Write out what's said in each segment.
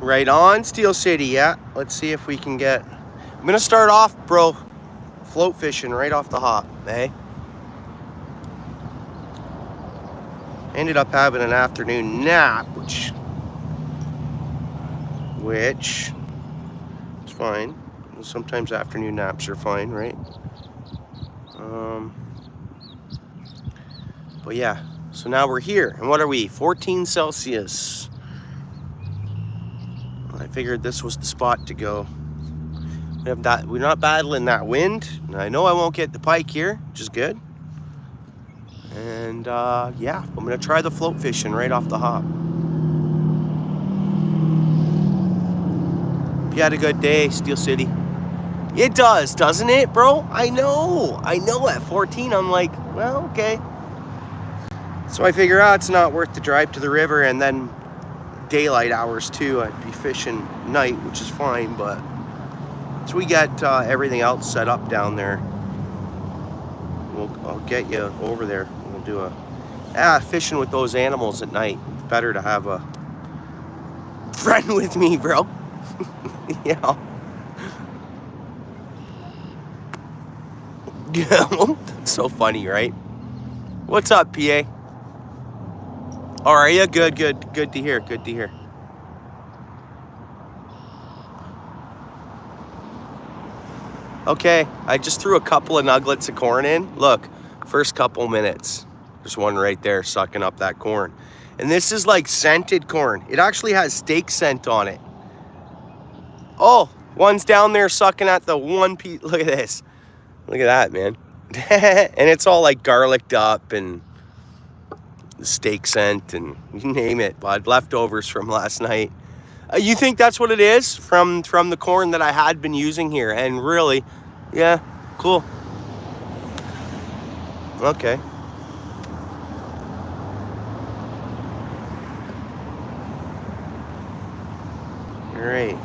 Right on, Steel City. Yeah, let's see if we can get... I'm gonna start off, bro, float fishing right off the hop, eh? Ended up having an afternoon nap, which is fine. Sometimes afternoon naps are fine, right? But yeah, so now we're here. And what are we? 14 Celsius. I figured this was the spot to go. We're not battling that wind. I know I won't get the pike here, which is good. And yeah, I'm gonna try the float fishing right off the hop. You had a good day, Steel City. It does, doesn't it, bro? I know at 14, I'm like, well, okay. So I figure out it's not worth the drive to the river, and then daylight hours too. I'd be fishing night, which is fine, but so we got everything else set up down there. I'll get you over there. We'll do fishing with those animals at night. It's better to have a friend with me, bro. You know. That's so funny, right? What's up, PA? Oh, are you? Good to hear, good to hear. Okay, I just threw a couple of nuggets of corn in. Look, first couple minutes. There's one right there sucking up that corn. And this is like scented corn. It actually has steak scent on it. Oh, one's down there sucking at the one piece. Look at this. Look at that, man. And it's all like garliced up and steak scent and you name it, bud. Leftovers from last night. You think that's what it is from the corn that I had been using here? And really, yeah, cool. Okay. All right.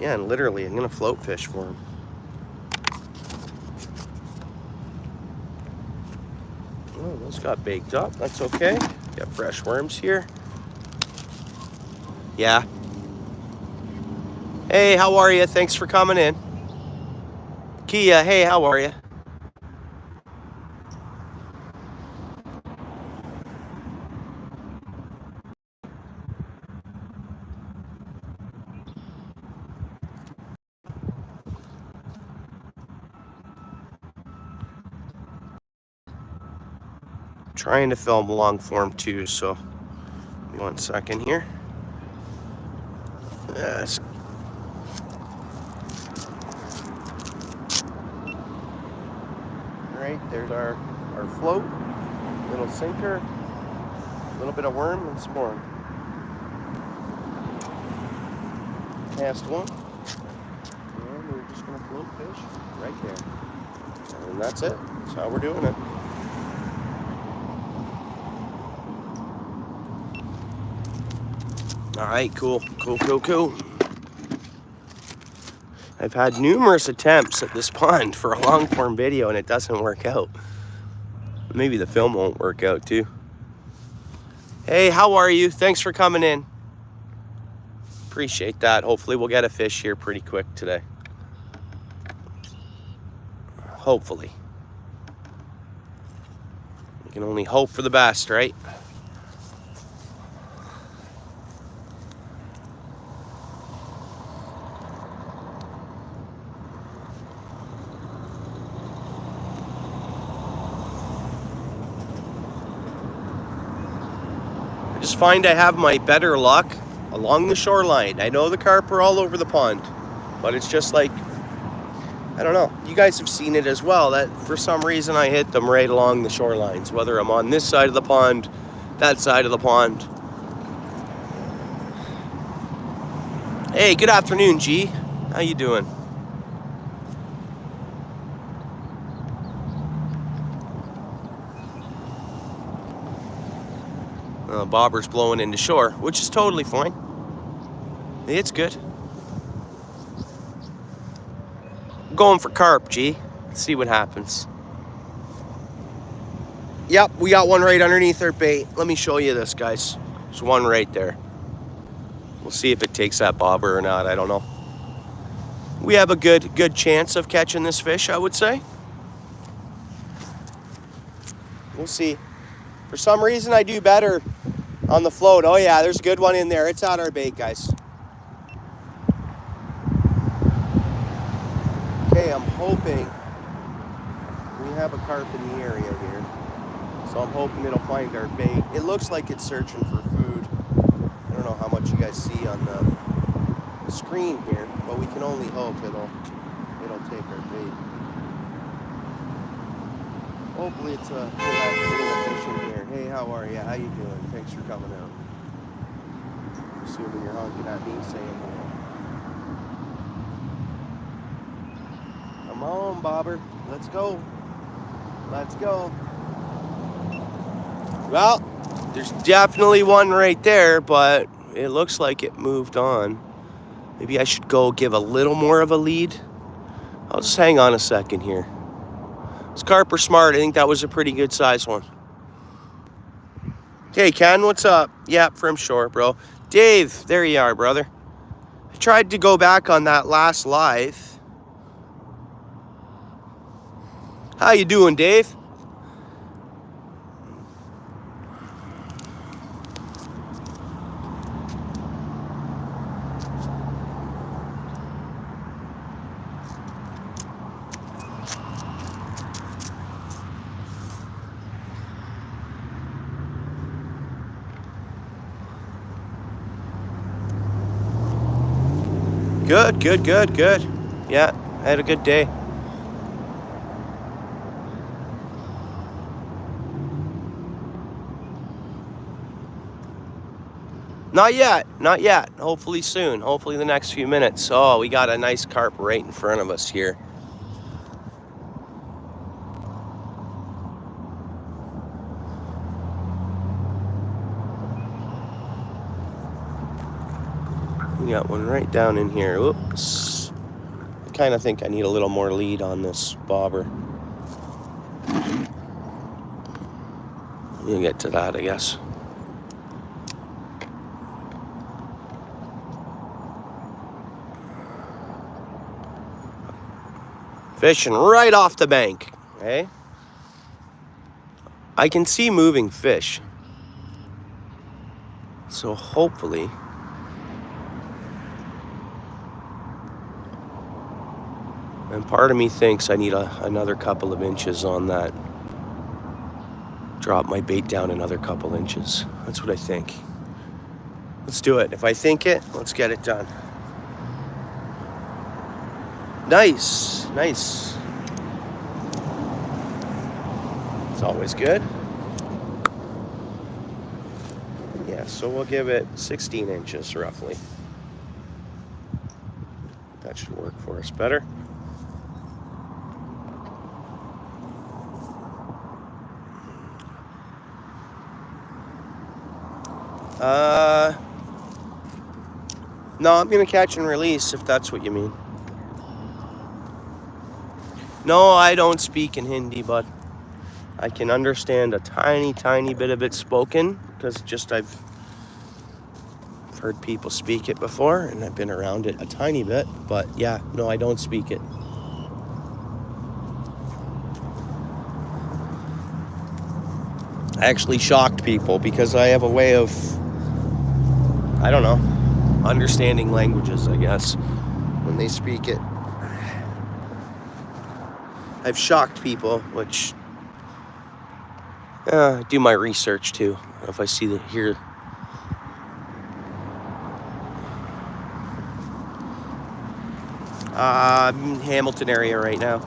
Yeah, and literally, I'm gonna float fish for him. Oh, those got baked up. That's okay. Got fresh worms here. Yeah. Hey, how are you? Thanks for coming in. Kia, hey, how are you? Trying to film long form too, so give me 1 second here. Yes. All right, there's our float, little sinker, a little bit of worm and some more. Cast one, and we're just gonna float fish right there. And that's it. That's how we're doing it. All right, cool. I've had numerous attempts at this pond for a long form video and it doesn't work out. Maybe the film won't work out too. Hey, how are you? Thanks for coming in. Appreciate that. Hopefully we'll get a fish here pretty quick today. Hopefully. We can only hope for the best, right? I just find I have my better luck along the shoreline. I know the carp are all over the pond, but it's just like, I don't know. You guys have seen it as well, that for some reason I hit them right along the shorelines, whether I'm on this side of the pond, that side of the pond. Hey, good afternoon, G. How you doing? Bobber's blowing into shore, which is totally fine. It's good. I'm going for carp, G. Let's see what happens. Yep, we got one right underneath our bait. Let me show you this, guys. There's one right there. We'll see if it takes that bobber or not. I don't know. We have a good chance of catching this fish, I would say. We'll see. For some reason, I do better on the float. Oh yeah, there's a good one in there. It's on our bait, guys. Okay, I'm hoping we have a carp in the area here. So I'm hoping it'll find our bait. It looks like it's searching for food. I don't know how much you guys see on the screen here, but we can only hope it'll take our bait. Hopefully it's a fish in here. Hey, how are you? How you doing? Thanks for coming out. Assuming you're honking at me saying hello. Come on, bobber. Let's go. Let's go. Well, there's definitely one right there, but it looks like it moved on. Maybe I should go give a little more of a lead. I'll just hang on a second here. This carp are smart. I think that was a pretty good size one. Hey, Ken, what's up? Yep, from shore, bro. Dave, there you are, brother. I tried to go back on that last live. How you doing, Dave? Good. Yeah, I had a good day. Not yet. Hopefully soon. Hopefully the next few minutes. Oh, we got a nice carp right in front of us here. We got one right down in here. Oops. I kind of think I need a little more lead on this bobber. We'll get to that, I guess. Fishing right off the bank, okay? I can see moving fish. So hopefully... And part of me thinks I need another couple of inches on that. Drop my bait down another couple inches. That's what I think. Let's do it. If I think it, let's get it done. Nice. It's always good. Yeah, so we'll give it 16 inches roughly. That should work for us better. No, I'm gonna catch and release if that's what you mean. No, I don't speak in Hindi, but I can understand a tiny bit of it spoken because I've heard people speak it before and I've been around it a tiny bit, but yeah, no, I don't speak it. I actually shocked people because I have a way of, I don't know, understanding languages, I guess, when they speak it. I've shocked people, which I do my research too. If I see hear I'm in Hamilton area right now.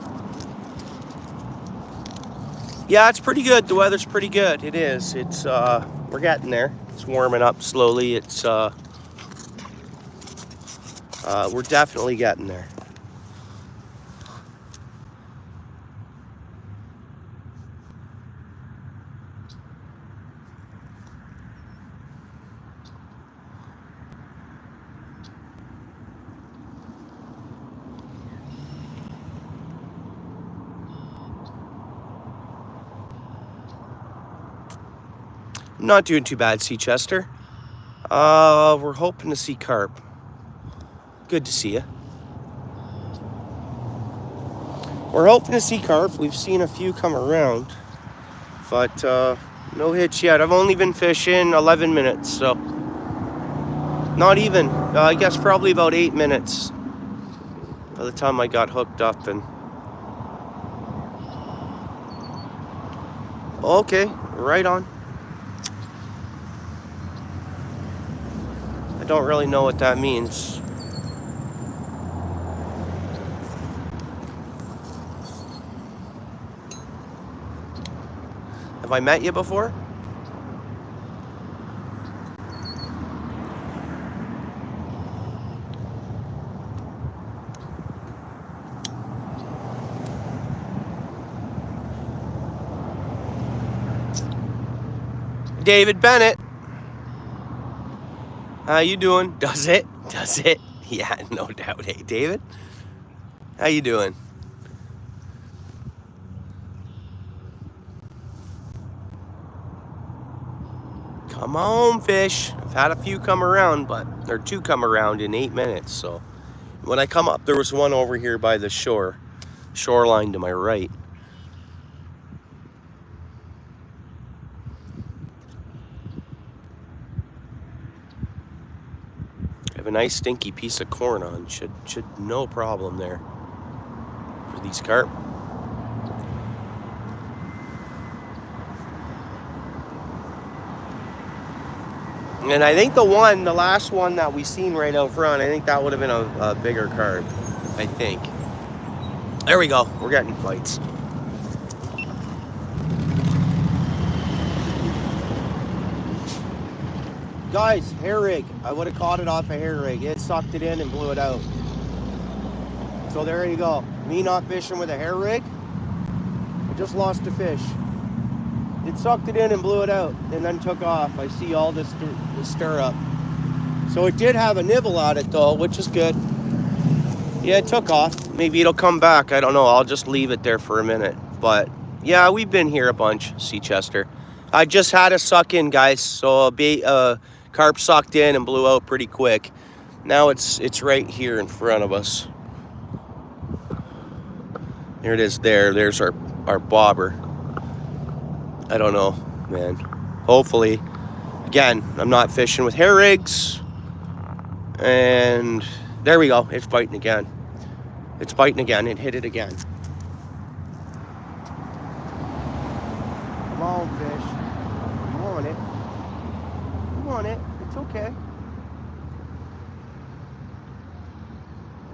Yeah, it's pretty good. The weather's pretty good. It is. It's we're getting there. It's warming up slowly. It's we're definitely getting there. Not doing too bad, Seachester. We're hoping to see carp. Good to see you. We're hoping to see carp. We've seen a few come around, but no hits yet. I've only been fishing 11 minutes, so not even. I guess probably about 8 minutes by the time I got hooked up. And okay, right on. I don't really know what that means. Have I met you before? David Bennett. How you doing? Does it? Does it? Yeah, no doubt. Hey, David. How you doing? Come on, fish. I've had a few come around, or two come around in 8 minutes. So when I come up, there was one over here by the shoreline to my right. I have a nice stinky piece of corn on. Should no problem there for these carp. And I think the last one that we seen right out front, I think that would have been a bigger carp, I think. There we go, we're getting fights. Guys, hair rig. I would have caught it off a hair rig. It sucked it in and blew it out. So there you go. Me not fishing with a hair rig. I just lost a fish. It sucked it in and blew it out and then took off. I see all this stir up. So it did have a nibble on it though, which is good. Yeah, it took off. Maybe it'll come back. I don't know. I'll just leave it there for a minute. But yeah, we've been here a bunch, Seachester. I just had a suck in, guys. So a carp sucked in and blew out pretty quick. Now it's right here in front of us. There it is there. There's our bobber. I don't know, man. Hopefully, again, I'm not fishing with hair rigs. And there we go. It's biting again. It's biting again. It hit it again. Come on, fish. You want it. You want it. It's okay.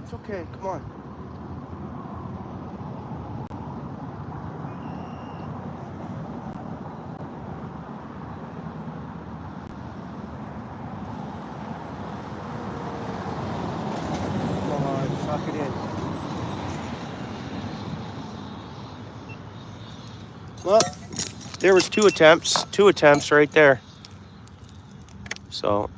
It's okay. Come on. Suck it in. Well, there was two attempts right there. So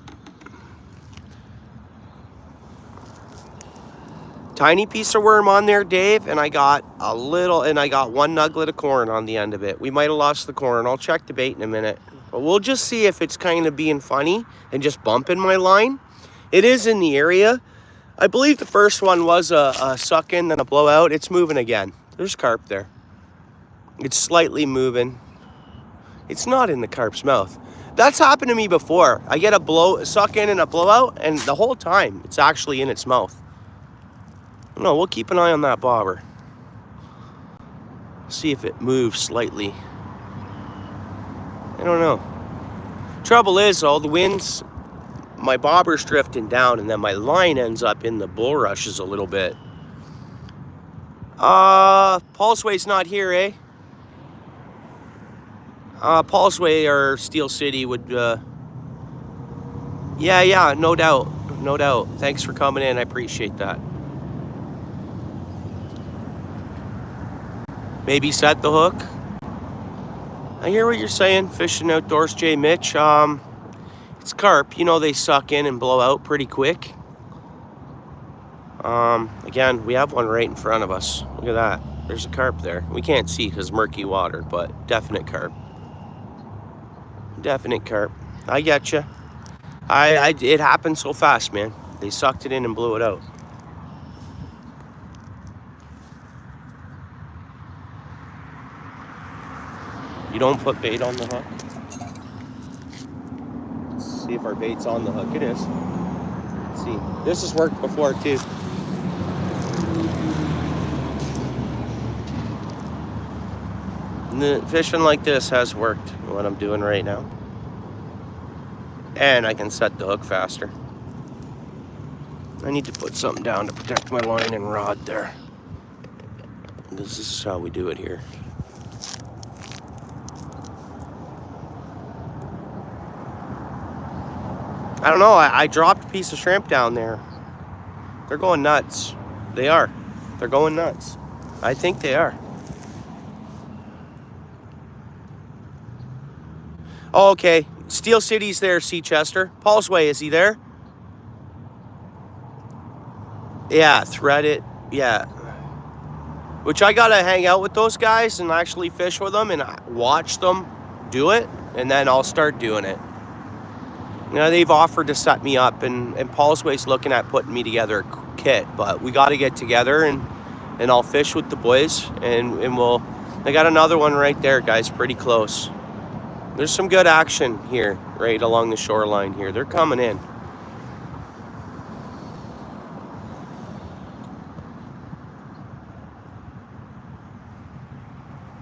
tiny piece of worm on there, Dave, and I got one nugget of corn on the end of it. We might have lost the corn. I'll check the bait in a minute, but we'll just see if it's kind of being funny and just bumping my line. It is in the area. I believe the first one was a suck in, then a blowout. It's moving again. There's carp there. It's slightly moving. It's not in the carp's mouth. That's happened to me before. I get a suck in and a blowout, and the whole time it's actually in its mouth. No, we'll keep an eye on that bobber. See if it moves slightly. I don't know. Trouble is, though, the wind's, my bobber's drifting down, and then my line ends up in the bulrushes a little bit. Pulseway's not here, eh? Pulseway or Steel City would, yeah, no doubt. No doubt. Thanks for coming in. I appreciate that. Maybe set the hook. I hear what you're saying. Fishing Outdoors, J. Mitch. It's carp. You know they suck in and blow out pretty quick. Again, we have one right in front of us. Look at that. There's a carp there. We can't see because murky water, but definite carp. definite carp. I get you. It happened so fast, man. They sucked it in and blew it out. You don't put bait on the hook? Let's see if our bait's on the hook. It is. Let's see. This has worked before too. And the fishing like this has worked, what I'm doing right now. And I can set the hook faster. I need to put something down to protect my line and rod there. This is how we do it here. I don't know, I dropped a piece of shrimp down there. They're going nuts. They are. They're going nuts. I think they are. Oh, okay. Steel City's there, Seachester. Paul's Way, is he there? Yeah, thread it. Yeah. Which I gotta hang out with those guys and actually fish with them and watch them do it, and then I'll start doing it. You know, they've offered to set me up, and Paul's Way's looking at putting me together a kit, but we got to get together and I'll fish with the boys, and we'll. I got another one right there, guys, pretty close. There's some good action here, right along the shoreline here. They're coming in.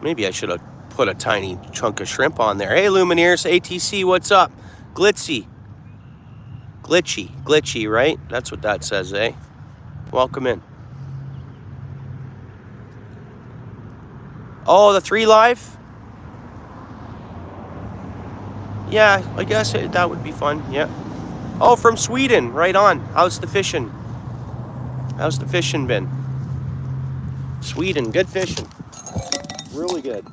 Maybe I should have put a tiny chunk of shrimp on there. Hey, Lumineers, ATC, what's up? Glitzy. Glitchy, right? That's what that says, eh? Welcome in. Oh, the 3 Live? Yeah, I guess that would be fun, yeah. Oh, from Sweden, right on. How's the fishing? How's the fishing been? Sweden, good fishing. Really good.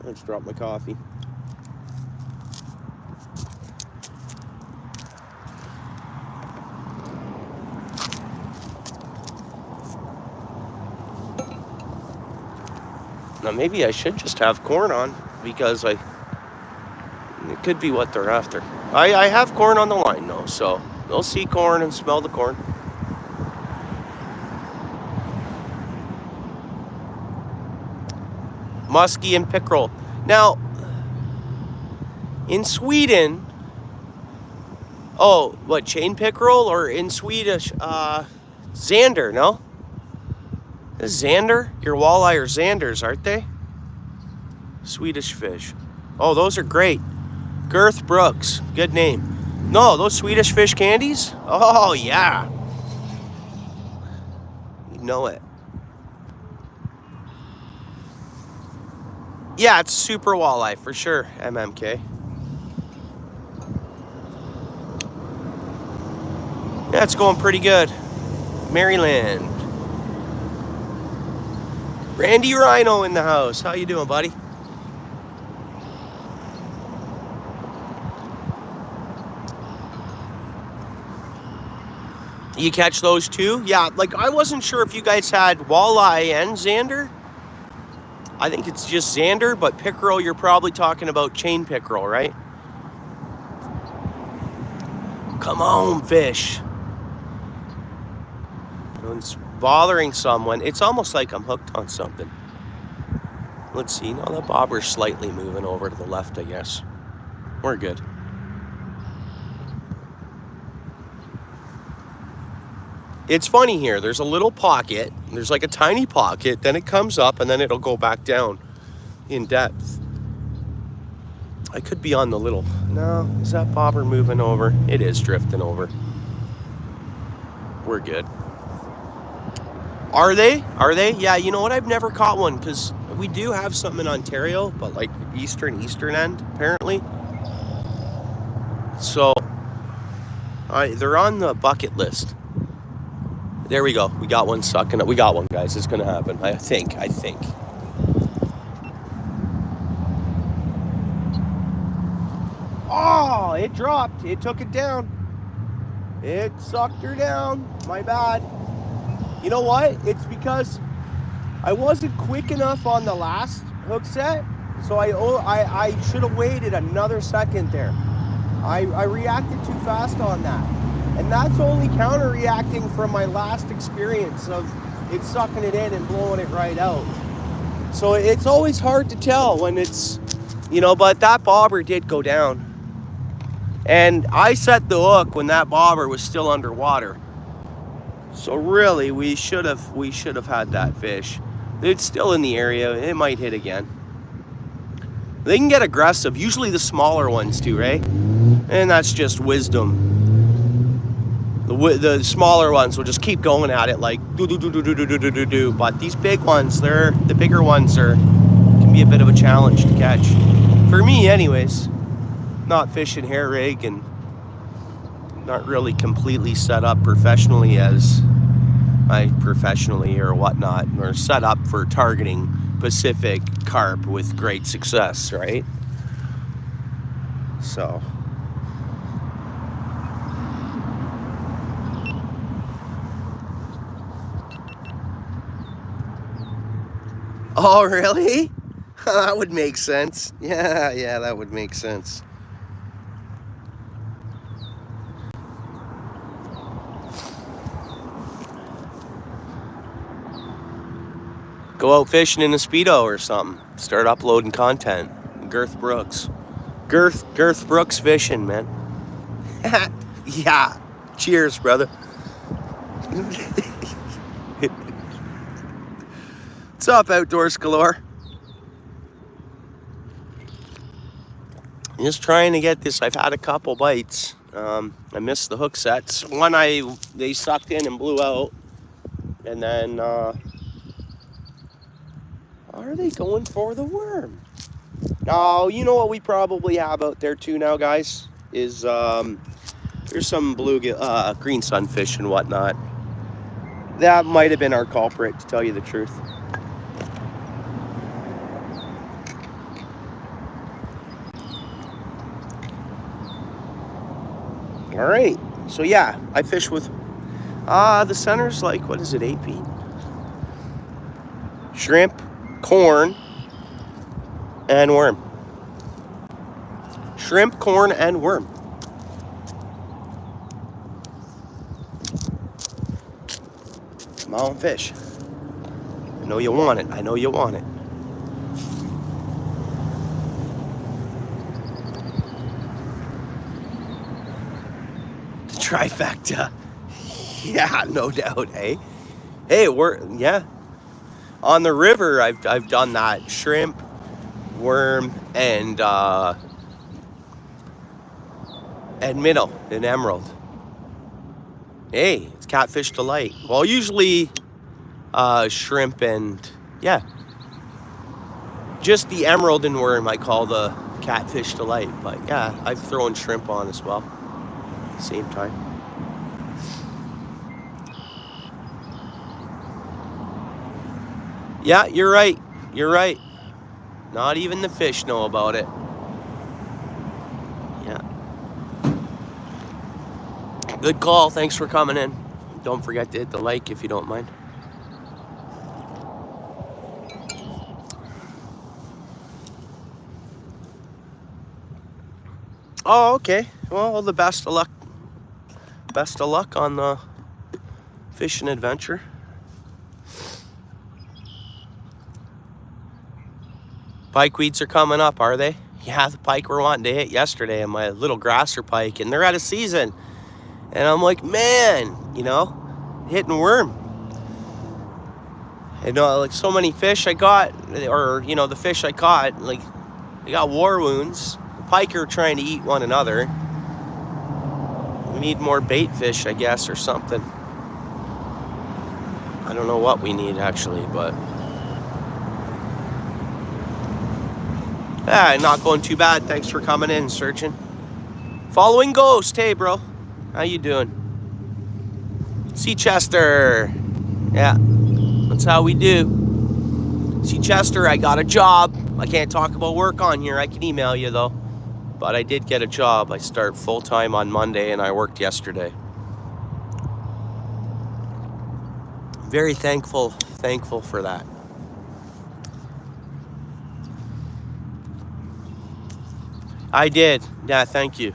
I just dropped my coffee. Now maybe I should just have corn on, because it could be what they're after. I have corn on the line though, so they'll see corn and smell the corn. Muskie and pickerel. Now, in Sweden, oh, what, chain pickerel, or in Swedish, Xander, no? Is Xander? Your walleye are Xanders, aren't they? Swedish fish. Oh, those are great. Girth Brooks, good name. No, those Swedish fish candies? Oh, yeah. You know it. Yeah, it's super walleye for sure, MMK. Yeah, it's going pretty good. Maryland. Randy Rhino in the house. How you doing, buddy? You catch those too? Yeah, like I wasn't sure if you guys had walleye and Xander. I think it's just Xander, but pickerel, you're probably talking about chain pickerel, right? Come on, fish. It's bothering someone. It's almost like I'm hooked on something. Let's see. Now the bobber's slightly moving over to the left, I guess. We're good. It's funny here. There's a little pocket. There's like a tiny pocket. Then it comes up and then it'll go back down in depth. I could be on the little... No, is that bobber moving over? It is drifting over. We're good. Are they? Are they? Yeah, you know what? I've never caught one because we do have something in Ontario, but like eastern end, apparently. So, they're on the bucket list. There we go. We got one sucking up. We got one, guys. It's going to happen. I think. Oh, it dropped. It took it down. It sucked her down. My bad. You know what? It's because I wasn't quick enough on the last hook set. So I should have waited another second there. I reacted too fast on that. And that's only counter-reacting from my last experience of it sucking it in and blowing it right out. So it's always hard to tell when it's, you know, but that bobber did go down. And I set the hook when that bobber was still underwater. So really, we should have had that fish. It's still in the area. It might hit again. They can get aggressive, usually the smaller ones too, right? And that's just wisdom. The smaller ones will just keep going at it like do do do do do do do do do. But these big ones, the bigger ones can be a bit of a challenge to catch. For me, anyways. Not fishing hair rig and not really completely set up professionally or whatnot, or set up for targeting Pacific carp with great success, right? So. Oh, really? That would make sense. Yeah, that would make sense. Go out fishing in a Speedo or something. Start uploading content. Girth Brooks fishing, man. Yeah. Cheers, brother. What's up, Outdoors Galore? Just trying to get this. I've had a couple bites. I missed the hook sets. One they sucked in and blew out. And then are they going for the worm? Oh, you know what we probably have out there too now, guys, is there's some green sunfish and whatnot. That might have been our culprit, to tell you the truth. All right, so yeah, I fish with the center's like, what is it, 8 feet? Shrimp, corn, and worm. Shrimp, corn, and worm. Come on, fish. I know you want it. I know you want it. The trifecta. Yeah, no doubt, eh? Hey, yeah. On the river, I've done that. Shrimp, worm, and minnow and emerald. Hey, it's catfish delight. Well, usually shrimp and, yeah. Just the emerald and worm I call the catfish delight. But yeah, I've thrown shrimp on as well. Same time. Yeah, you're right. You're right. Not even the fish know about it. Yeah. Good call. Thanks for coming in. Don't forget to hit the like if you don't mind. Oh, okay. Well, the best of luck. Best of luck on the fishing adventure. Pike weeds are coming up, are they? Yeah, the pike we're wanting to hit yesterday and my little grasser pike, and they're out of season. And I'm like, man, you know, hitting worm. You know, like so many fish I got, or, you know, the fish I caught, like, they got war wounds. The pike are trying to eat one another. We need more bait fish, I guess, or something. I don't know what we need, actually, but... yeah, not going too bad. Thanks for coming in, searching. Following Ghost. Hey, bro. How you doing? Sea Chester. Yeah, that's how we do. Sea Chester, I got a job. I can't talk about work on here. I can email you, though. But I did get a job. I start full-time on Monday, and I worked yesterday. Very thankful for that. I did. Yeah, thank you.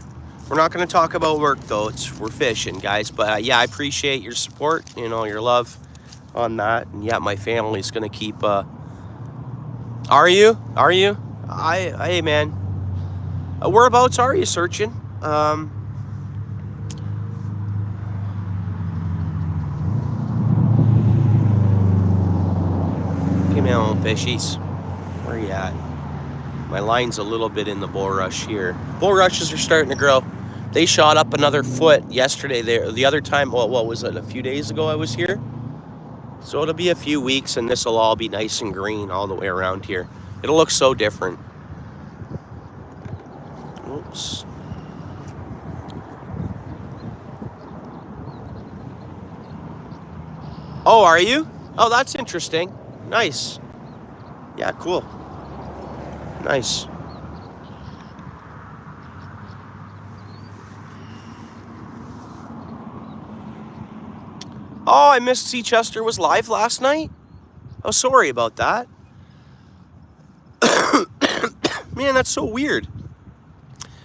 We're not going to talk about work, though. We're fishing, guys. But yeah, I appreciate your support, you know, your love on that. And yeah, my family's going to keep... Are you? Are you? Hey, man. Whereabouts are you searching? Give me on fishies. Where are you at? My line's a little bit in the bulrush here. Bulrushes are starting to grow. They shot up another foot yesterday. There, the other time, well, what was it? A few days ago I was here. So it'll be a few weeks, and this will all be nice and green all the way around here. It'll look so different. Oops. Oh, are you? Oh, that's interesting. Nice. Yeah, cool. Nice. Oh, I missed Seachester was live last night? Oh, sorry about that. Man, that's so weird.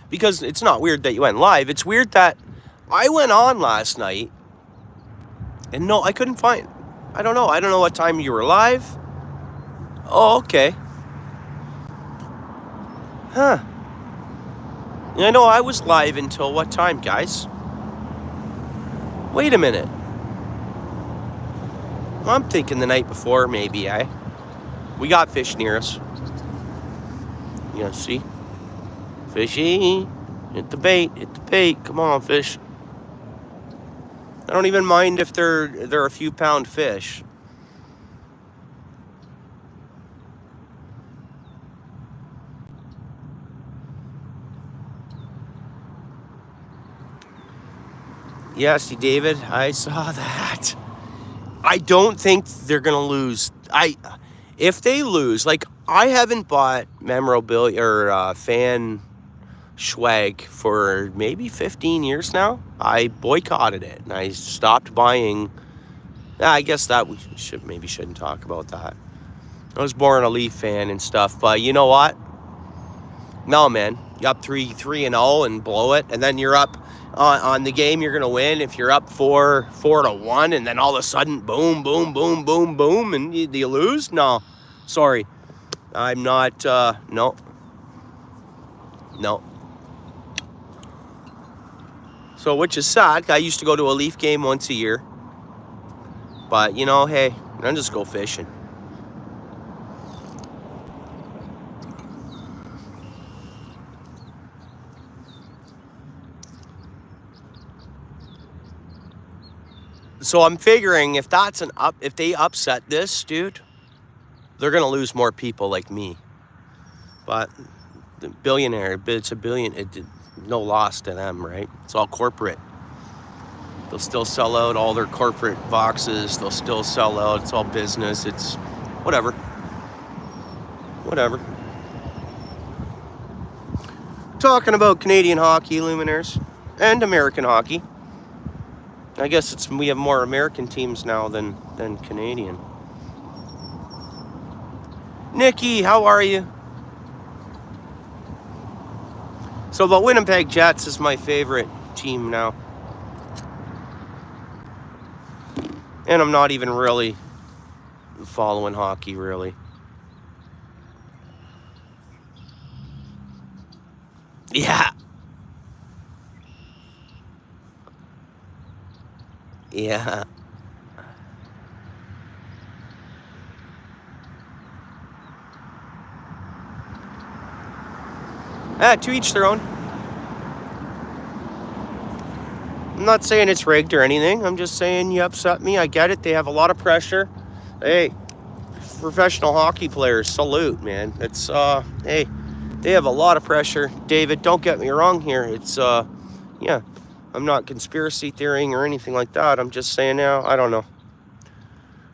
Because it's not weird that you went live. It's weird that I went on last night and no, I couldn't find... I don't know. I don't know what time you were live. Oh, okay. Huh. I know I was live until what time, guys? Wait a minute. I'm thinking the night before, maybe, eh? We got fish near us. Yeah, see? Fishy. Hit the bait. Hit the bait. Come on, fish. I don't even mind if they're a few pound fish. Yes, David, I saw that. I don't think they're gonna lose. If they lose, like I haven't bought memorabilia or fan swag for maybe 15 years now. I boycotted it and I stopped buying. I guess that we shouldn't talk about that. I was born a Leaf fan and stuff, but you know what? No, man, you up 3-0 and blow it, and then you're up on the game. You're gonna win if you're up 4-1, and then all of a sudden, boom, boom, boom, boom, boom, and you lose. No, sorry, I'm not. No. So, which is sad. I used to go to a Leaf game once a year, but you know, hey, I just go fishing. So I'm figuring if they upset this, dude, they're gonna lose more people like me. But the billionaire, it's a billion. No loss to them, right? It's all corporate. They'll still sell out all their corporate boxes. They'll still sell out. It's all business. It's whatever. Whatever. Talking about Canadian hockey, Luminaires, and American hockey. I guess we have more American teams now than Canadian. Nikki, how are you? So the Winnipeg Jets is my favorite team now. And I'm not even really following hockey, really. Yeah. Yeah. To each their own. I'm not saying it's rigged or anything. I'm just saying you upset me. I get it. They have a lot of pressure. Hey, professional hockey players, salute, man. It's, hey, they have a lot of pressure. David, don't get me wrong here. It's, yeah, I'm not conspiracy theorying or anything like that. I'm just saying now, I don't know.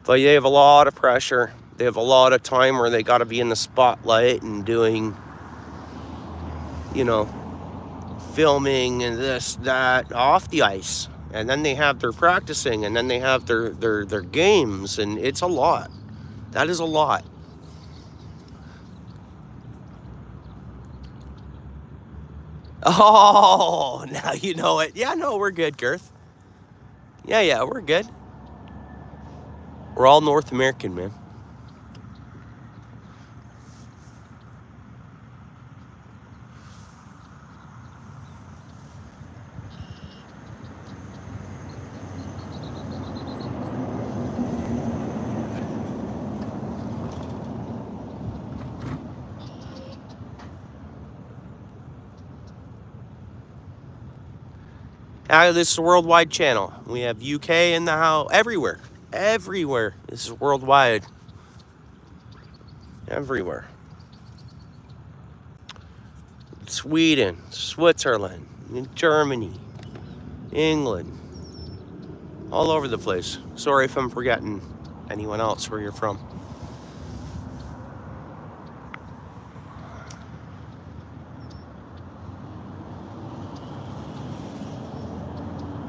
But they have a lot of pressure. They have a lot of time where they got to be in the spotlight and doing, you know, filming and this, that, off the ice. And then they have their practicing, and then they have their games, and it's a lot. That is a lot. Oh, now you know it. Yeah, no, we're good, Girth. Yeah, we're good. We're all North American, man. This is a worldwide channel. We have UK in the house, everywhere. Everywhere. This is worldwide. Everywhere. Sweden, Switzerland, Germany, England. All over the place. Sorry if I'm forgetting anyone else where you're from.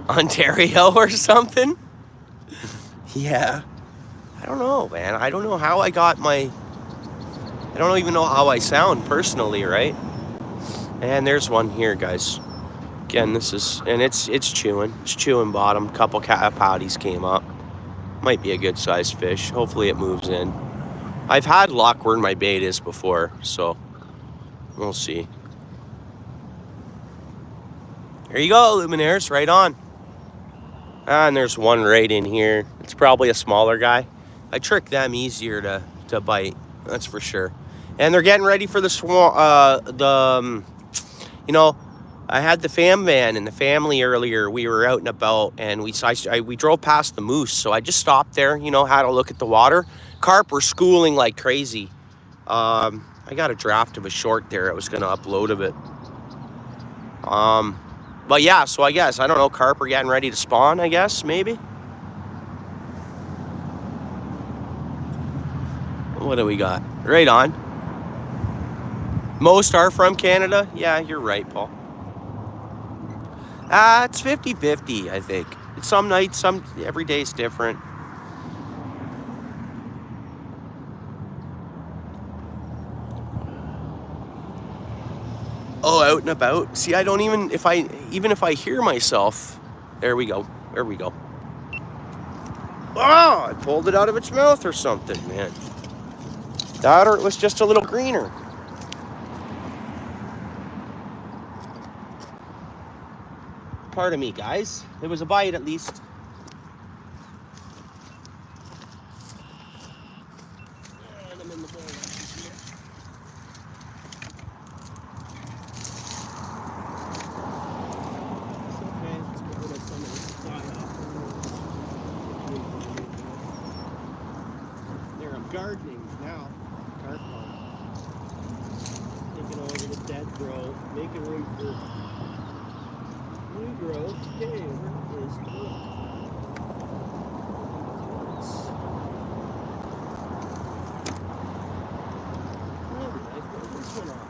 Ontario or something? Yeah. I don't know, man. I don't know how I got my... I don't even know how I sound personally, right? And there's one here, guys. Again, this is... And it's chewing. It's chewing bottom. Couple patties came up. Might be a good sized fish. Hopefully it moves in. I've had luck where my bait is before, so we'll see. There you go, Luminaires, right on. And there's one right in here. It's probably a smaller guy. I trick them easier to bite, that's for sure. And they're getting ready for the you know, I had the fam van and the family earlier. We were out and about, and we drove past the moose, so I just stopped there, you know, had a look at the water. Carp were schooling like crazy. I got a draft of a short there. I was gonna upload of it. But yeah, so I guess, I don't know, carp are getting ready to spawn, I guess, maybe? What do we got? Right on. Most are from Canada? Yeah, you're right, Paul. It's 50-50, I think. Some nights, every day's different. Oh, out and about. See, I don't even if I hear myself. There we go. There we go. Oh, I pulled it out of its mouth or something, man. That or it was just a little greener. Pardon me, guys. It was a bite at least. And I'm in the bowl here. Gardening now. Carp pond. Taking over the dead growth, making room for new growth. Okay, where is the this one off?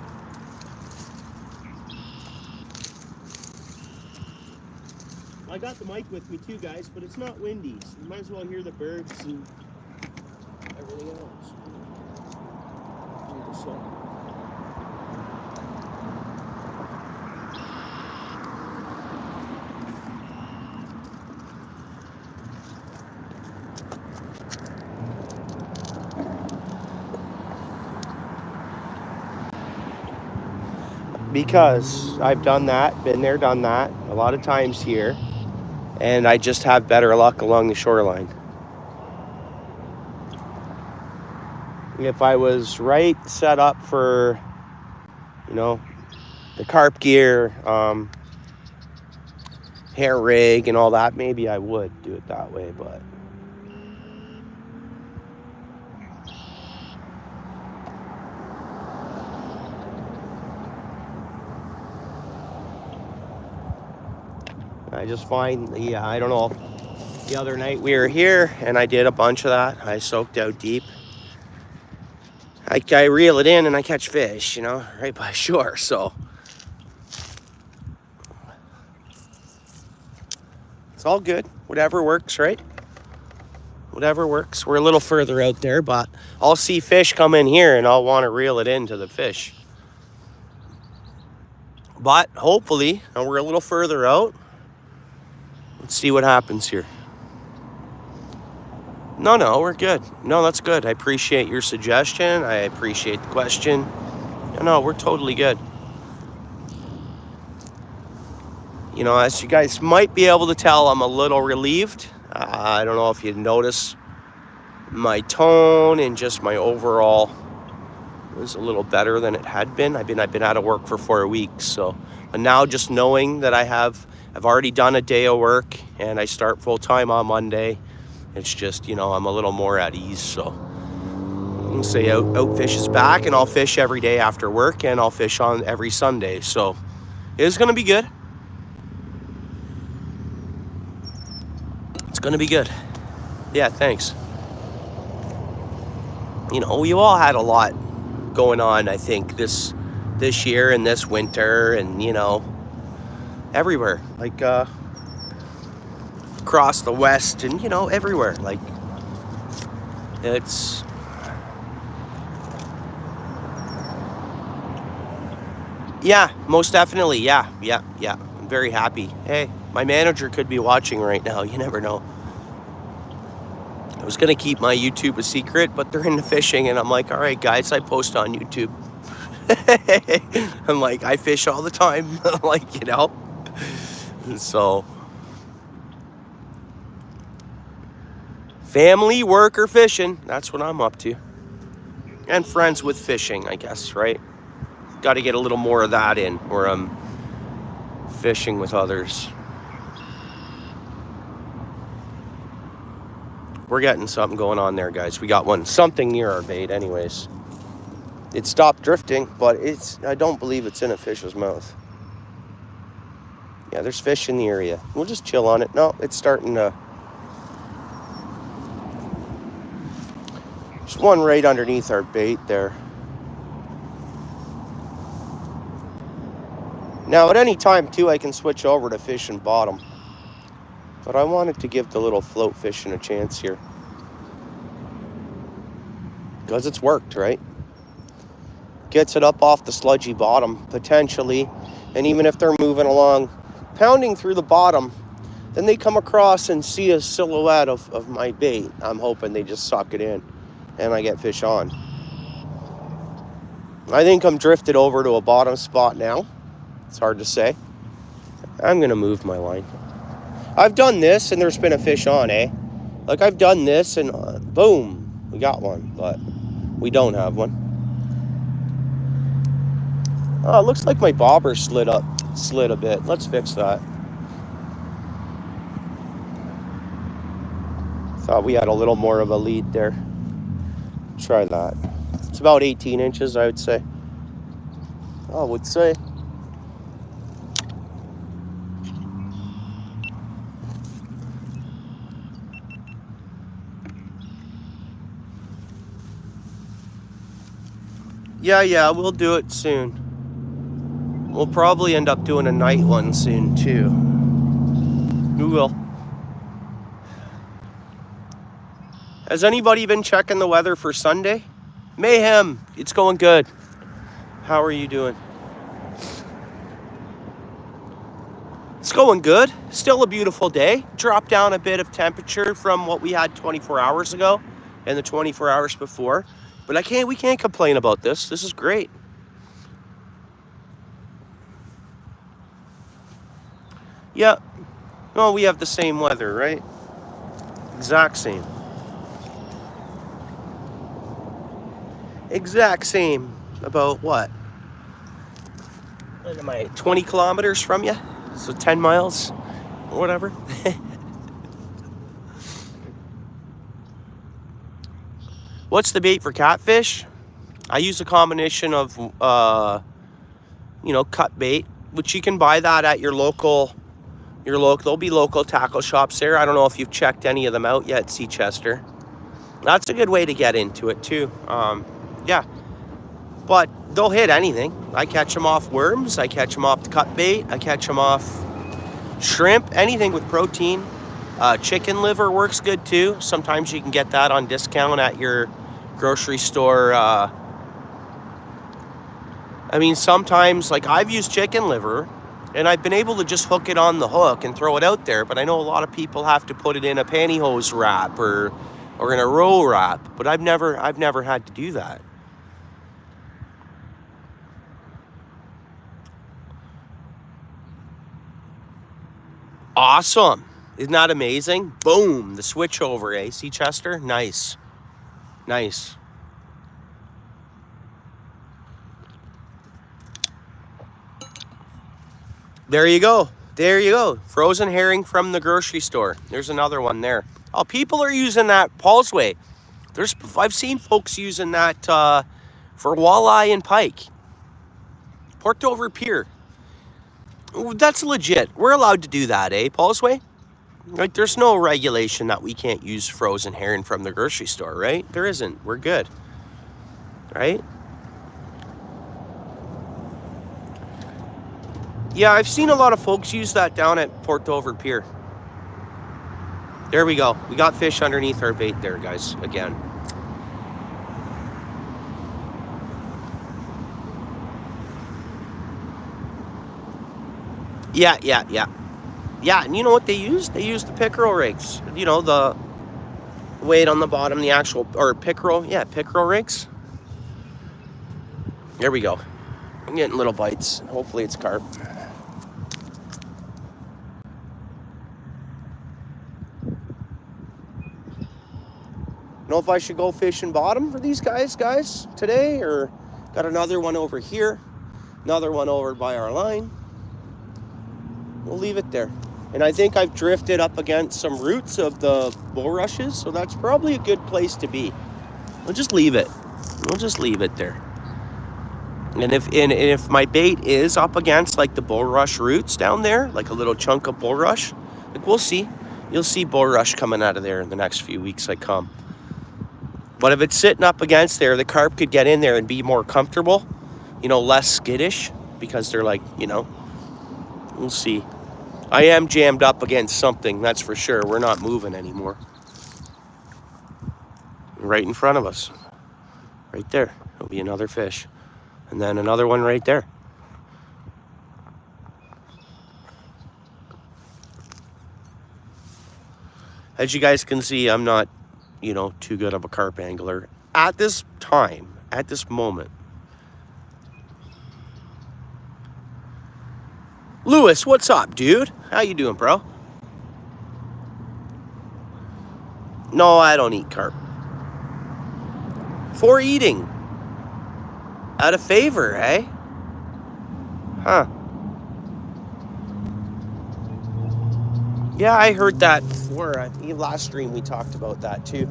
I got the mic with me too, guys, but it's not windy, so you might as well hear the birds and everything else. Because I've done that, been there, done that a lot of times here, and I just have better luck along the shoreline. If I was right set up for, you know, the carp gear, hair rig and all that, maybe I would do it that way, but I just find, yeah, I don't know. The other night we were here and I did a bunch of that. I soaked out deep. I reel it in and I catch fish, you know, right by shore, so. It's all good. Whatever works, right? Whatever works. We're a little further out there, but I'll see fish come in here and I'll want to reel it into the fish. But hopefully, and we're a little further out. Let's see what happens here. No, we're good. No, that's good. I appreciate your suggestion. I appreciate the question. No, we're totally good. You know, as you guys might be able to tell, I'm a little relieved. I don't know if you notice my tone and just my overall is a little better than it had been. I've been out of work for 4 weeks, so and now just knowing that I've already done a day of work and I start full time on Monday, it's just, you know, I'm a little more at ease. So I'll say OUTFISH is back, and I'll fish every day after work, and I'll fish on every Sunday. So it's gonna be good. It's gonna be good. Yeah, thanks. You know, we all had a lot going on, I think, this year and this winter, and, you know, everywhere, like across the West, and, you know, everywhere. Like, it's yeah, most definitely. Yeah. I'm very happy. Hey, my manager could be watching right now. You never know. I was gonna keep my YouTube a secret, but they're into fishing, and I'm like, all right, guys, I post on YouTube. I'm like, I fish all the time, like, you know. So, family, work, or fishing, that's what I'm up to. And friends with fishing, I guess, right? Got to get a little more of that in, where I'm fishing with others. We're getting something going on there, guys. We got something near our bait anyways. It stopped drifting, but I don't believe it's in a fish's mouth. Yeah, there's fish in the area. We'll just chill on it. No, it's starting to... There's one right underneath our bait there. Now, at any time, too, I can switch over to fishing bottom. But I wanted to give the little float fishing a chance here. Because it's worked, right? Gets it up off the sludgy bottom, potentially. And even if they're moving along, pounding through the bottom, then they come across and see a silhouette of my bait. I'm hoping they just suck it in, and I get fish on. I think I'm drifted over to a bottom spot now. It's hard to say. I'm going to move my line. I've done this, and there's been a fish on, eh? Like, I've done this, and boom, we got one, but we don't have one. Oh, it looks like my bobber slid a bit. Let's fix that. Thought we had a little more of a lead there. Try that. It's about 18 inches, I would say. I would say. Yeah, we'll do it soon. We'll probably end up doing a night one soon, too. We will. Has anybody been checking the weather for Sunday? Mayhem, it's going good. How are you doing? It's going good. Still a beautiful day. Dropped down a bit of temperature from what we had 24 hours ago and the 24 hours before. But we can't complain about this. This is great. Yeah. Well, we have the same weather, right? Exact same. Exact same. About what? What am I, 20 kilometers from you? So 10 miles or whatever. What's the bait for catfish? I use a combination of, cut bait, which you can buy that at your local, there'll be local tackle shops there. I don't know if you've checked any of them out yet, Seachester. That's a good way to get into it too. Yeah, but they'll hit anything. I catch them off worms. I catch them off the cut bait. I catch them off shrimp, anything with protein. Chicken liver works good too. Sometimes you can get that on discount at your grocery store, at I mean, sometimes, like, I've used chicken liver, and I've been able to just hook it on the hook and throw it out there, but I know a lot of people have to put it in a pantyhose wrap or in a roll wrap, but I've never had to do that. Awesome. Isn't that amazing? Boom, the switch over, eh? See, Chester? Nice. Nice. There you go. There you go. Frozen herring from the grocery store. There's another one there. Oh, people are using that Paul's Way. I've seen folks using that for walleye and pike. Port Dover Pier. That's legit. We're allowed to do that, eh, Paul's Way? Like, there's no regulation that we can't use frozen herring from the grocery store, right? There isn't. We're good. Right? Yeah, I've seen a lot of folks use that down at Port Dover Pier. There we go. We got fish underneath our bait there, guys, again. Yeah. Yeah, and you know what they use? They use the pickerel rigs. You know, the weight on the bottom, the actual, or pickerel. Yeah, pickerel rigs. There we go. I'm getting little bites. Hopefully it's carp. Know if I should go fishing bottom for these guys today, or got another one over here, another one over by our line. We'll leave it there. And I think I've drifted up against some roots of the bulrushes, so that's probably a good place to be. We'll just leave it. We'll just leave it there. And if my bait is up against like the bulrush roots down there, like a little chunk of bulrush, like we'll see. You'll see bulrush coming out of there in the next few weeks I come. But if it's sitting up against there, the carp could get in there and be more comfortable, you know, less skittish, because they're like, you know, we'll see. I am jammed up against something, that's for sure. We're not moving anymore. Right in front of us. Right there. There'll be another fish. And then another one right there. As you guys can see, I'm not, you know, too good of a carp angler at this time, at this moment. Lewis, what's up, dude? How you doing, bro? No, I don't eat carp. For eating. Out of favor, eh? Huh. Yeah, I heard that before. I think last stream we talked about that too.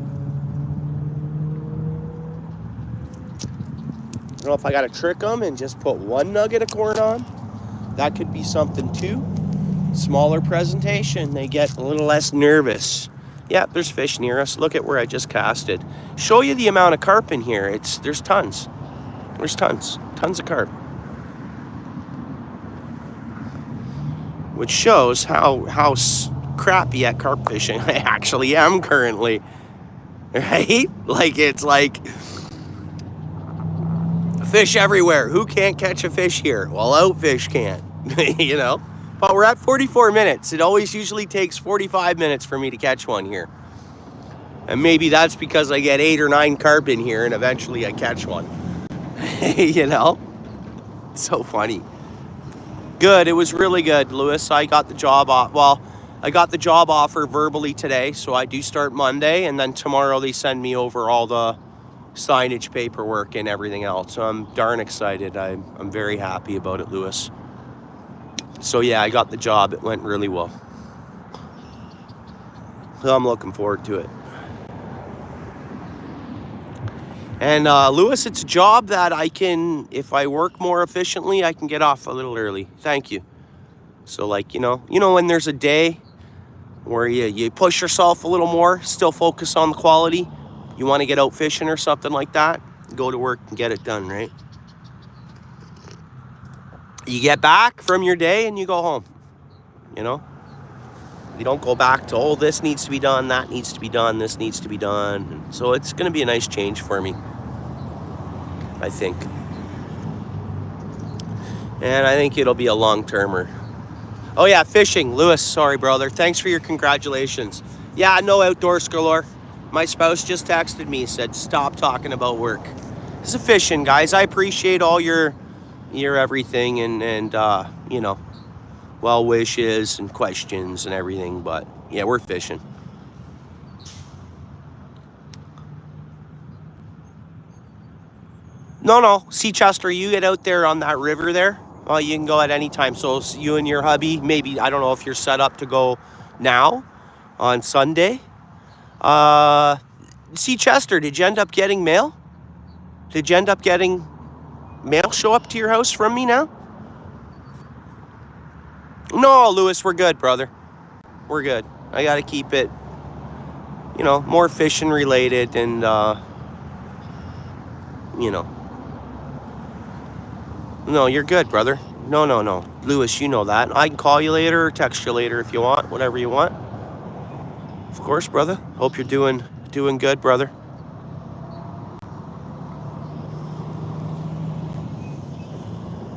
I don't know if I gotta trick them and just put one nugget of corn on. That could be something too. Smaller presentation, they get a little less nervous. Yeah, there's fish near us. Look at where I just casted. Show you the amount of carp in here. There's tons. There's tons of carp. Which shows how crappy at carp fishing I actually am currently. Right? Like, it's like fish everywhere. Who can't catch a fish here? Well, OUTFISH can't. You know? But we're at 44 minutes. It always usually takes 45 minutes for me to catch one here. And maybe that's because I get 8 or 9 carp in here and eventually I catch one. You know? So funny. Good. It was really good, Lewis. I got the job off. Well, I got the job offer verbally today, so I do start Monday, and then tomorrow they send me over all the signage paperwork and everything else. So I'm darn excited. I'm very happy about it, Lewis. So yeah, I got the job. It went really well. So I'm looking forward to it. And Lewis, it's a job that I can, if I work more efficiently, I can get off a little early. Thank you. So like, you know when there's a day where you push yourself a little more, still focus on the quality, you want to get out fishing or something like that, go to work and get it done, right? You get back from your day and you go home, you know? You don't go back to, oh, this needs to be done, that needs to be done, this needs to be done. So it's going to be a nice change for me, I think. And I think it'll be a long-termer. Oh yeah, fishing. Lewis, sorry brother. Thanks for your congratulations. Yeah, no outdoors galore. My spouse just texted me, said stop talking about work. This is fishing, guys. I appreciate all your everything and you know, well wishes and questions and everything, but yeah, we're fishing. No, see Chester, you get out there on that river there. Well, you can go at any time. So you and your hubby, maybe, I don't know if you're set up to go now on Sunday. See Chester, did you end up getting mail? Did you end up getting mail show up to your house from me now? No, Lewis, we're good, brother. We're good. I got to keep it, you know, more fishing related and, you know. No, you're good, brother. No. Lewis, you know that. I can call you later or text you later if you want, whatever you want. Of course, brother. Hope you're doing good, brother.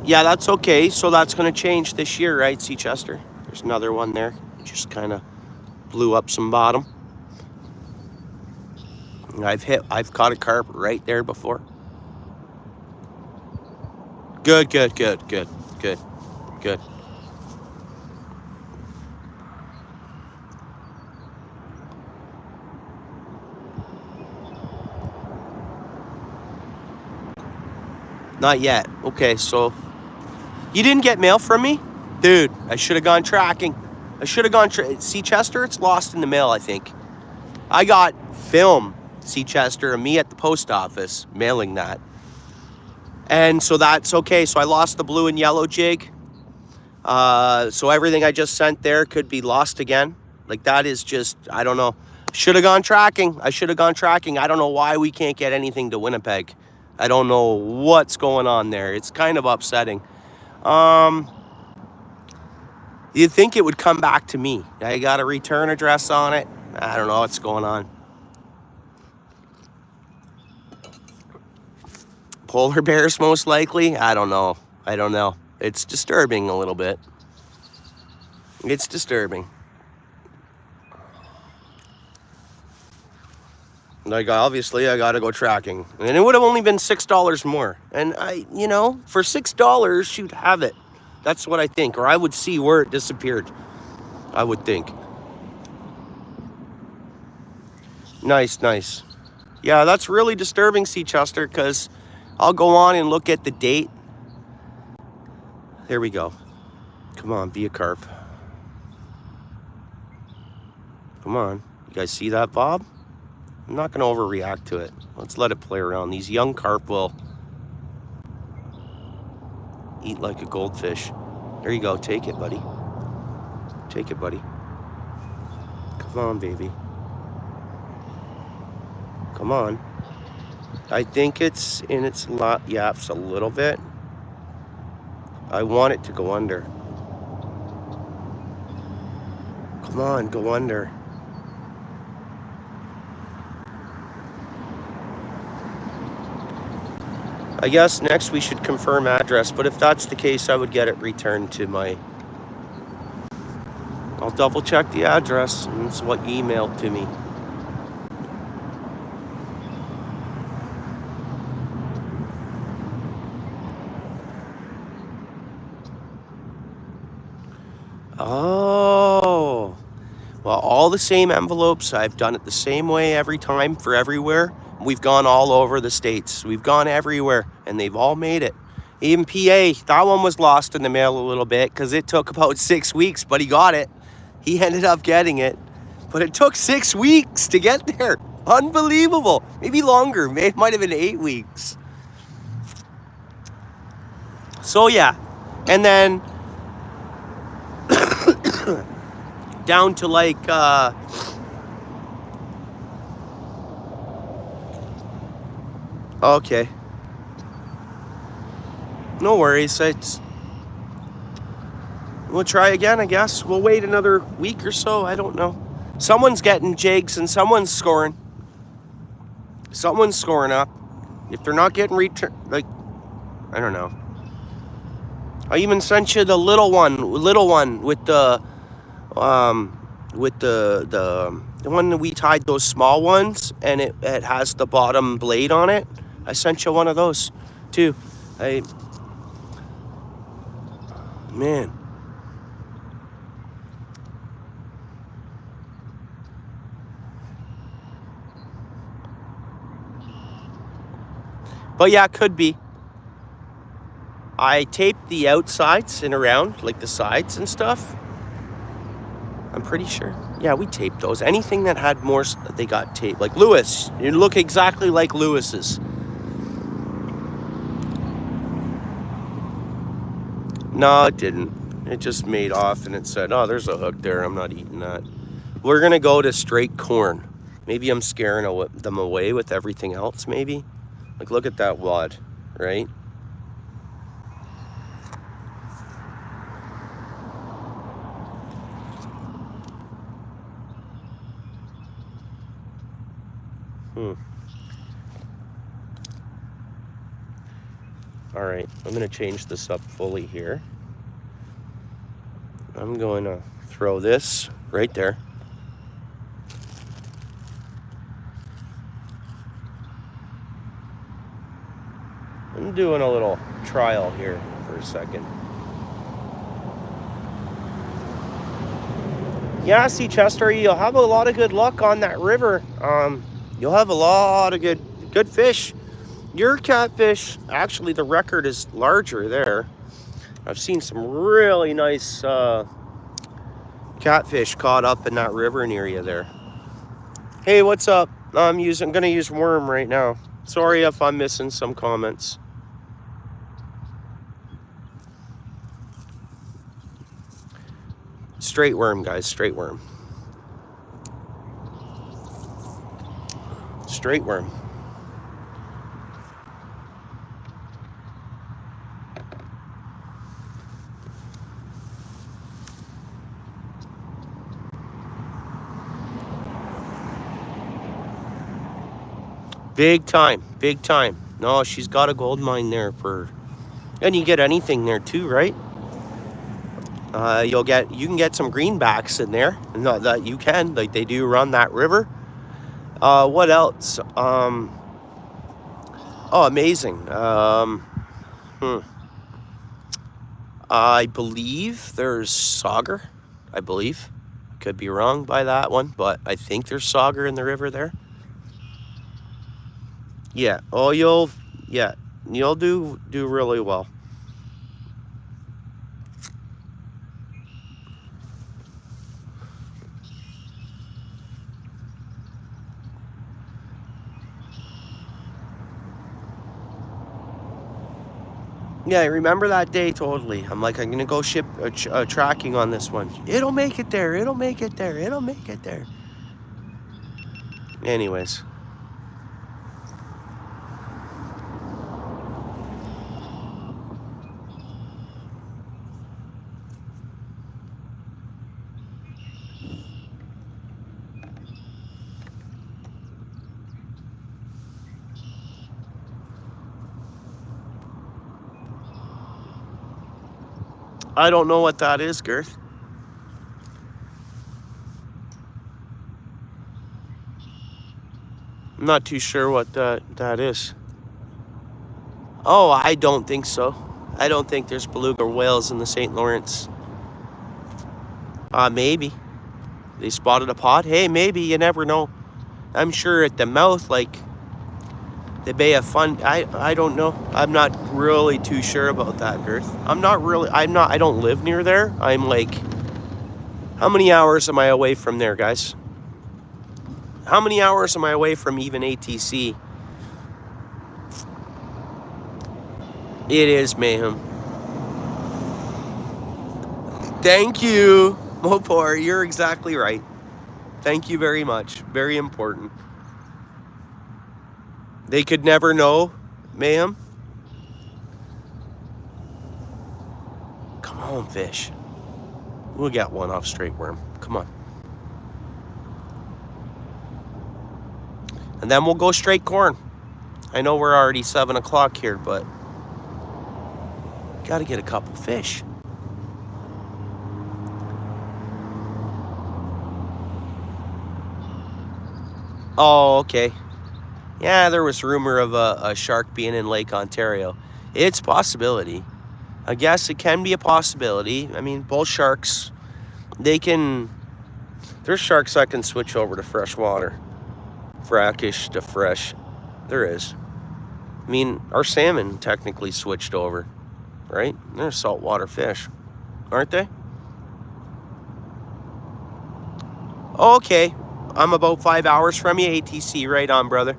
Yeah, that's okay. So that's going to change this year, right, C. Chester? There's another one there. Just kind of blew up some bottom. I've caught a carp right there before. Good. Not yet. Okay, so you didn't get mail from me? Dude, I should have gone tracking. See, Chester, it's lost in the mail, I think. I got film, see, Chester, and me at the post office mailing that. And so that's okay. So I lost the blue and yellow jig. So everything I just sent there could be lost again. Like that is just, I don't know. Should have gone tracking. I don't know why we can't get anything to Winnipeg. I don't know what's going on there. It's kind of upsetting. You'd think it would come back to me. I got a return address on it. I don't know what's going on. Polar bears, most likely. I don't know. It's disturbing a little bit. It's disturbing. Like, obviously, I got to go tracking. And it would have only been $6 more. And for $6, she'd have it. That's what I think. Or I would see where it disappeared. I would think. Nice. Yeah, that's really disturbing, C. Chester, because I'll go on and look at the date. There we go. Come on, be a carp. Come on. You guys see that, Bob? I'm not going to overreact to it. Let's let it play around. These young carp will eat like a goldfish. There you go. Take it, buddy. Come on, baby. Come on. I think it's in its yaps a little bit. I want it to go under. Come on, go under. I guess next we should confirm address, but if that's the case, I would get it returned to my... I'll double check the address, and it's what you emailed to me. Oh, well, all the same envelopes. I've done it the same way every time for everywhere. We've gone all over the states. We've gone everywhere, and they've all made it. Even PA, that one was lost in the mail a little bit because it took about 6 weeks, but he got it. He ended up getting it, but it took 6 weeks to get there. Unbelievable. Maybe longer. It might have been 8 weeks. So, yeah. And then down to like... Okay. No worries. We'll try again, I guess. We'll wait another week or so. I don't know. Someone's getting jigs and someone's scoring. Someone's scoring up. If they're not getting return, like, I don't know. I even sent you the little one with the the one that we tied those small ones, and it has the bottom blade on it. I sent you one of those too. Man. But yeah, it could be. I taped the outsides and around, like the sides and stuff. I'm pretty sure. Yeah, we taped those. Anything that had more, they got taped. Like Lewis. You look exactly like Lewis's. No, it didn't. It just made off and it said, oh, there's a hook there. I'm not eating that. We're going to go to straight corn. Maybe I'm scaring them away with everything else, maybe. Like, look at that wad, right? All right, I'm going to change this up fully here. I'm going to throw this right there. I'm doing a little trial here for a second. Yeah, see, Chester, you'll have a lot of good luck on that river. You'll have a lot of good fish. Your catfish, actually, the record is larger there. I've seen some really nice catfish caught up in that river near you there. Hey, what's up? I'm gonna use worm right now. Sorry if I'm missing some comments. Straight worm, guys, straight worm. Straight worm. Big time, big time. No, she's got a gold mine there for, and you get anything there too, right? You can get some greenbacks in there. Not that you can, like they do run that river. What else? Oh, amazing. I believe there's sauger. I believe. Could be wrong by that one, but I think there's sauger in the river there. Yeah. Oh, you'll do really well. Yeah, I remember that day totally. I'm like, I'm gonna go ship tracking on this one. It'll make it there. It'll make it there. It'll make it there. Anyways. I don't know what that is, Girth. I'm not too sure what that is. Oh, I don't think so. I don't think there's beluga whales in the St. Lawrence. Maybe. They spotted a pod. Hey, maybe. You never know. I'm sure at the mouth, like the Bay of Fun. I don't know. I'm not really too sure about that, Girth. I don't live near there. I'm like, how many hours am I away from there, guys? How many hours am I away from even ATC? It is mayhem. Thank you, Mopor. You're exactly right. Thank you very much. Very important. They could never know, mayhem. Come on, fish. We'll get one off straight worm. Come on. And then we'll go straight corn. I know we're already 7 o'clock here, but Got to get a couple fish. Oh, okay. Yeah, there was rumor of a shark being in Lake Ontario. It's a possibility. I guess it can be a possibility. I mean, bull sharks, they can... There's sharks that can switch over to freshwater. Brackish to fresh. There is. I mean, our salmon technically switched over, right? They're saltwater fish, aren't they? Okay. I'm about 5 hours from you, ATC. Right on, brother.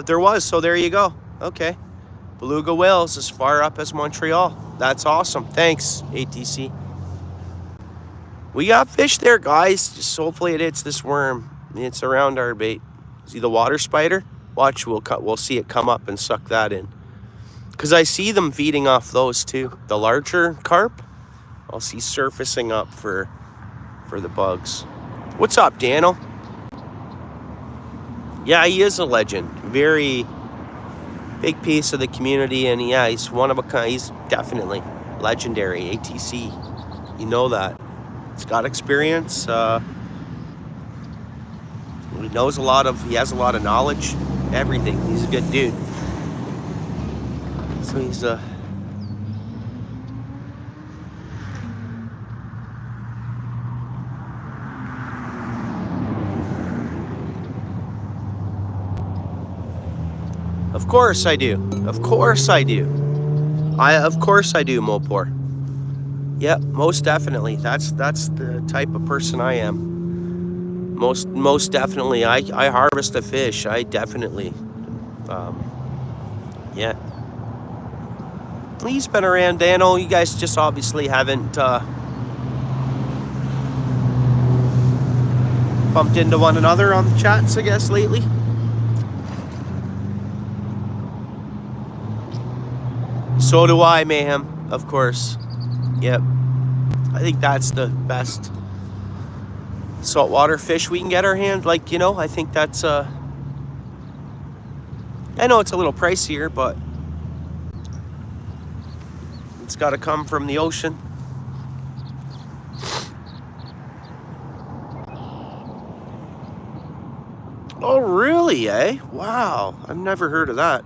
There was, so there you go. Okay. Beluga whales as far up as Montreal. That's awesome. Thanks, ATC. We got fish there, guys. Just hopefully it hits this worm. It's around our bait. See the water spider? Watch, we'll see it come up and suck that in. Because I see them feeding off those too. The larger carp, I'll see surfacing up for the bugs. What's up, Daniel? Yeah, he is a legend. Very big piece of the community, and yeah, he's one of a kind. He's definitely legendary. ATC, you know that. He's got experience. He knows he has a lot of knowledge. Everything. He's a good dude. So he's Of course I do. Of course I do. Of course I do, Mopor. Yep, most definitely. That's the type of person I am. Most definitely. I harvest a fish. I definitely. Yeah. He's been around, Dano. You guys just obviously haven't bumped into one another on the chats, I guess, lately. So do I, Mayhem, of course. Yep. I think that's the best saltwater fish we can get our hands. Like, you know, I think that's I know it's a little pricier, but it's got to come from the ocean. Oh, really, eh? Wow. I've never heard of that.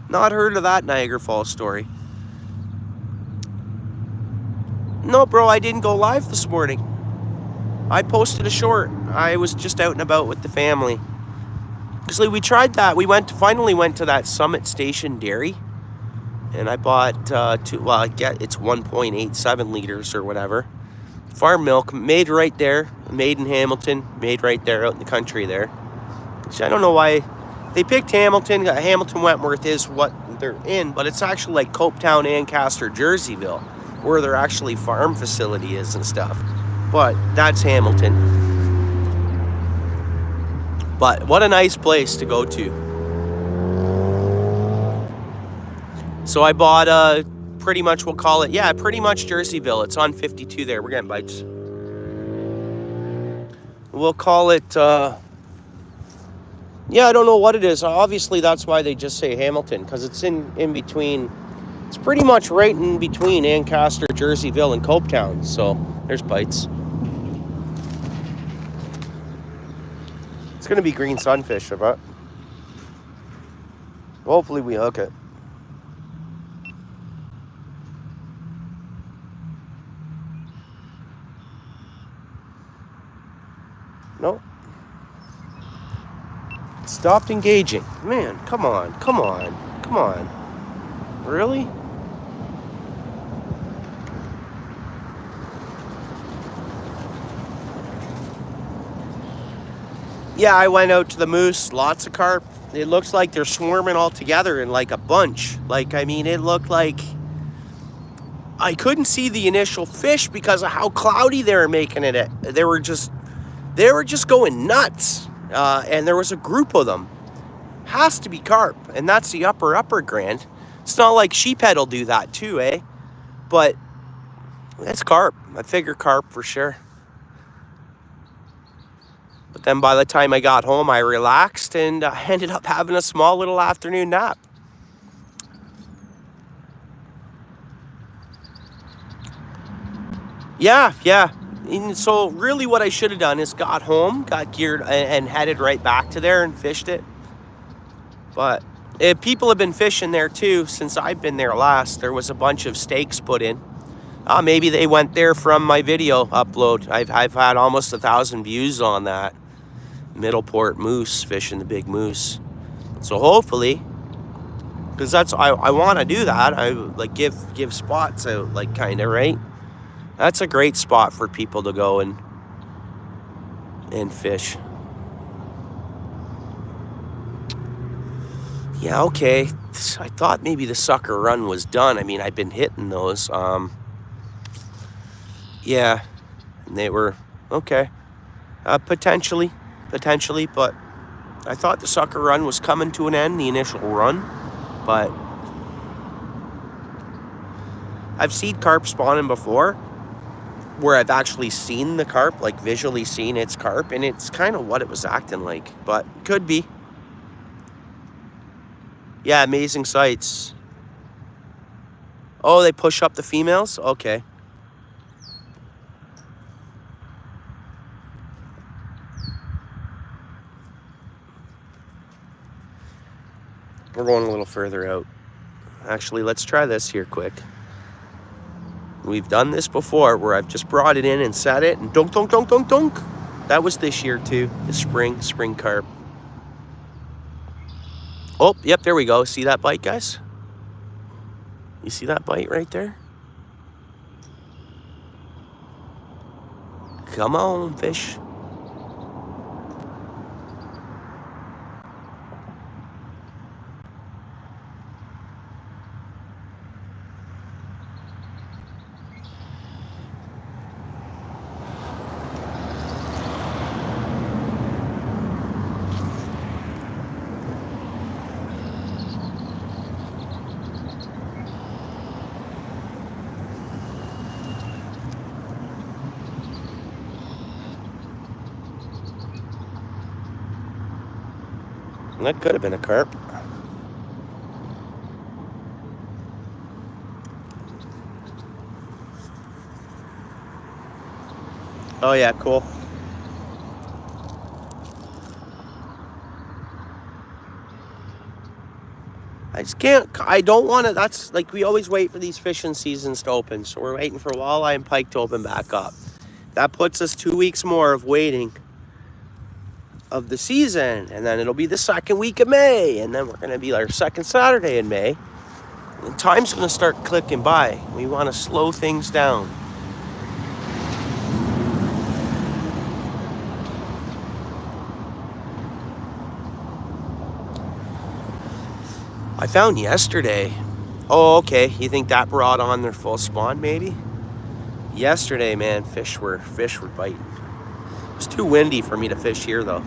Not heard of that Niagara Falls story. No, bro, I didn't go live this morning. I posted a short. I was just out and about with the family. Because we tried that. We finally went to that Summit Station Dairy. And I bought it's 1.87 liters or whatever. Farm milk, made right there. Made in Hamilton. Made right there out in the country there. Which I don't know why they picked Hamilton. Hamilton Wentworth is what they're in. But it's actually like Copetown, Ancaster, Jerseyville, where their actually farm facility is and stuff. But that's Hamilton. But what a nice place to go to. So I bought pretty much, we'll call it, yeah, pretty much Jerseyville. It's on 52 there. We're getting bites. We'll call it, yeah, I don't know what it is. Obviously, that's why they just say Hamilton, because it's in between. It's pretty much right in between Ancaster, Jerseyville, and Copetown. So there's bites. It's going to be green sunfish, I bet. Hopefully we hook it. Nope. Stopped engaging. Man, come on, come on, come on. Really? Yeah, I went out to the Moose, lots of carp. It looks like they're swarming all together in like a bunch. Like, I mean, it looked like I couldn't see the initial fish because of how cloudy they were making it. They were just going nuts. And there was a group of them. Has to be carp, and that's the upper grand. It's not like sheephead will do that too, eh? But that's carp. I figure carp for sure. But then by the time I got home, I relaxed and I ended up having a small little afternoon nap. Yeah, yeah. And so really what I should have done is got home, got geared, and headed right back to there and fished it. But people have been fishing there too since I've been there last. There was a bunch of stakes put in. Maybe they went there from my video upload. I've had almost 1,000 views on that. Middleport moose, fishing the big moose. So hopefully, because that's I want to do that. I like give spots out, like, kind of, right. That's a great spot for people to go and fish. Yeah, okay. I thought maybe the sucker run was done. I mean, I've been hitting those. Yeah, and they were okay. Potentially, but I thought the sucker run was coming to an end, the initial run, but I've seen carp spawning before where I've actually seen the carp, like visually seen its carp, and it's kind of what it was acting like, but could be. Yeah, amazing sights. Oh, they push up the females? Okay. We're going a little further out. Actually, let's try this here quick. We've done this before where I've just brought it in and set it and dunk, dunk, dunk, dunk, dunk. That was this year too, the spring carp. Oh, yep, there we go. See that bite, guys? You see that bite right there? Come on, fish. That could have been a carp. Oh yeah, cool. I just can't, I don't want to, that's like, we always wait for these fishing seasons to open. So we're waiting for walleye and pike to open back up. That puts us 2 weeks more of waiting of the season. And then it'll be the second week of May. And then we're going to be our second Saturday in May. And time's going to start clicking by. We want to slow things down. I found yesterday. Oh, okay. You think that brought on their full spawn, maybe? Yesterday, man, fish were biting. It was too windy for me to fish here, though.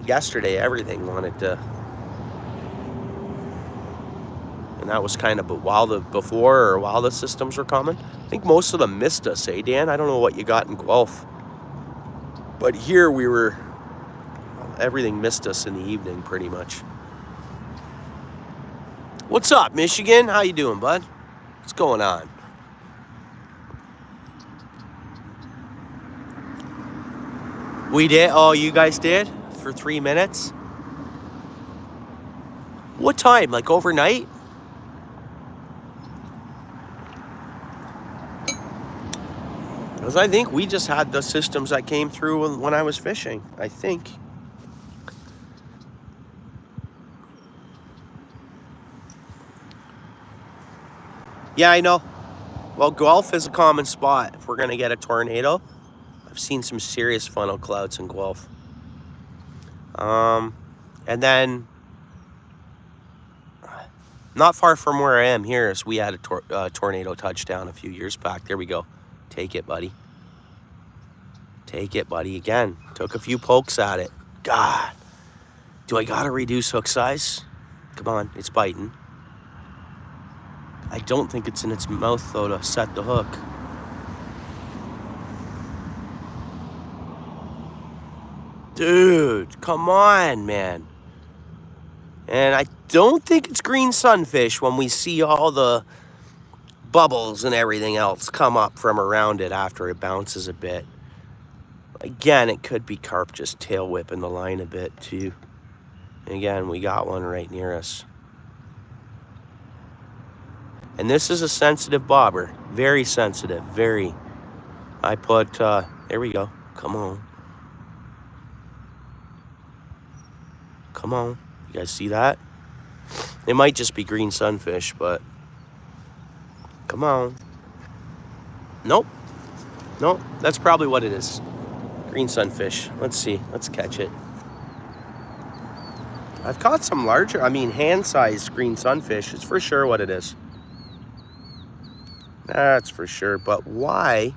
Yesterday, everything wanted to. And that was kind of while the systems were coming. I think most of them missed us, eh, Dan? I don't know what you got in Guelph. But here everything missed us in the evening, pretty much. What's up, Michigan? How you doing, bud? What's going on? We did? Oh, you guys did? For 3 minutes? What time? Like overnight? Because I think we just had the systems that came through when I was fishing, I think. Yeah, I know. Well, Guelph is a common spot if we're going to get a tornado. I've seen some serious funnel clouds in Guelph. And then, not far from where I am here is we had a tornado touchdown a few years back. There we go. Take it, buddy. Take it, buddy. Again, took a few pokes at it. God. Do I got to reduce hook size? Come on, it's biting. I don't think it's in its mouth, though, to set the hook. Dude, come on, man. And I don't think it's green sunfish when we see all the bubbles and everything else come up from around it after it bounces a bit. Again, it could be carp just tail whipping the line a bit too. And again, we got one right near us. And this is a sensitive bobber. Very sensitive, very. I put, there we go. Come on. Come on. You guys see that? It might just be green sunfish, but come on. Nope. Nope, that's probably what it is. Green sunfish. Let's see. Let's catch it. I've caught some larger, hand-sized green sunfish. It's for sure what it is. That's for sure. But why?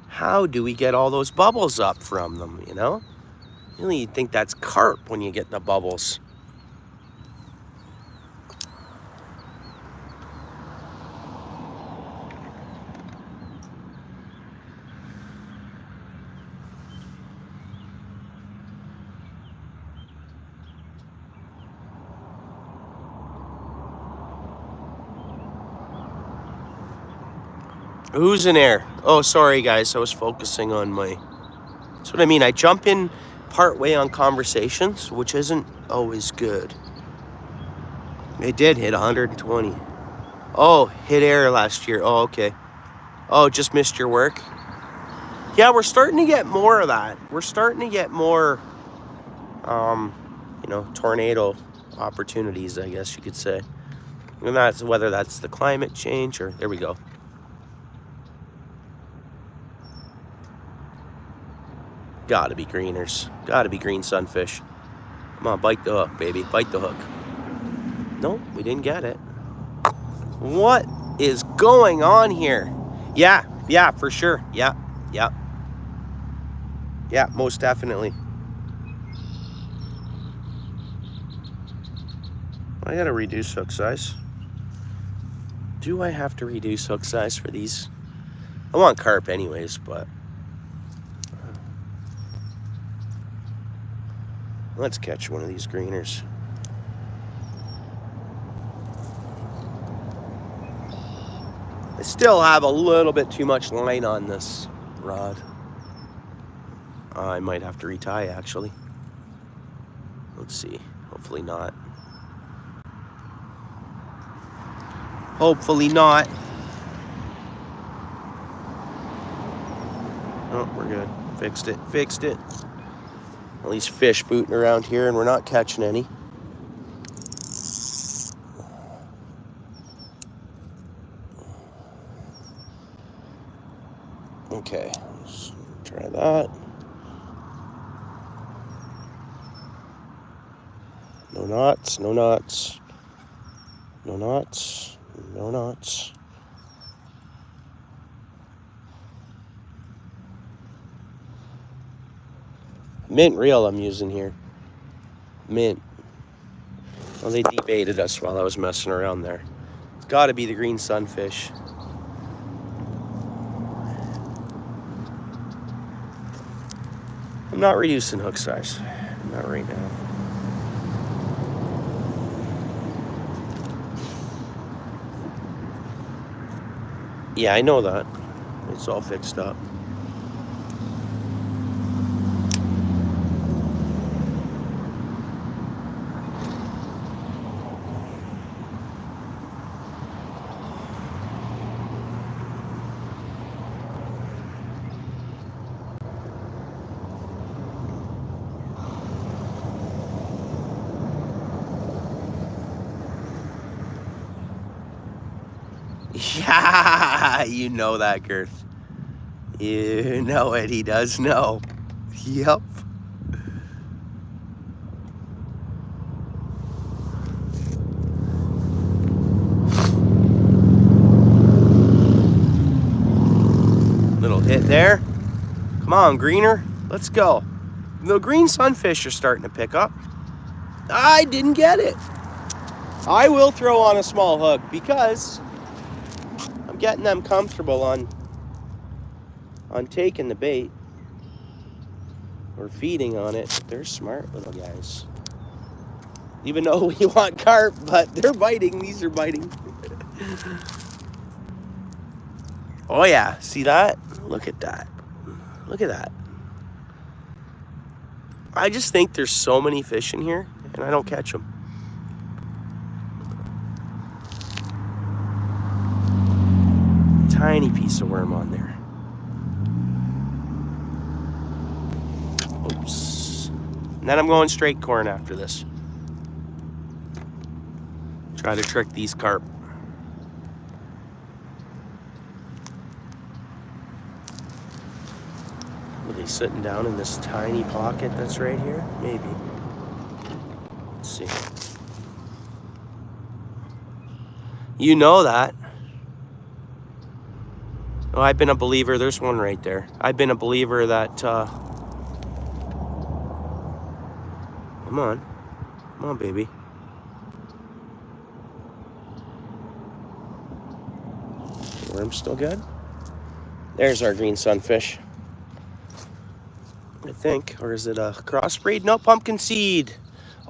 How do we get all those bubbles up from them, you know? Really, you'd think that's carp when you get the bubbles. Who's in there? Oh, sorry guys, I was focusing on my... That's what I mean. I jump in part way on conversations, which isn't always good. It did hit 120. Oh, hit air last year. Oh, okay. Oh, just missed your work. Yeah, we're starting to get more of that. We're starting to get more, tornado opportunities, I guess you could say. And that's whether that's the climate change or... There we go. Gotta be greeners. Gotta be green sunfish. Come on, bite the hook, baby. Bite the hook. Nope, we didn't get it. What is going on here? Yeah, for sure. Yeah, most definitely. I gotta reduce hook size. Do I have to reduce hook size for these? I want carp anyways, but... Let's catch one of these greeners. I still have a little bit too much line on this rod. I might have to retie actually. Let's see. Hopefully not. Hopefully not. Oh, we're good. Fixed it. At least fish booting around here and we're not catching any. Okay, let's try that. No knots, no knots. No knots, no knots. Mint reel I'm using here. Mint. Well, they debaited us while I was messing around there. It's got to be the green sunfish. I'm not reducing hook size. Not right now. Yeah, I know that. It's all fixed up. Yeah, you know that, Girth. You know it, he does know. Yep. Little hit there. Come on, greener. Let's go. The green sunfish are starting to pick up. I didn't get it. I will throw on a small hook because I'm getting them comfortable on taking the bait or feeding on it. They're smart little guys. Even though we want carp, but they're biting. These are biting. Oh yeah, see that? Look at that. Look at that. I just think there's so many fish in here, and I don't catch them. Tiny piece of worm on there. Oops. And then I'm going straight corn after this. Try to trick these carp. Are they sitting down in this tiny pocket that's right here? Maybe. Let's see. You know that. Oh, I've been a believer. There's one right there. I've been a believer that... Come on. Come on, baby. Worm's still good. There's our green sunfish. I think. Or is it a crossbreed? No, pumpkin seed.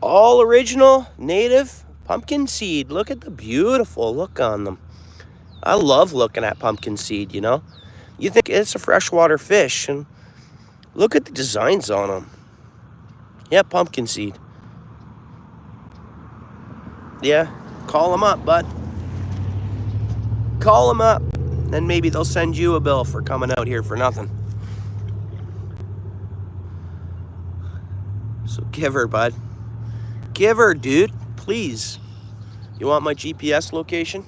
All original, native pumpkin seed. Look at the beautiful look on them. I love looking at pumpkin seed, you know. You think it's a freshwater fish, and look at the designs on them. Yeah, pumpkin seed. Yeah, call them up, bud. Call them up. Then maybe they'll send you a bill for coming out here for nothing. So give her, bud. Give her, dude. Please. You want my GPS location?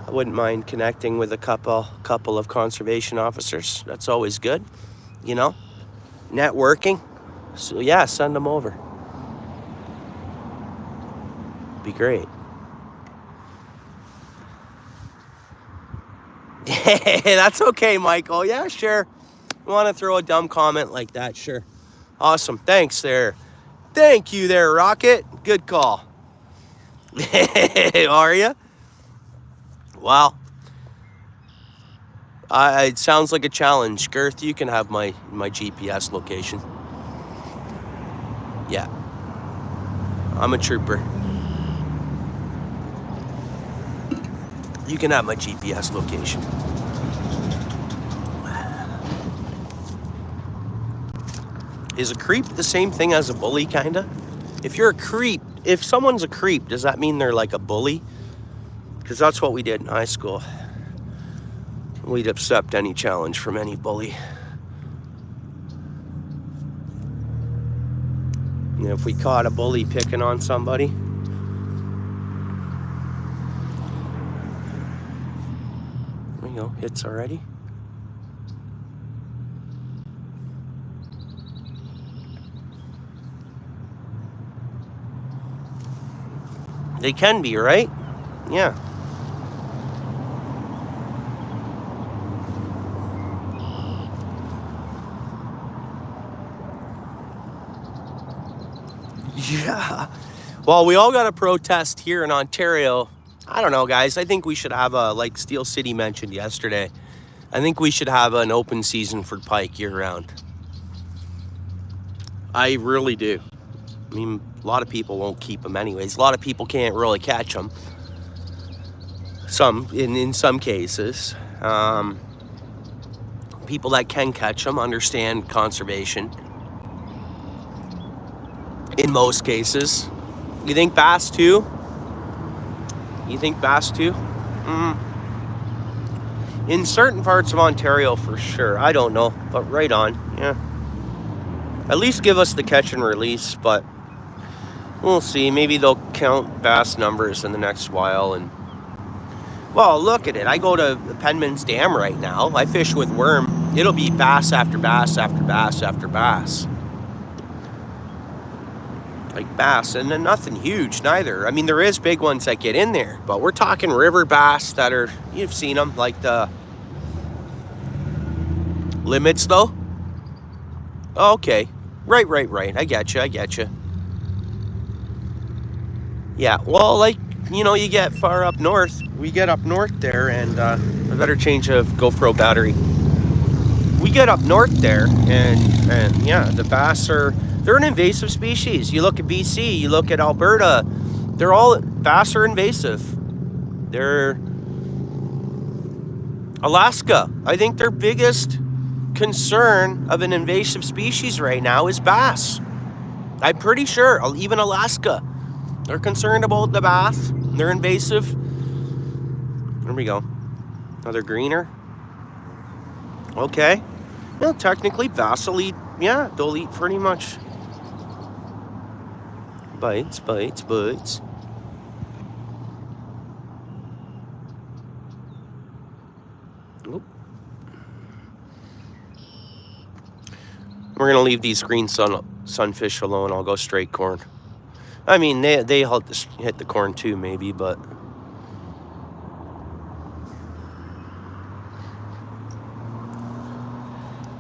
I wouldn't mind connecting with a couple of conservation officers. That's always good, you know? Networking. So yeah, send them over. Be great. That's okay, Michael. Yeah, sure. You want to throw a dumb comment like that? Sure. Awesome. Thanks there. Thank you there, Rocket. Good call. Are you? Wow. It sounds like a challenge. Girth, you can have my GPS location. Yeah. I'm a trooper. You can have my GPS location. Is a creep the same thing as a bully, kinda? If you're a creep, if someone's a creep, does that mean they're like a bully? Because that's what we did in high school. We'd accept any challenge from any bully. And if we caught a bully picking on somebody, there you go, hits already. They can be, right? Yeah. Yeah. Well, we all got to protest here in Ontario. I don't know, guys. I think we should have a, like Steel City mentioned yesterday, I think we should have an open season for pike year round. I really do. I mean, a lot of people won't keep them anyways. A lot of people can't really catch them. In some cases. People that can catch them understand conservation. In most cases. You think bass too? You think bass too? In certain parts of Ontario for sure. I don't know, but right on, yeah. At least give us the catch and release, but we'll see. Maybe they'll count bass numbers in the next while. And well, look at it. I go to Penman's Dam right now. I fish with worm. It'll be bass after bass after bass after bass. Like bass, and then nothing huge neither. I mean, there is big ones that get in there, but we're talking river bass that are, you've seen them, like the limits though. Okay, right. I get you. Yeah, well, like, you know, you get far up north. We get up north there, and I better change a GoPro battery. We get up north there, and yeah, the bass they're an invasive species. You look at BC, you look at Alberta, bass are invasive. They're Alaska. I think their biggest concern of an invasive species right now is bass. I'm pretty sure even Alaska, they're concerned about the bass. They're invasive. There we go. Another greener. Okay. Well, technically bass will eat, yeah, they'll eat pretty much. Bites, bites, bites. Oop. We're gonna leave these green sunfish alone. I'll go straight corn. I mean, they hit the corn too, maybe, but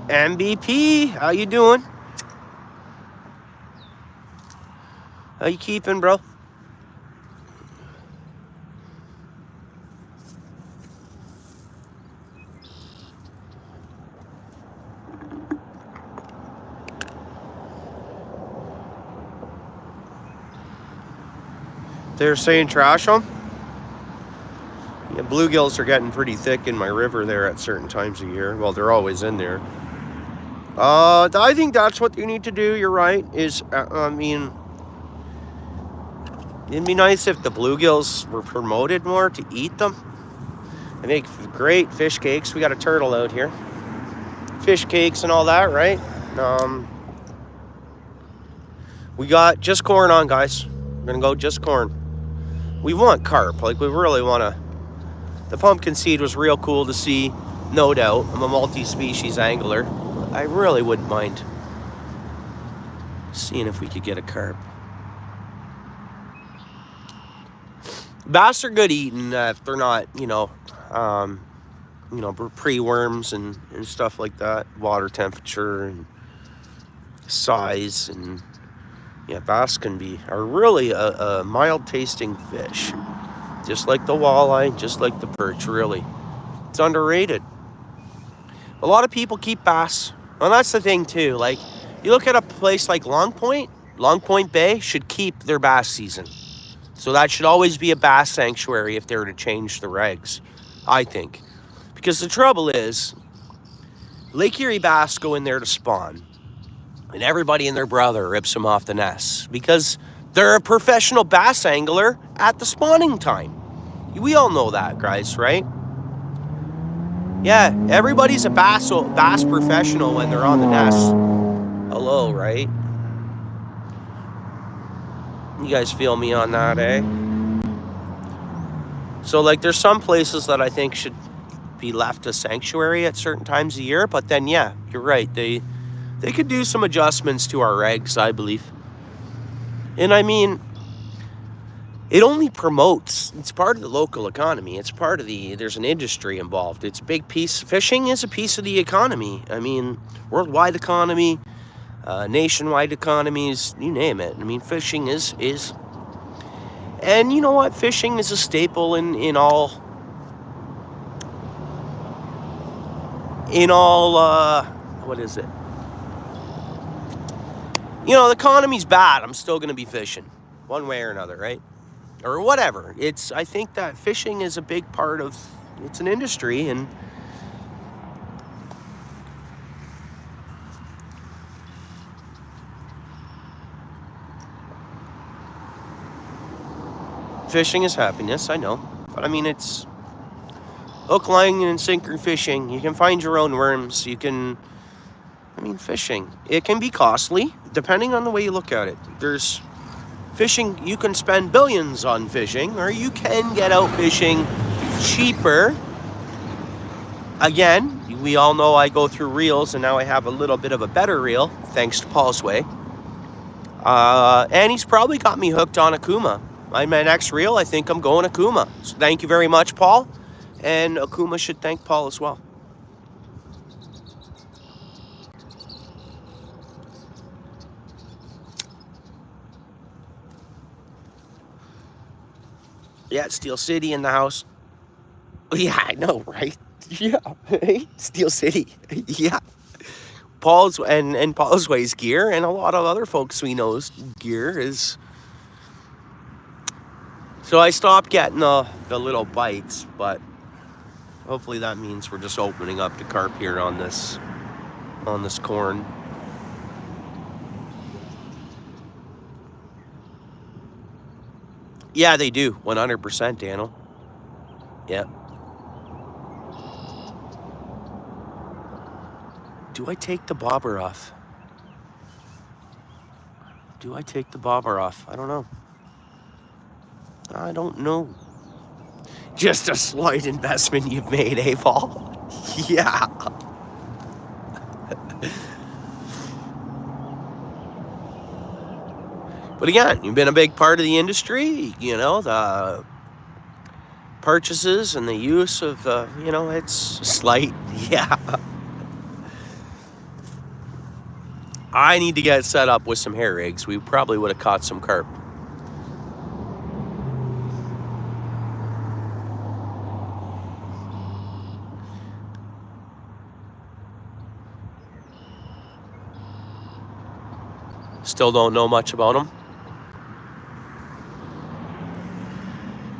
MVP, how you doing? How you keeping, bro? They're saying trash them? Yeah, bluegills are getting pretty thick in my river there at certain times of year. Well, they're always in there. I think that's what you need to do. You're right. I mean, it'd be nice if the bluegills were promoted more to eat them. They make great fish cakes. We got a turtle out here. Fish cakes and all that, right? We got just corn on, guys. We're gonna go just corn. We want carp. Like, we really want to. The pumpkin seed was real cool to see, no doubt. I'm a multi-species angler. I really wouldn't mind seeing if we could get a carp. Bass are good eating if they're not, pre-worms and stuff like that. Water temperature and size, and yeah, bass are really a mild-tasting fish. Just like the walleye, just like the perch, really. It's underrated. A lot of people keep bass. And that's the thing, too. Like, you look at a place like Long Point Bay should keep their bass season. So that should always be a bass sanctuary if they were to change the regs, I think. Because the trouble is, Lake Erie bass go in there to spawn. And everybody and their brother rips them off the nest. Because they're a professional bass angler at the spawning time. We all know that, guys, right? Yeah, everybody's a bass professional when they're on the nest. Hello, right? You guys feel me on that, eh? So, like, there's some places that I think should be left a sanctuary at certain times of year. But then, yeah, you're right. They could do some adjustments to our regs, I believe. And I mean, it only promotes, it's part of the local economy. It's part of there's an industry involved. It's a big piece. Fishing is a piece of the economy. I mean, worldwide economy, nationwide economies, you name it. I mean, fishing is. And you know what? Fishing is a staple in all, what is it? You know, the economy's bad. I'm still going to be fishing one way or another, right? Or whatever. I think that fishing is a big part of, it's an industry, and fishing is happiness, I know. But I mean, it's hook, line, and sinker fishing. You can find your own worms. Fishing, it can be costly depending on the way you look at it. There's fishing, you can spend billions on fishing, or you can get out fishing cheaper. Again, we all know I go through reels, and now I have a little bit of a better reel, thanks to Paul's Way. And he's probably got me hooked on Akuma. My next reel, I think I'm going Akuma. So thank you very much, Paul. And Akuma should thank Paul as well. Yeah, Steel City in the house. Yeah, I know, right? Yeah, Steel City. Yeah. Paul's Way's gear, and a lot of other folks we know's gear is So I stopped getting the little bites, but hopefully that means we're just opening up the carp here on this corn. Yeah, they do. 100%, Daniel. Yeah. Do I take the bobber off? Do I take the bobber off? I don't know. I don't know. Just a slight investment you've made, eh, Paul? Yeah. But again, you've been a big part of the industry, you know, the purchases and the use of, you know, it's slight. Yeah. I need to get set up with some hair rigs. We probably would have caught some carp. Still don't know much about them.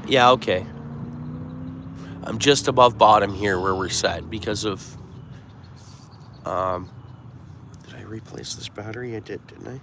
Yeah, okay. I'm just above bottom here where we're set because of, did I replace this battery? I did, didn't I?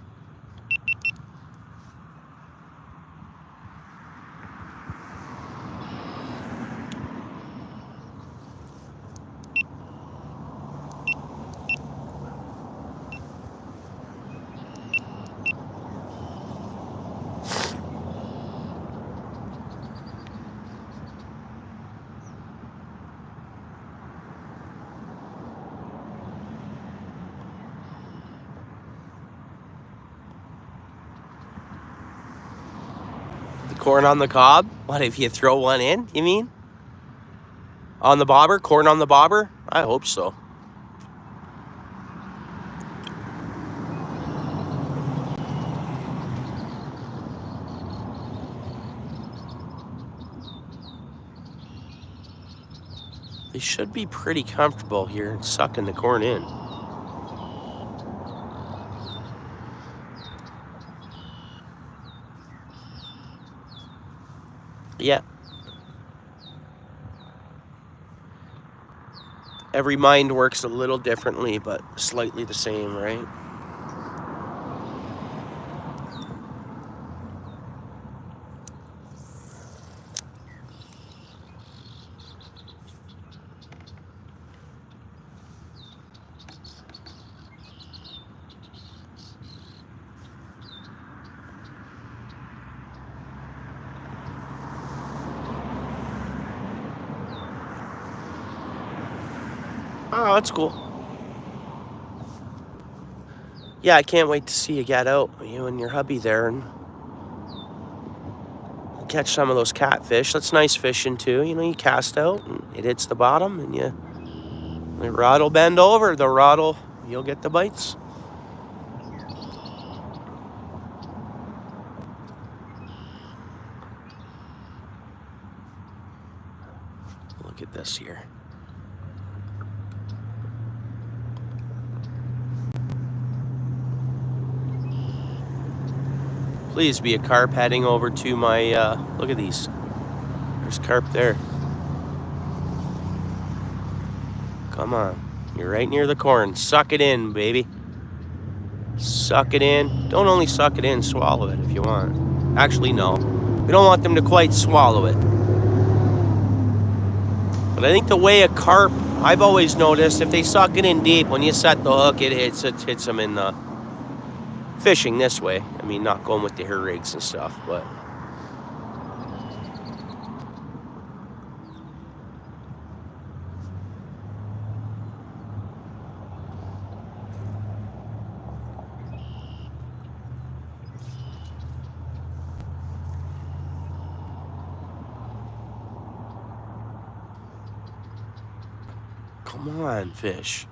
The corn on the cob? What, if you throw one in, you mean? On the bobber? Corn on the bobber? I hope so. They should be pretty comfortable here sucking the corn in. Yeah. Every mind works a little differently, but slightly the same, right? Oh, that's cool. Yeah, I can't wait to see you get out, you and your hubby there, and catch some of those catfish. That's nice fishing too. You know, you cast out and it hits the bottom and the rod will bend over. You'll get the bites. Look at this here. Please be a carp heading over to my, look at these. There's carp there. Come on. You're right near the corn. Suck it in, baby. Suck it in. Don't only suck it in, swallow it if you want. Actually, no. We don't want them to quite swallow it. But I think the way a carp, I've always noticed, if they suck it in deep, when you set the hook, it hits them in the fishing this way. I mean, not going with the hair rigs and stuff, but come on, fish.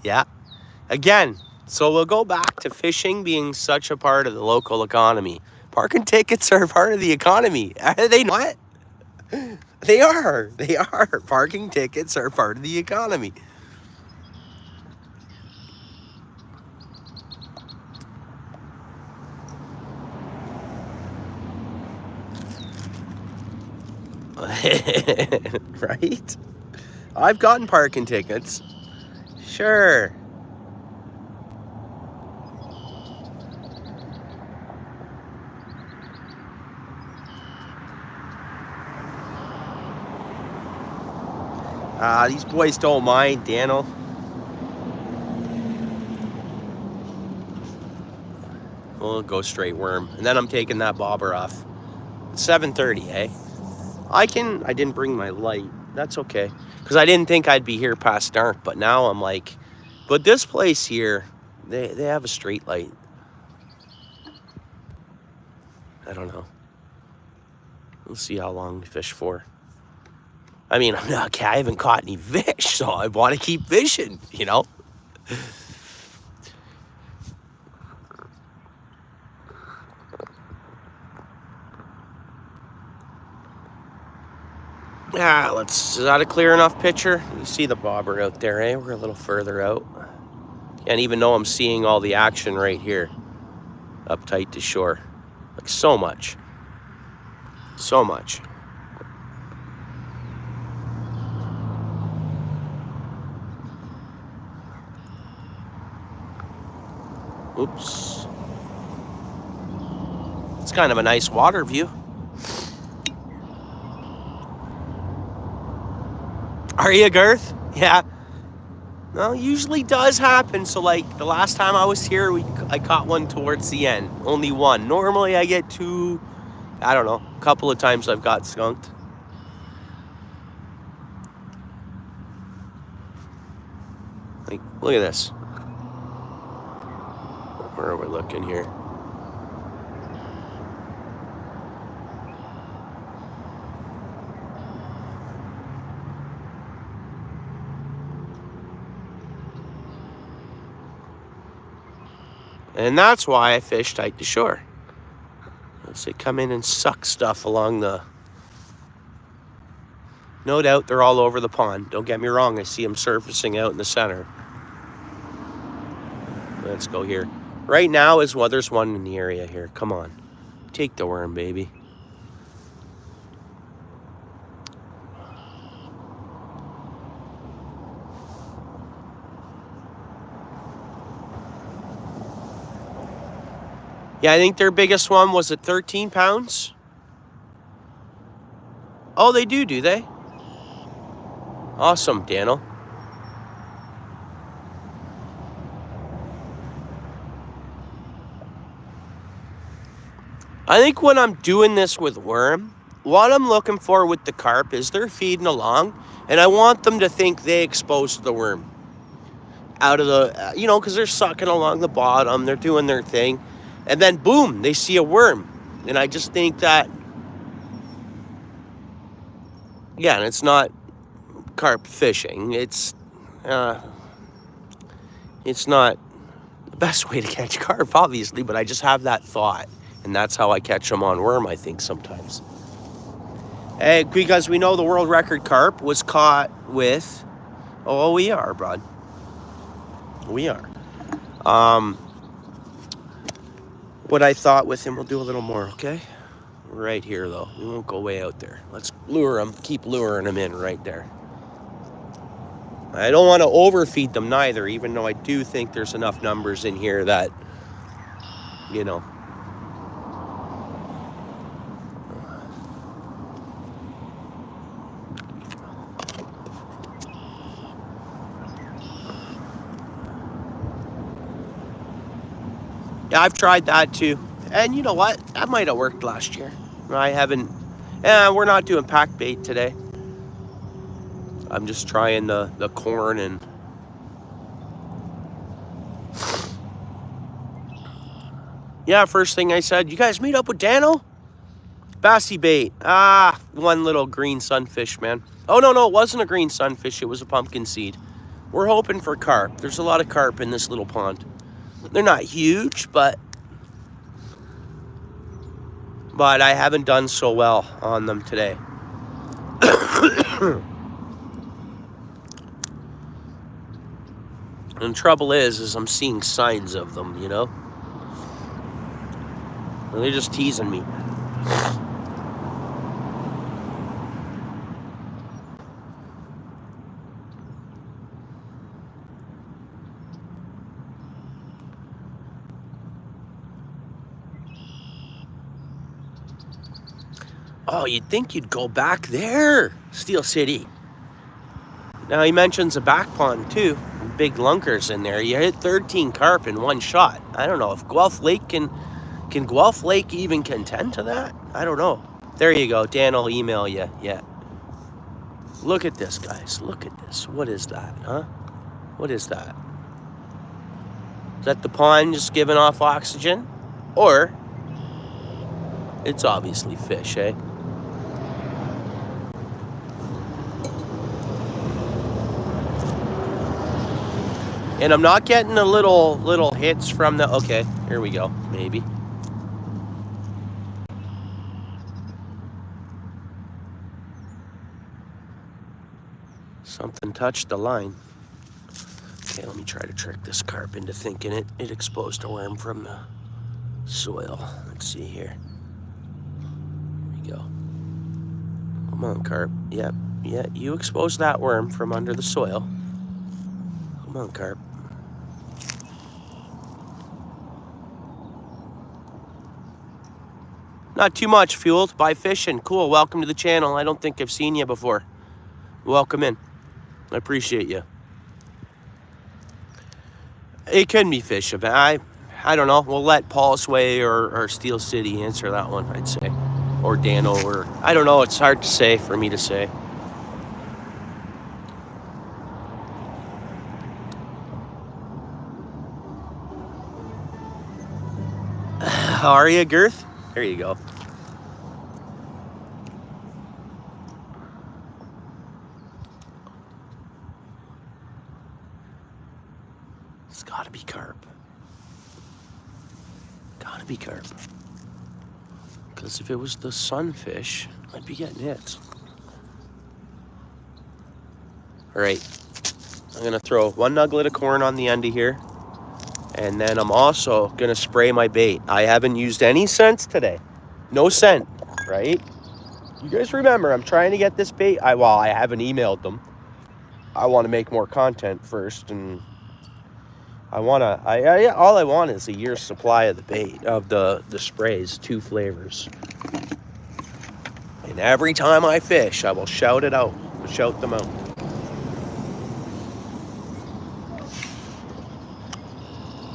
Yeah. Again, so we'll go back to fishing being such a part of the local economy. Parking tickets are a part of the economy. Are they not? They are. They are. Parking tickets are part of the economy. Right? I've gotten parking tickets. Sure. These boys don't mind, Daniel. We'll go straight worm. And then I'm taking that bobber off. It's 7:30, eh? I didn't bring my light. That's okay. Because I didn't think I'd be here past dark. But now I'm like, but this place here, they have a street light. I don't know. We'll see how long we fish for. I mean, I haven't caught any fish, so I want to keep fishing, you know? Yeah, is that a clear enough picture? You see the bobber out there, eh? We're a little further out. Can't even know I'm seeing all the action right here. Up tight to shore. Like so much. So much. Oops. It's kind of a nice water view. Are you, Girth? Yeah. No, usually does happen. So like the last time I was here, I caught one towards the end. Only one. Normally I get two, I don't know, a couple of times I've got skunked. Like, look at this. Where are we looking here? And that's why I fish tight to shore. They come in and suck stuff along the... No doubt they're all over the pond. Don't get me wrong, I see them surfacing out in the center. Let's go here. Right now is, well, there's one in the area here. Come on. Take the worm, baby. Yeah, I think their biggest one was at 13 pounds. Oh, they do they? Awesome, Daniel. I think when I'm doing this with worm, what I'm looking for with the carp is they're feeding along, and I want them to think they exposed the worm out of the, you know, because they're sucking along the bottom, they're doing their thing, and then boom, they see a worm. And I just think that, yeah, and it's not carp fishing. It's not the best way to catch carp, obviously, but I just have that thought. And that's how I catch them on worm, I think, sometimes. Because we know the world record carp was caught with... Oh, we are, bud. We are. What I thought with him, we'll do a little more, okay? Right here, though. We won't go way out there. Let's lure him. Keep luring him in right there. I don't want to overfeed them neither, even though I do think there's enough numbers in here that, you know... Yeah, I've tried that too. And you know what? That might have worked last year. I haven't... we're not doing pack bait today. I'm just trying the corn and... Yeah, first thing I said, you guys meet up with Dano? Bassy bait. One little green sunfish, man. Oh, no, it wasn't a green sunfish. It was a pumpkin seed. We're hoping for carp. There's a lot of carp in this little pond. They're not huge, but I haven't done so well on them today. And the trouble is I'm seeing signs of them, you know? And they're just teasing me. Oh, you'd think you'd go back there, Steel City. Now he mentions a back pond too. Big lunkers in there. You hit 13 carp in one shot. I don't know if Guelph Lake can Guelph Lake even contend to that? I don't know. There you go. Dan will email you. Yeah. Look at this, guys. Look at this. What is that, huh? What is that? Is that the pond just giving off oxygen? Or it's obviously fish, eh? And I'm not getting the little hits from the... Okay, here we go. Maybe. Something touched the line. Okay, let me try to trick this carp into thinking it exposed a worm from the soil. Let's see here. There we go. Come on, carp. Yep, yeah, you exposed that worm from under the soil. Come on, carp. Not too much, fueled by fishing. Cool, welcome to the channel. I don't think I've seen you before. Welcome in. I appreciate you. It can be fish. I don't know. We'll let Paul Sway or Steel City answer that one, I'd say. Or Dano, or... I don't know. It's hard to say for me to say. How are you, Girth? There you go. It's gotta be carp. Gotta be carp. Because if it was the sunfish, I'd be getting hits. All right. I'm gonna throw one nugget of corn on the end of here. And then I'm also gonna spray my bait. I haven't used any scents today. No scent, right? You guys remember, I'm trying to get this bait. I haven't emailed them. I want to make more content first, and all I want is a year's supply of the bait, of the sprays, 2 flavors. And every time I fish, I will shout it out, shout them out.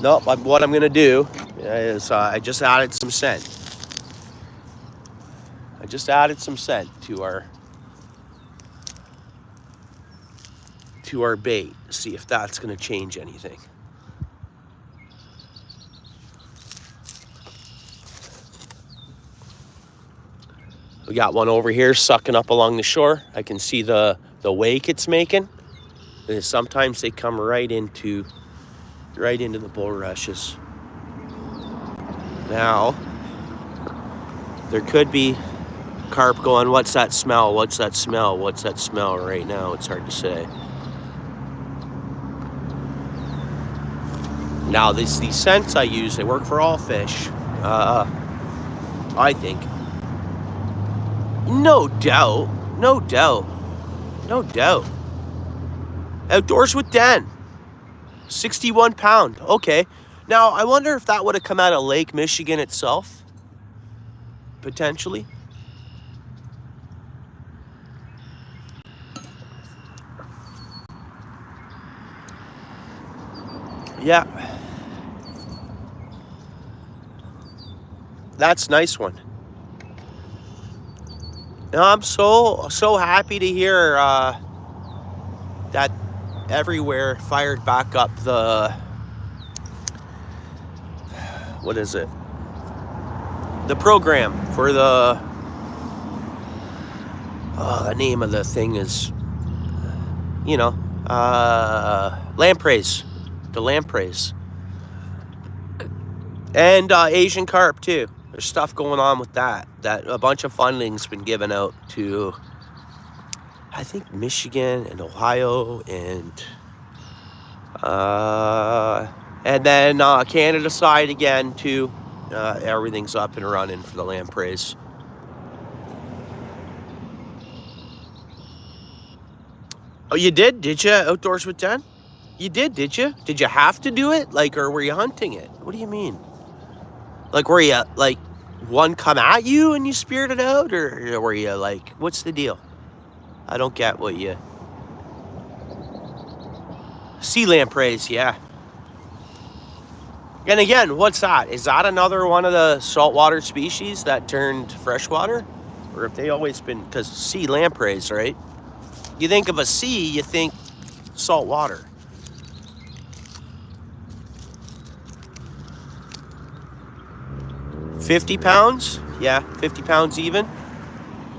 Nope, what I'm gonna do is I just added some scent. I just added some scent to our bait. See if that's gonna change anything. We got one over here sucking up along the shore. I can see the wake it's making. And sometimes they come right into the bulrushes. Now, there could be carp going, what's that smell? What's that smell? What's that smell? Right now, it's hard to say. Now, these scents I use, they work for all fish. I think. No doubt. No doubt. No doubt. Outdoors with Dan. 61 pound. Okay. Now, I wonder if that would have come out of Lake Michigan itself. Potentially. Yeah. That's a nice one. Now, I'm so happy to hear that everywhere fired back up the, what is it? The program for the name of the thing is, you know, lampreys. The lampreys. And Asian carp too. There's stuff going on with that. That a bunch of funding's been given out to, I think, Michigan and Ohio and then Canada side again too. Everything's up and running for the lampreys. Oh, you did? Did you? Outdoors with Dan? You did you? Did you have to do it? Like, or were you hunting it? What do you mean? Like, were you, like, one come at you and you speared it out? Or were you, like, what's the deal? I don't get what you... Sea lampreys, yeah. And again, what's that? Is that another one of the saltwater species that turned freshwater? Or have they always been... Because sea lampreys, right? You think of a sea, you think salt water. £50? Yeah, 50 pounds even.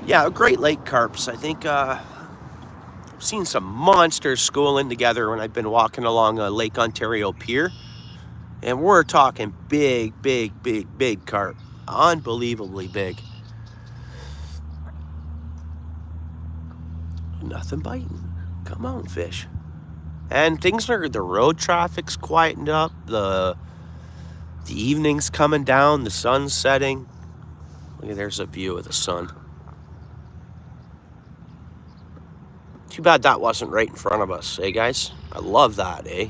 Yeah, Great Lake carps. I think I've seen some monsters schooling together when I've been walking along a Lake Ontario pier. And we're talking big carp. Unbelievably big. Nothing biting. Come on, fish. And things are, the road traffic's quietened up. The evening's coming down. The sun's setting. Look, there's a view of the sun. Too bad that wasn't right in front of us, eh, guys? I love that, eh?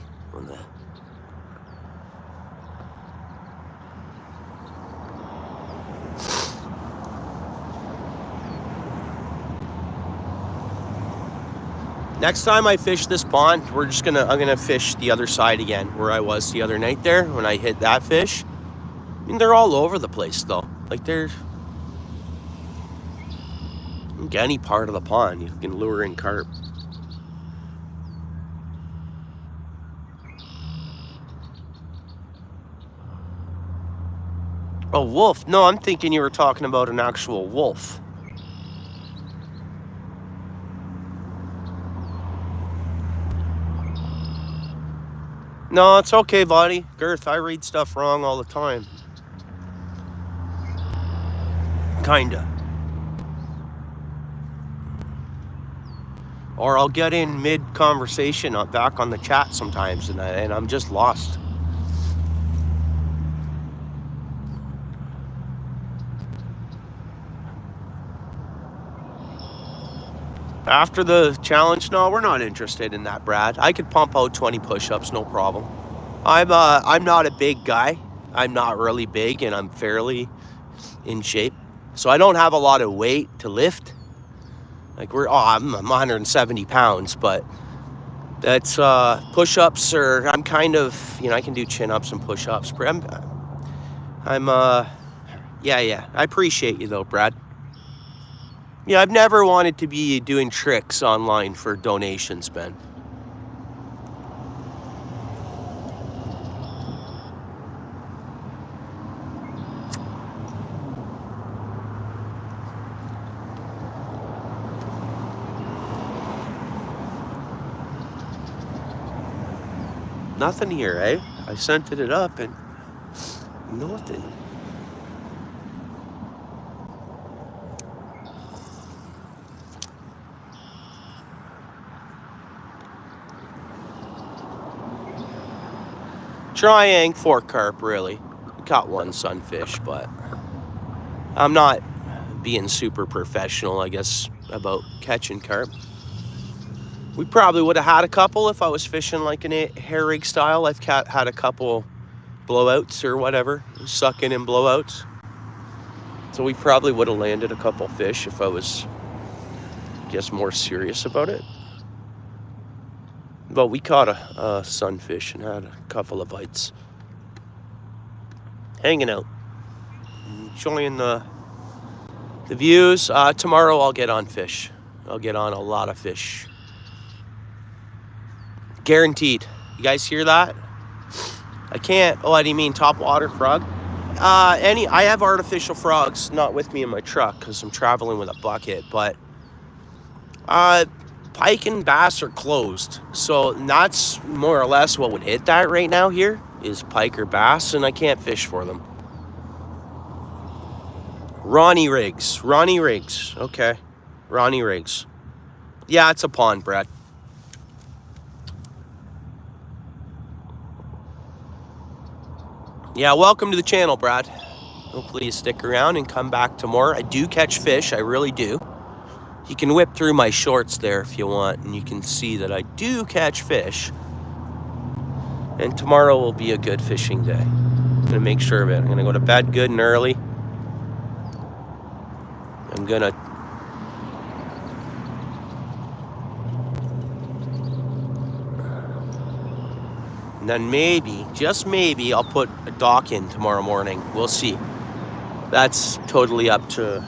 Next time I fish this pond, I'm gonna fish the other side again, where I was the other night there when I hit that fish. I mean, they're all over the place though. Like, they're any part of the pond you can lure in carp. Oh, wolf. No, I'm thinking you were talking about an actual wolf. No, it's okay, buddy. Girth, I read stuff wrong all the time. Kinda. Or I'll get in mid-conversation back on the chat sometimes, and I'm just lost. After the challenge, no, we're not interested in that, Brad. I could pump out 20 push-ups, no problem. I'm not a big guy. I'm not really big, and I'm fairly in shape. So I don't have a lot of weight to lift. Like, I'm 170 pounds, but that's push-ups, or I'm kind of, I can do chin-ups and push-ups. Yeah. I appreciate you though, Brad. Yeah, I've never wanted to be doing tricks online for donations, Ben. Nothing here, eh? I sent it up and nothing. Trying for carp, really. Caught one sunfish, but I'm not being super professional, I guess, about catching carp. We probably would have had a couple if I was fishing like an hair rig style. I've had a couple blowouts or whatever, sucking in blowouts. So we probably would have landed a couple fish if I was, I guess, more serious about it. But we caught a sunfish and had a couple of bites. Hanging out. Enjoying the views. Tomorrow I'll get on fish. I'll get on a lot of fish. Guaranteed. You guys hear that? I can't. Oh, what do you mean, top water frog? I have artificial frogs not with me in my truck because I'm traveling with a bucket, but pike and bass are closed. So that's more or less what would hit that right now here is pike or bass, and I can't fish for them. Ronnie Riggs. Okay. Ronnie Riggs. Yeah, it's a pond, Brad. Yeah, welcome to the channel, Brad. Hopefully you stick around and come back tomorrow. I do catch fish, I really do. You can whip through my shorts there if you want, and you can see that I do catch fish. And tomorrow will be a good fishing day. I'm gonna make sure of it. I'm gonna go to bed good and early. I'm gonna and then maybe, just maybe, I'll put a dock in tomorrow morning. We'll see. That's totally up to...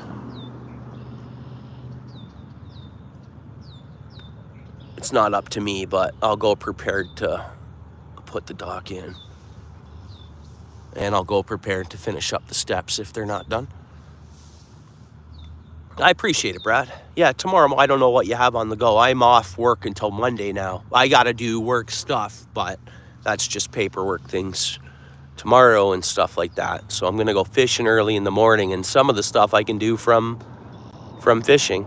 It's not up to me, but I'll go prepared to put the dock in. And I'll go prepared to finish up the steps if they're not done. I appreciate it, Brad. Yeah, tomorrow, I don't know what you have on the go. I'm off work until Monday now. I gotta do work stuff, but that's just paperwork things tomorrow and stuff like that. So I'm gonna go fishing early in the morning, and some of the stuff I can do from fishing.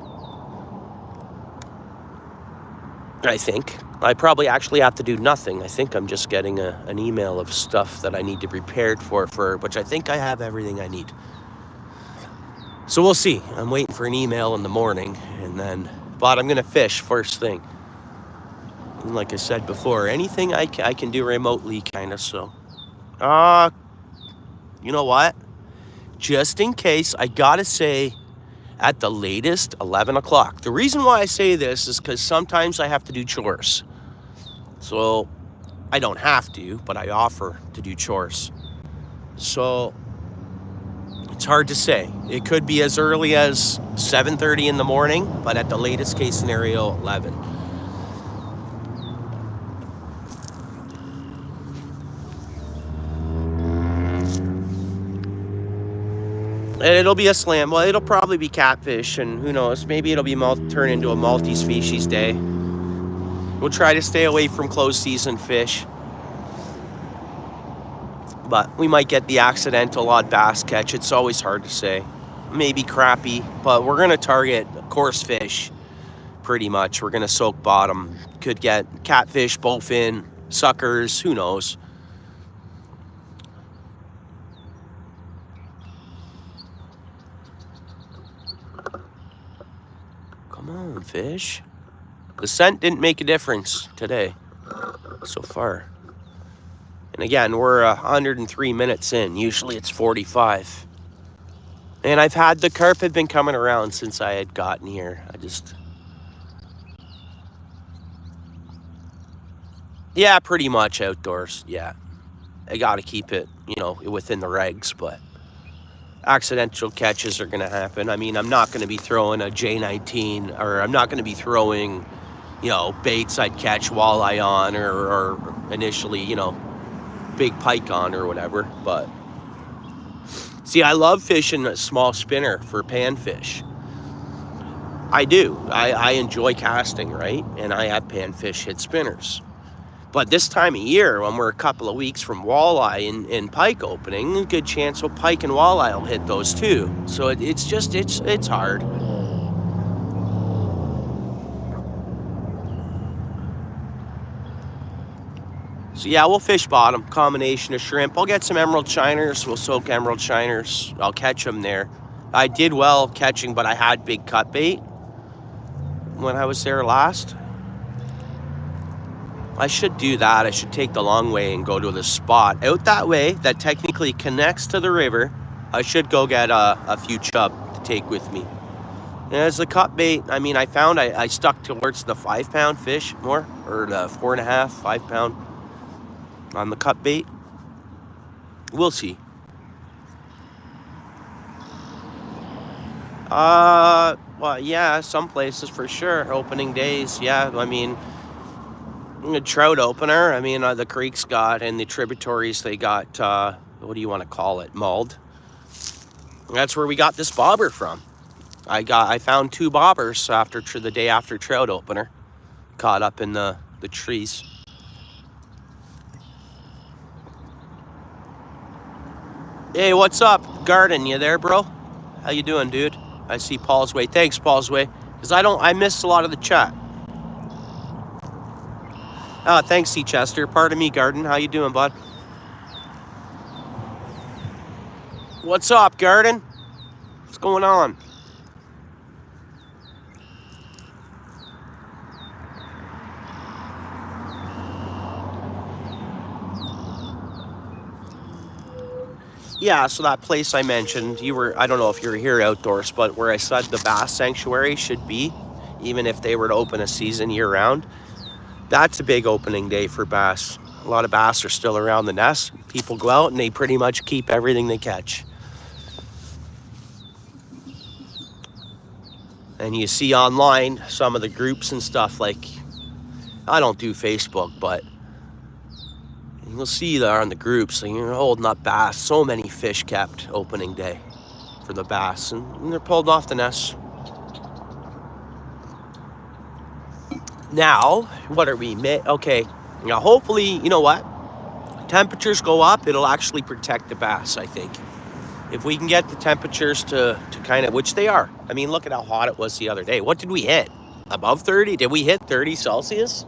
I think. I probably actually have to do nothing. I think I'm just getting an email of stuff that I need to be prepared for which I think I have everything I need. So we'll see. I'm waiting for an email in the morning, but I'm gonna fish first thing. And like I said before, anything I can do remotely, kind of. So, you know what? Just in case, I gotta say, at the latest, 11 o'clock. The reason why I say this is because sometimes I have to do chores. So I don't have to, but I offer to do chores. So it's hard to say. It could be as early as 7:30 in the morning, but at the latest case scenario, 11. It'll be a slam. Well, it'll probably be catfish, and who knows, maybe it'll be turn into a multi-species day. We'll try to stay away from closed season fish. But we might get the accidental odd bass catch. It's always hard to say. Maybe crappie, but we're gonna target coarse fish pretty much. We're gonna soak bottom. Could get catfish, bowfin, suckers, who knows. Come on, fish. The scent didn't make a difference today so far. And again, we're 103 minutes in. Usually it's 45. And I've had the carp have been coming around since I had gotten here. Yeah, pretty much outdoors. Yeah. I got to keep it, within the regs, but accidental catches are going to happen. I mean, I'm not going to be throwing a J19, or I'm not going to be throwing, baits I'd catch walleye on, or initially, big pike on or whatever. But see, I love fishing a small spinner for panfish. I do. I enjoy casting, right? And I have panfish hit spinners. But this time of year, when we're a couple of weeks from walleye and pike opening, a good chance pike and walleye will hit those too. So it's hard. So yeah, we'll fish bottom, combination of shrimp. I'll get some emerald shiners. We'll soak emerald shiners. I'll catch them there. I did well catching, but I had big cut bait when I was there last. I should do that. I should take the long way and go to the spot out that way that technically connects to the river. I should go get a few chub to take with me. And as the cut bait, I mean, I found I stuck towards the 5-pound fish more, or the 4.5, 5-pound on the cut bait. We'll see. Well, yeah, some places for sure. Opening days, yeah. I mean, a trout opener. I mean, the creeks got, and the tributaries, they got, what do you want to call it? Mulled. That's where we got this bobber from. I found 2 bobbers after the day after trout opener. caught up in the trees. Hey, what's up, Garden? You there, bro? How you doing, dude? I see Paul's Way. Thanks, Paul's Way. Because I missed a lot of the chat. Thanks, C. Chester. Pardon me, Garden. How you doing, bud? What's up, Garden? What's going on? Yeah, so that place I mentioned, I don't know if you were here, Outdoors, but where I said the bass sanctuary should be, even if they were to open a season year-round, that's a big opening day for bass. A lot of bass are still around the nest. People go out and they pretty much keep everything they catch. And you see online some of the groups and stuff, like, I don't do Facebook, but you'll see there on the groups, so you're holding up bass. So many fish kept opening day for the bass, and they're pulled off the nests. Now, what are we? Okay, now hopefully, you know what? Temperatures go up, it'll actually protect the bass, I think. If we can get the temperatures to kind of, which they are. I mean, look at how hot it was the other day. What did we hit? Above 30? Did we hit 30 Celsius?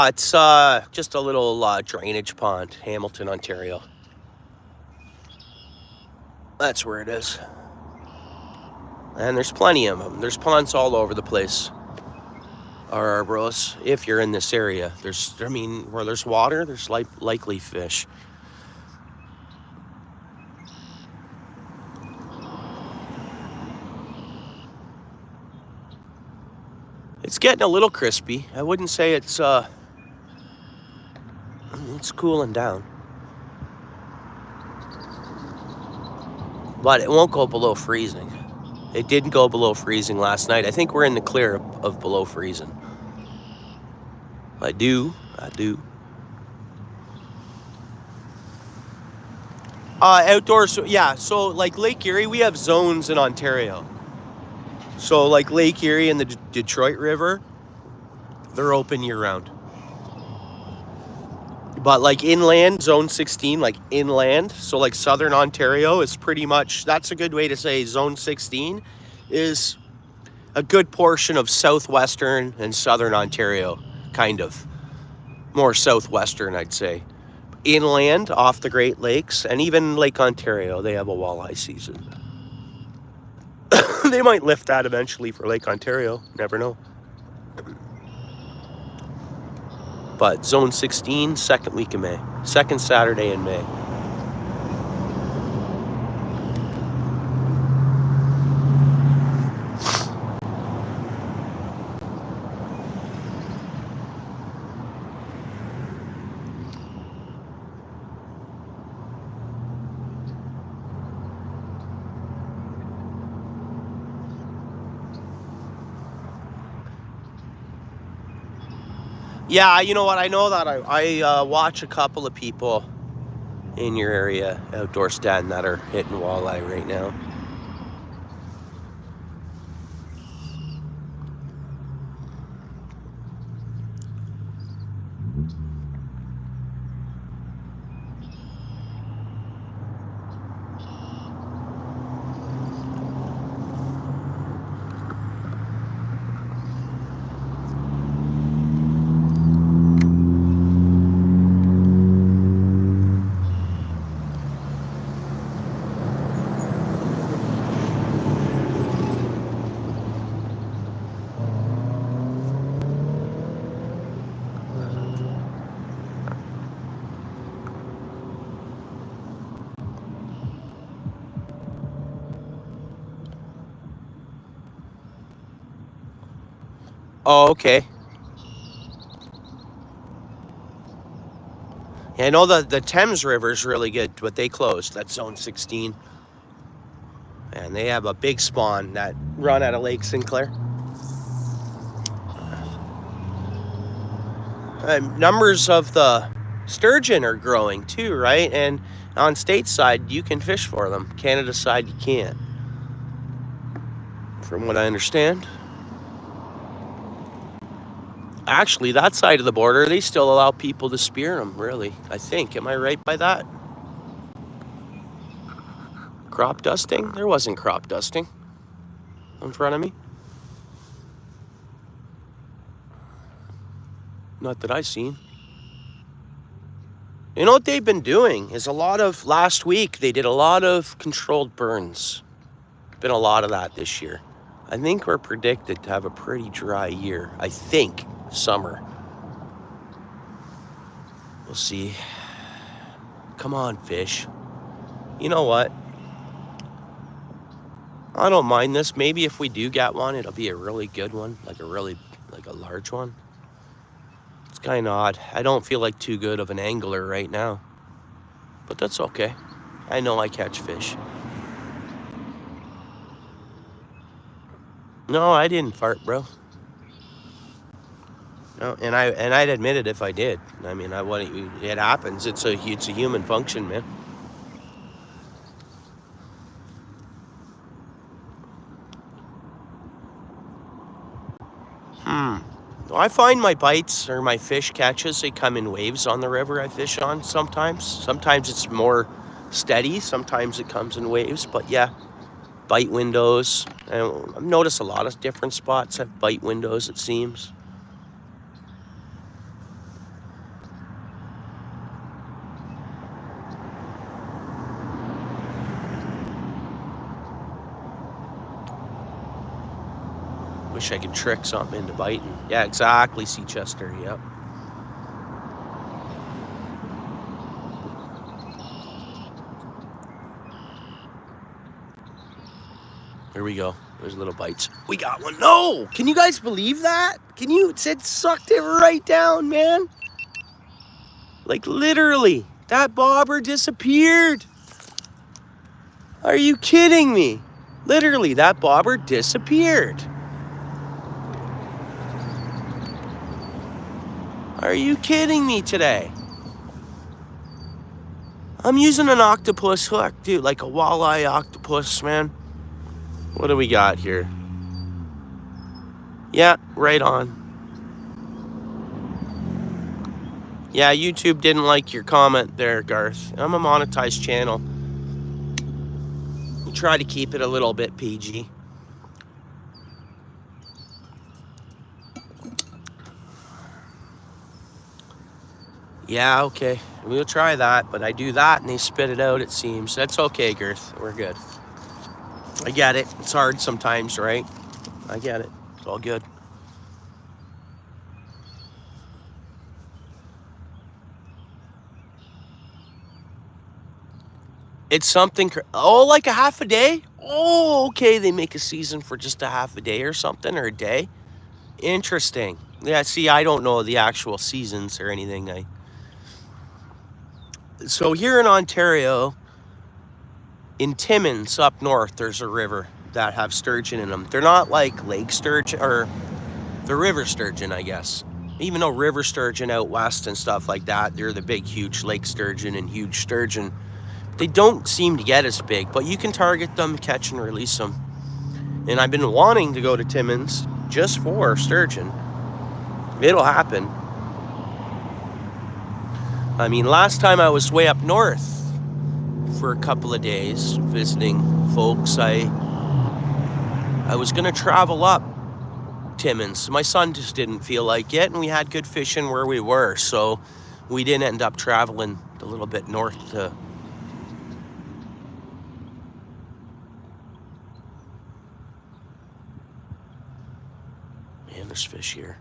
It's just a little drainage pond, Hamilton, Ontario. That's where it is. And there's plenty of them. There's ponds all over the place. Bros, if you're in this area, where there's water, there's likely fish. It's getting a little crispy. I wouldn't say it's cooling down. But it won't go below freezing. It didn't go below freezing last night. I think we're in the clear of below freezing. I do. Outdoors, yeah, so like Lake Erie, we have zones in Ontario. So like Lake Erie and the Detroit River, they're open year-round. But like inland, zone 16, like inland, so like southern Ontario is pretty much, that's a good way to say zone 16 is a good portion of southwestern and southern Ontario, kind of. More southwestern, I'd say. Inland, off the Great Lakes, and even Lake Ontario, they have a walleye season. They might lift that eventually for Lake Ontario, never know. But zone 16, second week of May. Second Saturday in May. Yeah, you know what? I know that I watch a couple of people in your area, Outdoors Den, that are hitting walleye right now. Oh, okay. Yeah, I know the Thames River is really good, but they closed. That's zone 16. And they have a big spawn that run out of Lake Sinclair. Numbers of the sturgeon are growing too, right? And On state side, you can fish for them. Canada side, you can't. From what I understand. Actually, that side of the border, they still allow people to spear them, really. I think. Am I right by that? Crop dusting? There wasn't crop dusting in front of me. Not that I've seen. You know what they've been doing is last week, they did a lot of controlled burns. Been a lot of that this year. I think we're predicted to have a pretty dry year. I think, summer. We'll see. Come on, fish. You know what? I don't mind this. Maybe if we do get one, it'll be a really good one. Like a large one. It's kind of odd. I don't feel like too good of an angler right now. But that's okay. I know I catch fish. No, I didn't fart, bro. No, and I'd admit it if I did. I mean, it happens. It's a human function, man. I find my bites or my fish catches, they come in waves on the river I fish on sometimes. Sometimes it's more steady. Sometimes it comes in waves. But yeah, bite windows. I've noticed a lot of different spots have bite windows, it seems. Wish I could trick something into biting. Yeah, exactly, Seachester. Yep. Here we go. There's little bites. We got one. No! Can you guys believe that? It sucked it right down, man. Like literally, that bobber disappeared. Are you kidding me? Literally, that bobber disappeared. Are you kidding me today? I'm using an octopus hook, dude, like a walleye octopus, man. What do we got here? Yeah, right on. Yeah, YouTube didn't like your comment there, Garth. I'm a monetized channel. We try to keep it a little bit PG. Yeah, okay. We'll try that, but I do that and they spit it out, it seems. That's okay, Girth. We're good. I get it. It's hard sometimes, right? I get it. It's all good. It's something... Oh, like a half a day? Oh, okay. They make a season for just a half a day or something, or a day. Interesting. Yeah, see, I don't know the actual seasons or anything. So here in Ontario, in Timmins up north, there's a river that have sturgeon in them. They're not like lake sturgeon, or the river sturgeon, I guess. Even though river sturgeon out west and stuff like that, they're the big, huge lake sturgeon and huge sturgeon. They don't seem to get as big, but you can target them, catch and release them. And I've been wanting to go to Timmins just for sturgeon. It'll happen. I mean, last time I was way up north for a couple of days visiting folks. I was gonna travel up Timmins. My son just didn't feel like it, and we had good fishing where we were, so we didn't end up traveling a little bit north to... Man, there's fish here.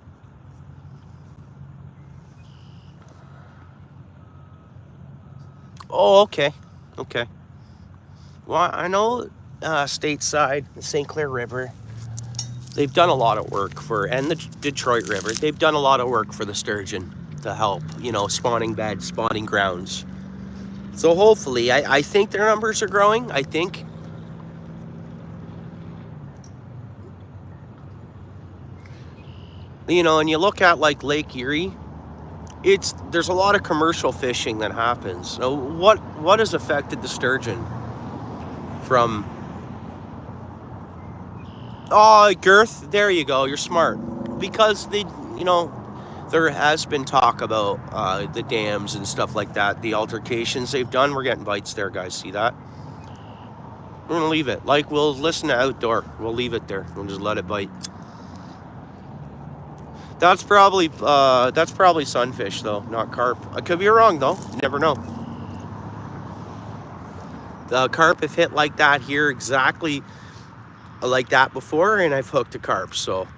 Oh, okay. Okay. Well, I know stateside, the St. Clair River, they've done a lot of work for, and the Detroit River, they've done a lot of work for the sturgeon to help, you know, spawning beds, spawning grounds. So hopefully, I think their numbers are growing. I think. You know, and you look at like Lake Erie, there's a lot of commercial fishing that happens. So what has affected the sturgeon from? Oh, girth. There you go. You're smart. Because there has been talk about the dams and stuff like that. The altercations they've done. We're getting bites there, guys. See that? We're gonna leave it. Like, we'll listen to outdoor. We'll leave it there. We'll just let it bite. That's probably sunfish though, not carp. I could be wrong though. You never know. The carp have hit like that here, exactly like that before, and I've hooked a carp. So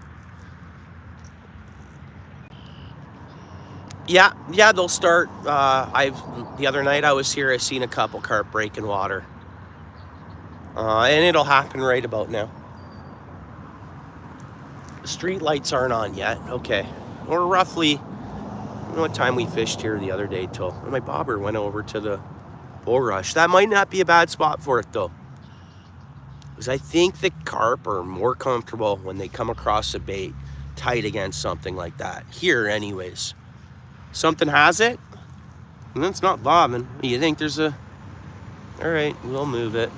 yeah, they'll start. The other night I was here, I seen a couple carp breaking water, and it'll happen right about now. Street lights aren't on yet. Okay, we're roughly, what time we fished here the other day till my bobber went over to the bull rush. That might not be a bad spot for it though, because I think the carp are more comfortable when they come across a bait tight against something like that. Here anyways, something has it and it's not bobbing. You think there's a, all right, we'll move it.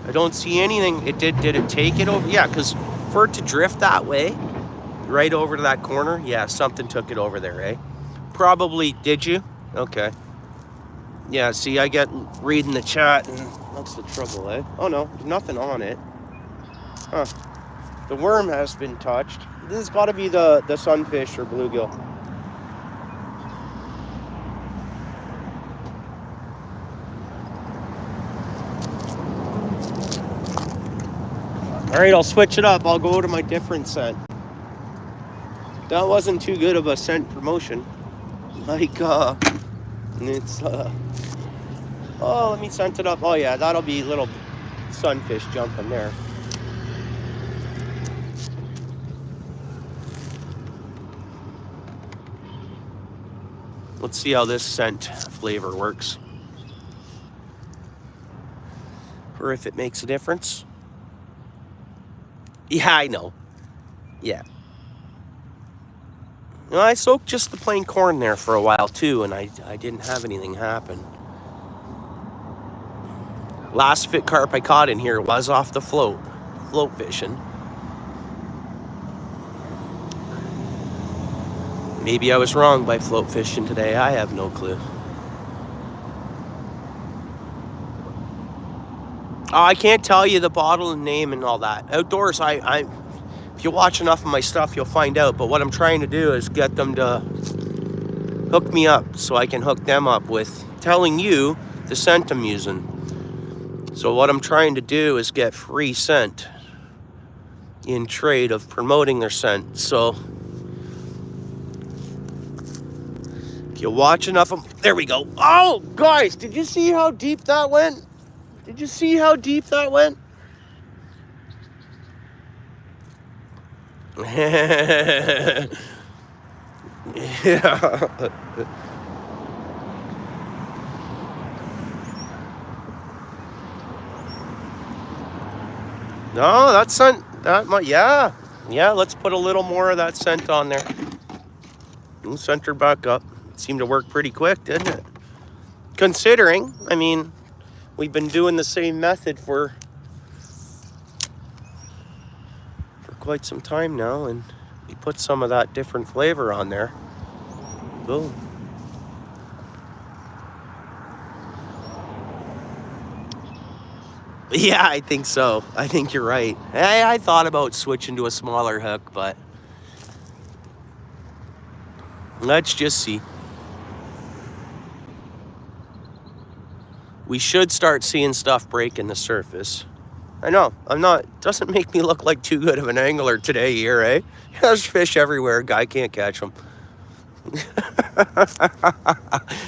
I don't see anything. It did it take it over? Yeah, because for it to drift that way, right over to that corner, yeah, something took it over there, eh? Probably, did you? Okay. Yeah, see, I get reading the chat, and that's the trouble, eh? Oh no, there's nothing on it. Huh. The worm has been touched. This has got to be the sunfish or bluegill. All right, I'll switch it up. I'll go to my different scent. That wasn't too good of a scent promotion. Like, it's, oh, let me scent it up. Oh yeah, that'll be little sunfish jumping there. Let's see how this scent flavor works. Or if it makes a difference. Yeah, I know. Yeah. Well, I soaked just the plain corn there for a while too, and I didn't have anything happen. Last fit carp I caught in here was off the float fishing. Maybe I was wrong by float fishing today. I have no clue. Oh, I can't tell you the bottle and name and all that. Outdoors, if you watch enough of my stuff, you'll find out. But what I'm trying to do is get them to hook me up so I can hook them up with telling you the scent I'm using. So what I'm trying to do is get free scent in trade of promoting their scent. So if you watch enough of them, there we go. Oh, guys, did you see how deep that went? Did you see how deep that went? Yeah. No, that scent, yeah. Yeah, let's put a little more of that scent on there. We'll scent her back up. It seemed to work pretty quick, didn't it? Considering, I mean, we've been doing the same method for quite some time now, and we put some of that different flavor on there. Boom. Yeah, I think so. I think you're right. I thought about switching to a smaller hook, but let's just see. We should start seeing stuff breaking the surface. I know, I'm not, doesn't make me look like too good of an angler today here, eh? There's fish everywhere, guy can't catch them.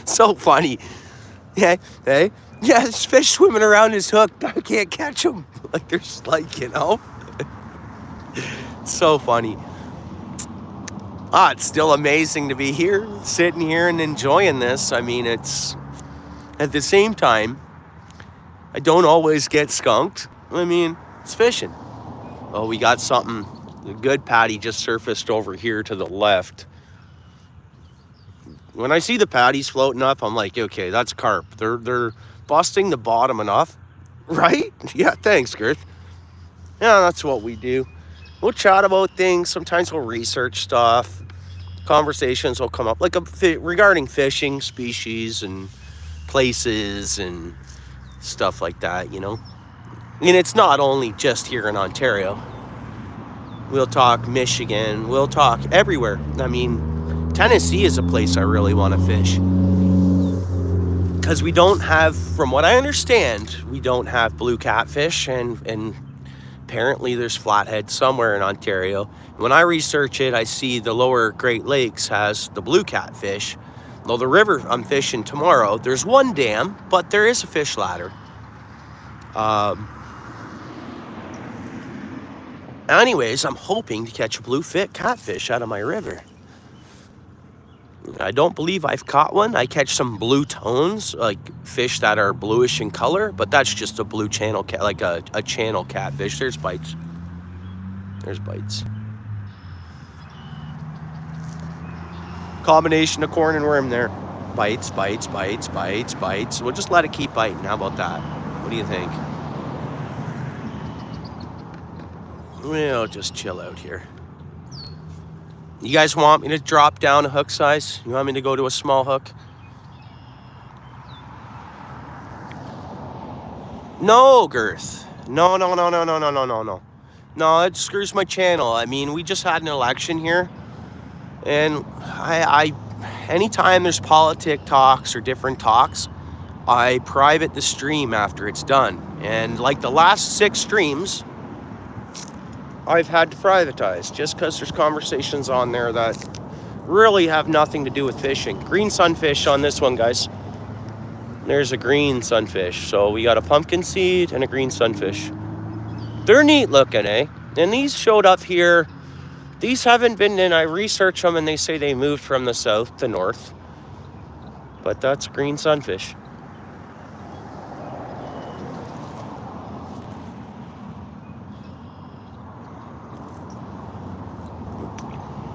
So funny. Yeah, hey? Yeah, there's fish swimming around his hook, guy can't catch them. Like, there's like, you know? It's so funny. It's still amazing to be here, sitting here and enjoying this. I mean, it's, at the same time, I don't always get skunked. I mean, it's fishing. Oh, we got something. The good patty just surfaced over here to the left. When I see the patties floating up, I'm like, okay, that's carp. They're busting the bottom enough, right? Yeah, thanks, Girth. Yeah, that's what we do. We'll chat about things. Sometimes we'll research stuff. Conversations will come up, like regarding fishing, species, and places, and stuff like that, you know? And it's not only just here in Ontario. We'll talk Michigan. We'll talk everywhere. I mean, Tennessee is a place I really want to fish. Because we don't have, from what I understand, we don't have blue catfish, and apparently there's flathead somewhere in Ontario. When I research it, I see the lower Great Lakes has the blue catfish. Though the river I'm fishing tomorrow, there's one dam, but there is a fish ladder. Anyways, I'm hoping to catch a blue catfish out of my river. I don't believe I've caught one. I catch some blue tones, like fish that are bluish in color, but that's just a blue channel cat, like a channel catfish. There's bites. There's bites. Combination of corn and worm there. Bites, bites, bites, bites, bites. We'll just let it keep biting. How about that? What do you think? We'll just chill out here. You guys want me to drop down a hook size? You want me to go to a small hook? No, Girth. No. No, it screws my channel. I mean, we just had an election here. And I anytime there's politic talks or different talks, I private the stream after it's done. And like the last 6 streams, I've had to privatize just because there's conversations on there that really have nothing to do with fishing. Green sunfish on this one, guys. There's a green sunfish. So we got a pumpkin seed and a green sunfish. They're neat looking, eh? And these showed up here. These haven't been in. I research them and they say they moved from the south to north. But that's green sunfish.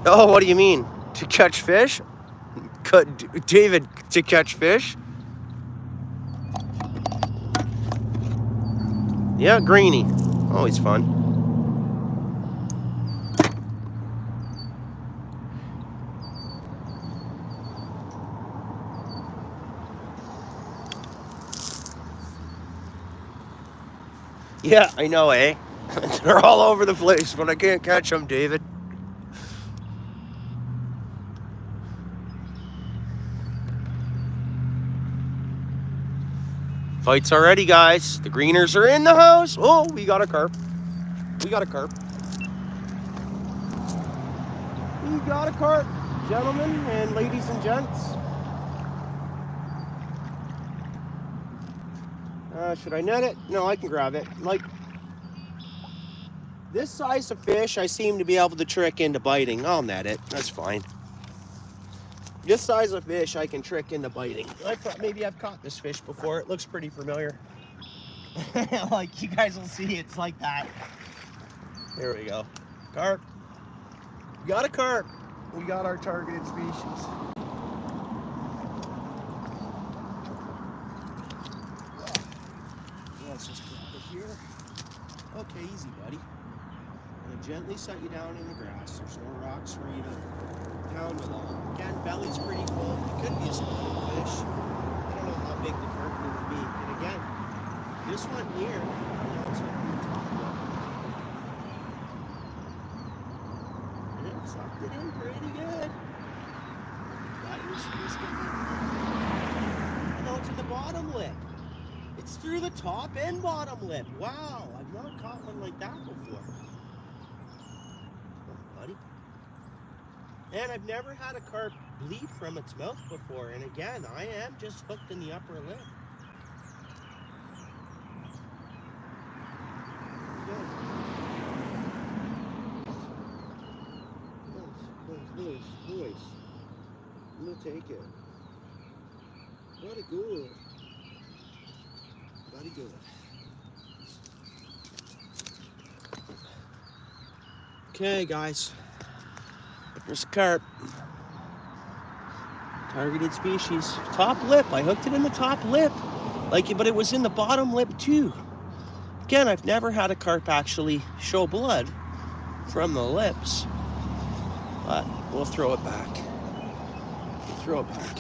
Oh, what do you mean? To catch fish? David, to catch fish? Yeah, greenie. Always fun. Yeah, I know, eh? They're all over the place, but I can't catch them, David. Fights already, guys. The greeners are in the house. Oh, we got a carp. We got a carp. We got a carp, gentlemen and ladies and gents. Should I net it? No, I can grab it. Like, this size of fish, I seem to be able to trick into biting. I'll net it. That's fine. This size of fish, I can trick into biting. I thought maybe I've caught this fish before. It looks pretty familiar. Like, you guys will see, it's like that. There we go. Carp. Got a carp. We got our targeted species. Let's just grab it here. Okay, easy, buddy. I'm gonna gently set you down in the grass. There's no rocks for you to pound along. Again, belly's pretty full. It could be a spotted fish. I don't know how big the carp would be. And again, this one here, that's what we're talking about. And it sucked it in pretty good. That was good. No, it's in the bottom lip. It's through the top and bottom lip. Wow, I've not caught one like that before. Oh, buddy. And I've never had a carp bleed from its mouth before. And again, I am just hooked in the upper lip. Nice. I'm gonna take it. What a good. Very good. Okay, guys. There's a carp. Targeted species. Top lip. I hooked it in the top lip. Like, but it was in the bottom lip too. Again, I've never had a carp actually show blood from the lips. But we'll throw it back. We'll throw it back.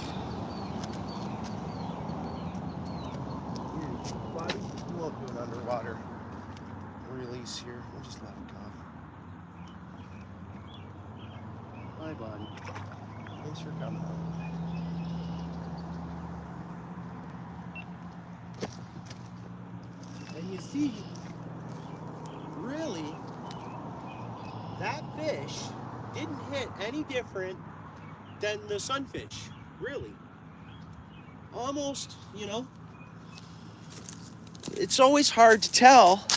We won't do an underwater release here. We'll just let it go. Bye, buddy. Thanks for coming out. And you see, really, that fish didn't hit any different than the sunfish, really. Almost, you know, it's always hard to tell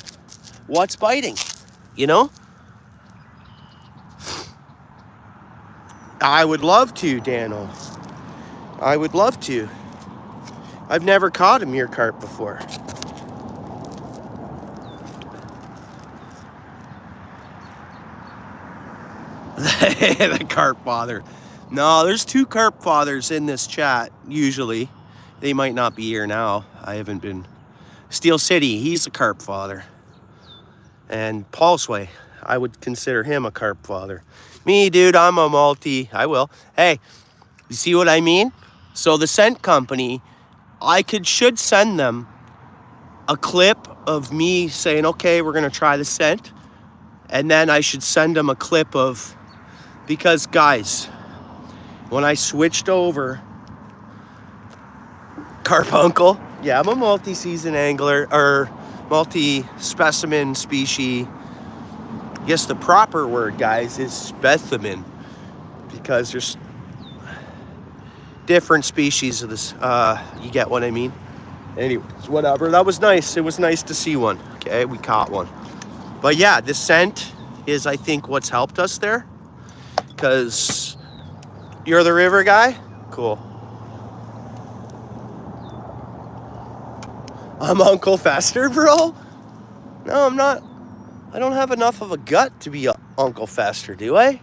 what's biting, you know? I would love to, Dano. I would love to. I've never caught a mere carp before. The carp father. No, there's 2 carp fathers in this chat, usually. They might not be here now. I haven't been. Steel City, he's a carp father. And Paul Sway, I would consider him a carp father. Me, dude, I'm a multi. I will. Hey, you see what I mean? So the scent company, I should send them a clip of me saying, okay, we're going to try the scent. And then I should send them a clip of, because guys, when I switched over Carp Uncle, yeah, I'm a multi-season angler, or multi-specimen species. I guess the proper word, guys, is specimen, because there's different species of this. You get what I mean? Anyways, whatever. That was nice. It was nice to see one. Okay, we caught one. But yeah, the scent is, I think, what's helped us there. Because you're the river guy? Cool. I'm Uncle Fester, bro? No, I'm not. I don't have enough of a gut to be Uncle Fester, do I?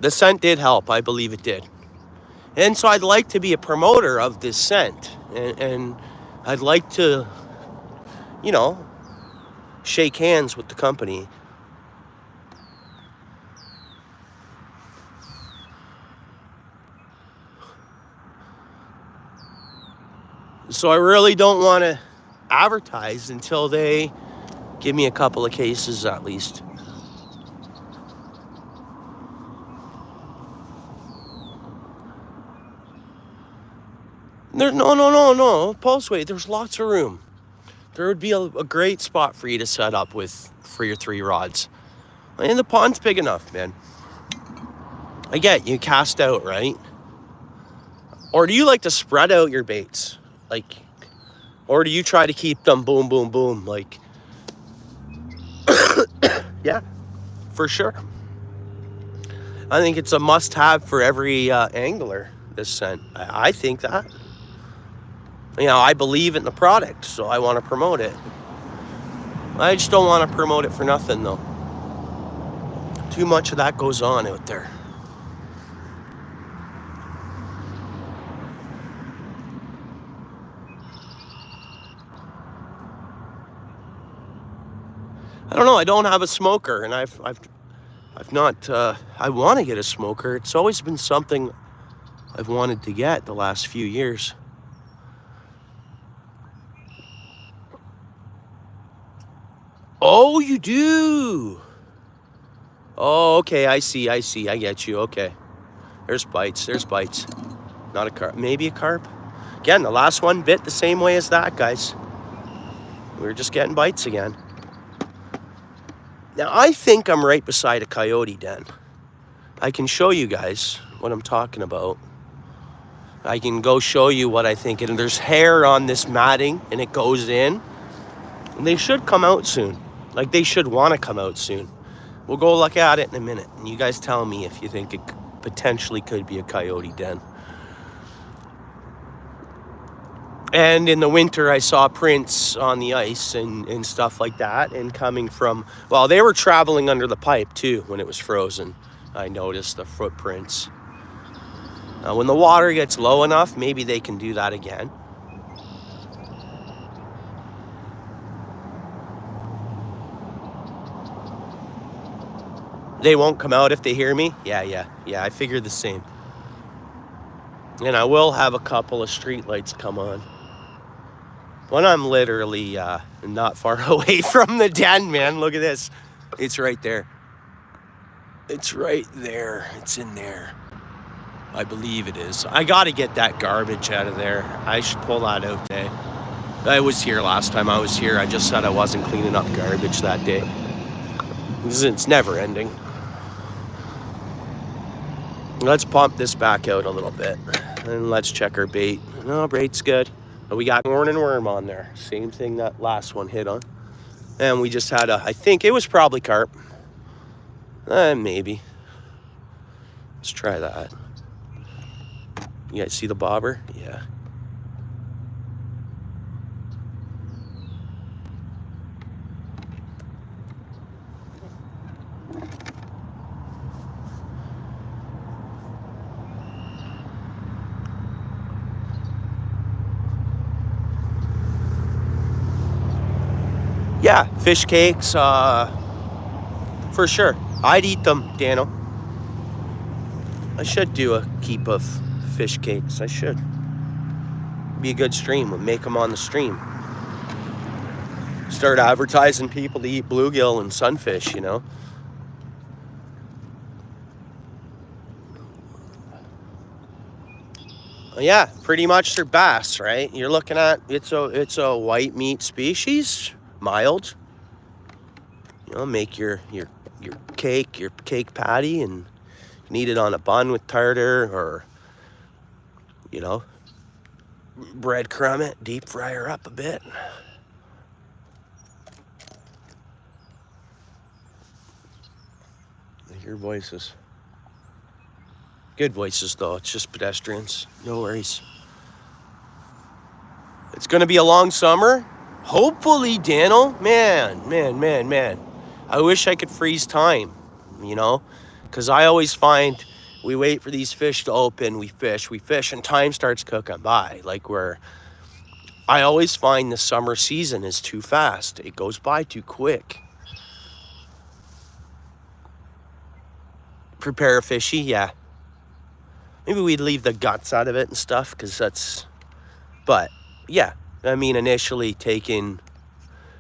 The scent did help. I believe it did. And so I'd like to be a promoter of this scent. And I'd like to, you know, shake hands with the company. So I really don't want to advertise until they give me a couple of cases at least. No. Pulseway, there's lots of room. There would be a great spot for you to set up for your 3 rods. And the pond's big enough, man. I get you cast out, right? Or do you like to spread out your baits? Like, or do you try to keep them boom, boom, boom? Like, yeah, for sure. I think it's a must-have for every angler, this scent. I think that. You know, I believe in the product, so I want to promote it. I just don't want to promote it for nothing, though. Too much of that goes on out there. I don't know. I don't have a smoker, and I've not. I want to get a smoker. It's always been something I've wanted to get the last few years. Oh, you do. Oh, okay. I see. I get you. Okay. There's bites. Not a carp. Maybe a carp. Again, the last one bit the same way as that, guys. We were just getting bites again. Now, I think I'm right beside a coyote den. I can show you guys what I'm talking about. I can go show you what I think. And there's hair on this matting, and it goes in. And they should come out soon. Like, they should want to come out soon. We'll go look at it in a minute. And you guys tell me if you think it potentially could be a coyote den. And in the winter, I saw prints on the ice and stuff like that. And coming from, well, they were traveling under the pipe too when it was frozen. I noticed the footprints. When the water gets low enough, maybe they can do that again. They won't come out if they hear me? Yeah, I figured the same. And I will have a couple of street lights come on. When I'm literally not far away from the den, man. Look at this. It's right there. It's right there. It's in there. I believe it is. I got to get that garbage out of there. I should pull that out today. I was here last time I was here. I just said I wasn't cleaning up garbage that day. It's never ending. Let's pump this back out a little bit. And let's check our bait. No, bait's good. We got horn and worm on there. Same thing that last one hit on. And we just had I think it was probably carp. Maybe. Let's try that. You guys see the bobber? Yeah. Yeah, fish cakes, for sure. I'd eat them, Dano. I should do a keep of fish cakes. I should. Be a good stream. We'll make them on the stream. Start advertising people to eat bluegill and sunfish, you know. Yeah, pretty much they're bass, right? You're looking at it's a white meat species. Mild. You know, make your cake patty, and you can eat it on a bun with tartar, or, you know, breadcrumb it, deep fry her up a bit. I hear voices. Good voices though, it's just pedestrians. No worries. It's gonna be a long summer. Hopefully, Daniel, man. I wish I could freeze time, you know, because I always find we wait for these fish to open, we fish, and time starts cooking by. Like I always find the summer season is too fast. It goes by too quick. Prepare a fishy, yeah. Maybe we'd leave the guts out of it and stuff, because but yeah. I mean, initially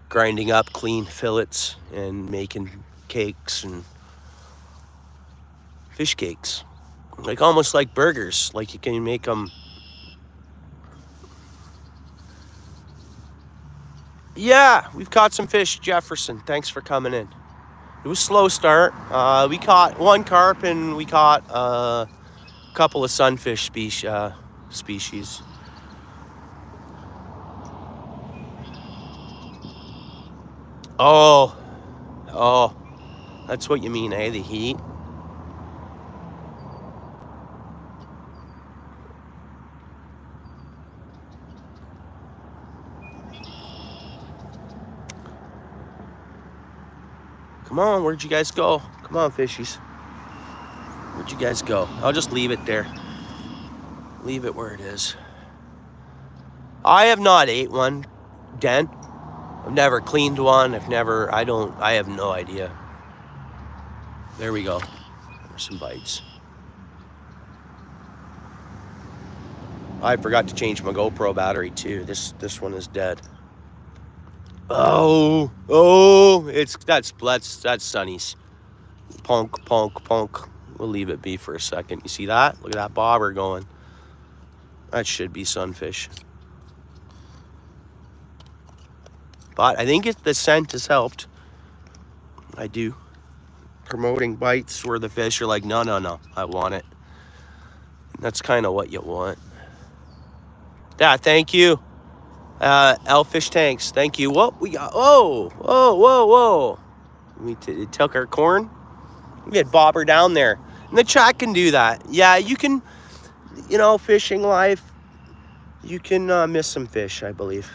grinding up clean fillets and making cakes and fish cakes. Like almost like burgers, like you can make them. Yeah, we've caught some fish, Jefferson. Thanks for coming in. It was a slow start. We caught one carp and we caught a couple of sunfish species. Oh, that's what you mean, eh? The heat. Come on, where'd you guys go? Come on, fishies. Where'd you guys go? I'll just leave it there. Leave it where it is. I have not ate one, Den. I've never cleaned one. I have no idea. There we go. There's some bites. I forgot to change my GoPro battery too. This one is dead. Oh, that's Sunny's. Ponk. We'll leave it be for a second. You see that? Look at that bobber going. That should be sunfish. But I think the scent has helped. I do. Promoting bites where the fish are like, no, I want it. And that's kind of what you want. Yeah, thank you. Elfish Tanks, thank you. What we got? Whoa. We took our corn. We had bobber down there. And the chat can do that. Yeah, you can, fishing life. you can miss some fish, I believe.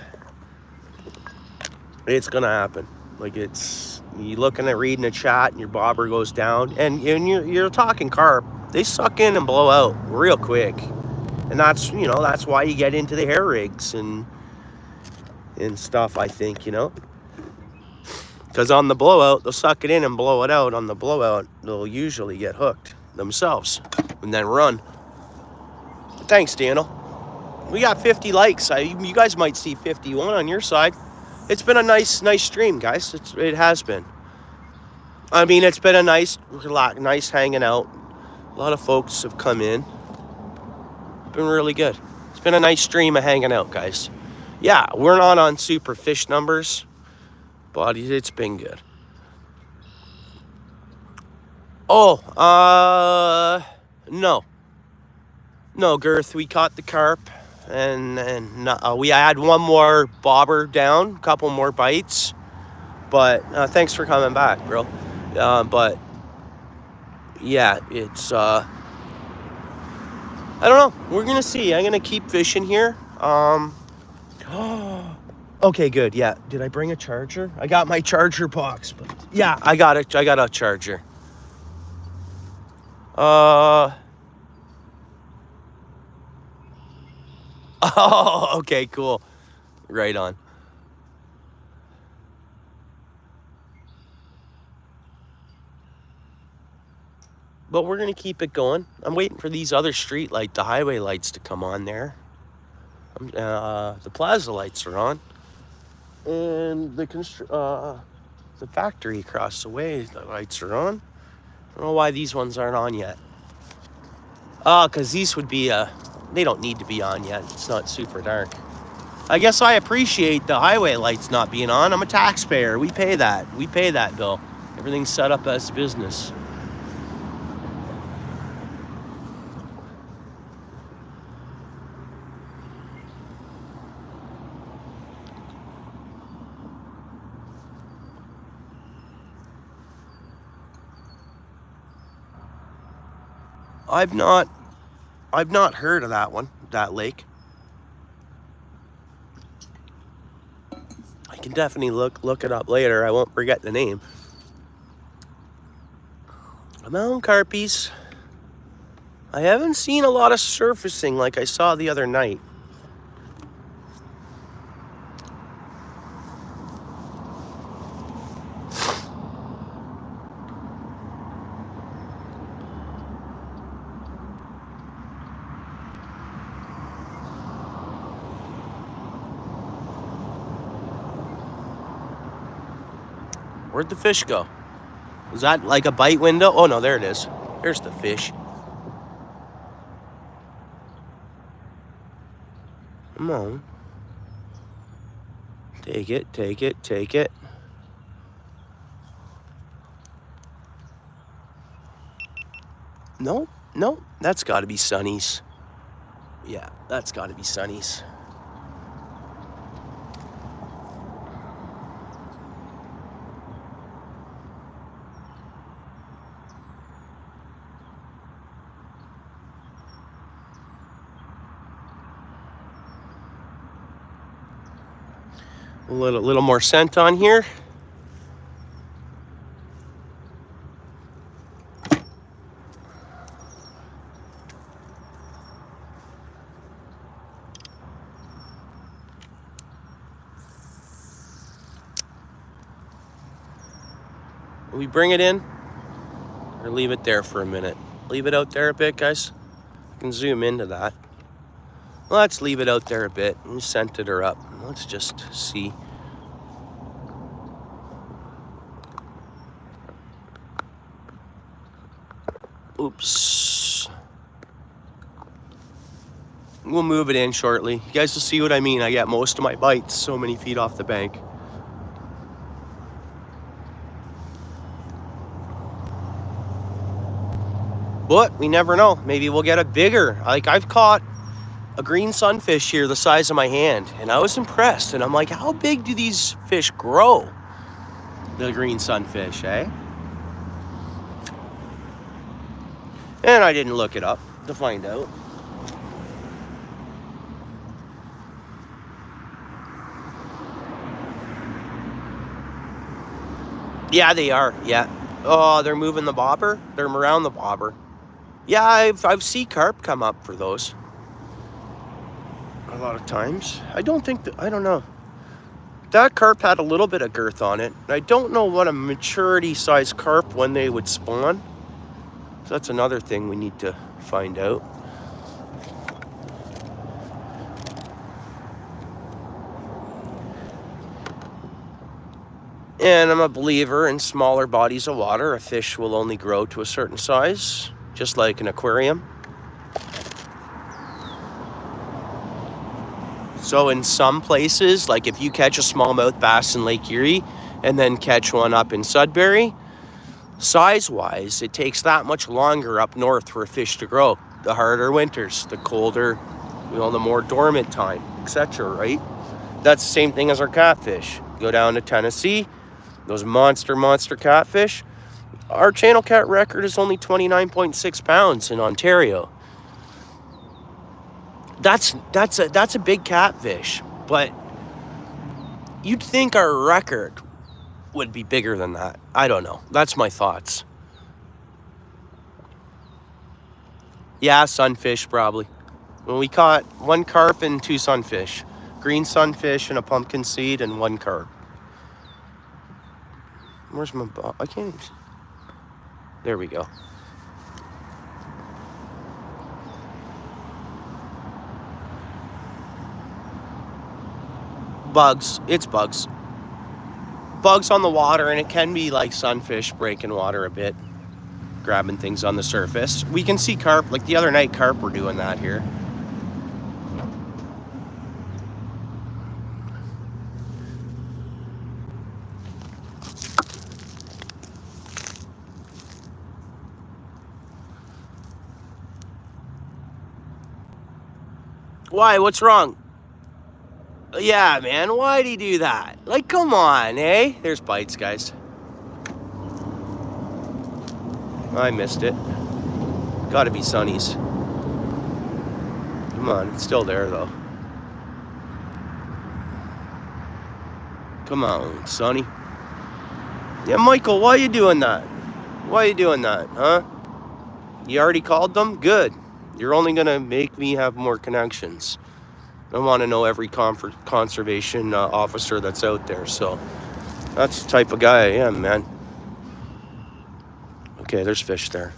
It's gonna happen. Like, it's, you looking at reading a chat and your bobber goes down, and you're talking carp. They suck in and blow out real quick, and that's, you know, that's why you get into the hair rigs and stuff, I think, you know, because on the blowout they'll suck it in and blow it out. On the blowout they'll usually get hooked themselves and then run. But thanks, Daniel. We got 50 likes. You guys might see 51 on your side. It's been a nice stream, guys. It has been. I mean, it's been a nice hanging out. A lot of folks have come in. It's been really good. It's been a nice stream of hanging out, guys. Yeah, we're not on super fish numbers, but it's been good. Oh, no, Girth. We caught the carp, and we had one more bobber down, a couple more bites. But thanks for coming back, bro. But yeah, it's I don't know. We're gonna see. I'm gonna keep fishing here. Okay, good. Yeah. Did I bring a charger? I got my charger box, but yeah, I got it. I got a charger. Oh, okay, cool. Right on. But we're gonna keep it going. I'm waiting for these other the highway lights to come on there. The plaza lights are on, and the factory across the way, the lights are on. I don't know why these ones aren't on yet. Because these would be they don't need to be on yet. It's not super dark. I guess I appreciate the highway lights not being on. I'm a taxpayer. We pay that. We pay that bill. Everything's set up as business. I've not heard of that one, that lake. I can definitely look it up later. I won't forget the name. Mountain carpies. I haven't seen a lot of surfacing like I saw the other night. Where'd the fish go? Was that like a bite window? Oh no, there it is. There's the fish. Come on. Take it, take it, take it. No, that's gotta be Sunny's. Yeah, that's gotta be Sunny's. A little more scent on here. We bring it in or leave it there for a minute? Leave it out there a bit, guys. You can zoom into that. Let's leave it out there a bit. We scented her up. Let's just see. Oops. We'll move it in shortly. You guys will see what I mean. I get most of my bites so many feet off the bank. But we never know. Maybe we'll get a bigger. Like, I've caught a green sunfish here the size of my hand, and I was impressed. And I'm like, how big do these fish grow? The green sunfish, eh? And I didn't look it up to find out. Yeah, they are. Yeah. Oh, they're moving the bobber. They're around the bobber. Yeah, I've seen carp come up for those a lot of times. I don't think that, I don't know. That carp had a little bit of girth on it. I don't know what a maturity size carp when they would spawn. So that's another thing we need to find out. And I'm a believer in smaller bodies of water. A fish will only grow to a certain size, just like an aquarium. So in some places, like if you catch a smallmouth bass in Lake Erie and then catch one up in Sudbury, size-wise, it takes that much longer up north for a fish to grow. The harder winters, the colder, the more dormant time, etc., right? That's the same thing as our catfish. Go down to Tennessee, those monster catfish. Our channel cat record is only 29.6 pounds in Ontario. That's a big catfish, but you'd think our record would be bigger than that. I don't know. That's my thoughts. Yeah, sunfish probably. When we caught 1 carp and 2 sunfish. Green sunfish and a pumpkin seed and 1 carp. Where's my ball? I can't even... There we go. Bugs. It's bugs. Bugs on the water, and it can be like sunfish breaking water a bit. Grabbing things on the surface. We can see carp. Like the other night, carp were doing that here. Why? What's wrong? Yeah, man. Why'd he do that? Like, come on, eh? There's bites, guys. I missed it. Gotta be Sonny's. Come on, it's still there, though. Come on, Sonny. Yeah, Michael, why are you doing that? Why are you doing that, huh? You already called them? Good. You're only gonna make me have more connections. I want to know every conservation officer that's out there, so that's the type of guy I am, man. Okay, there's fish there.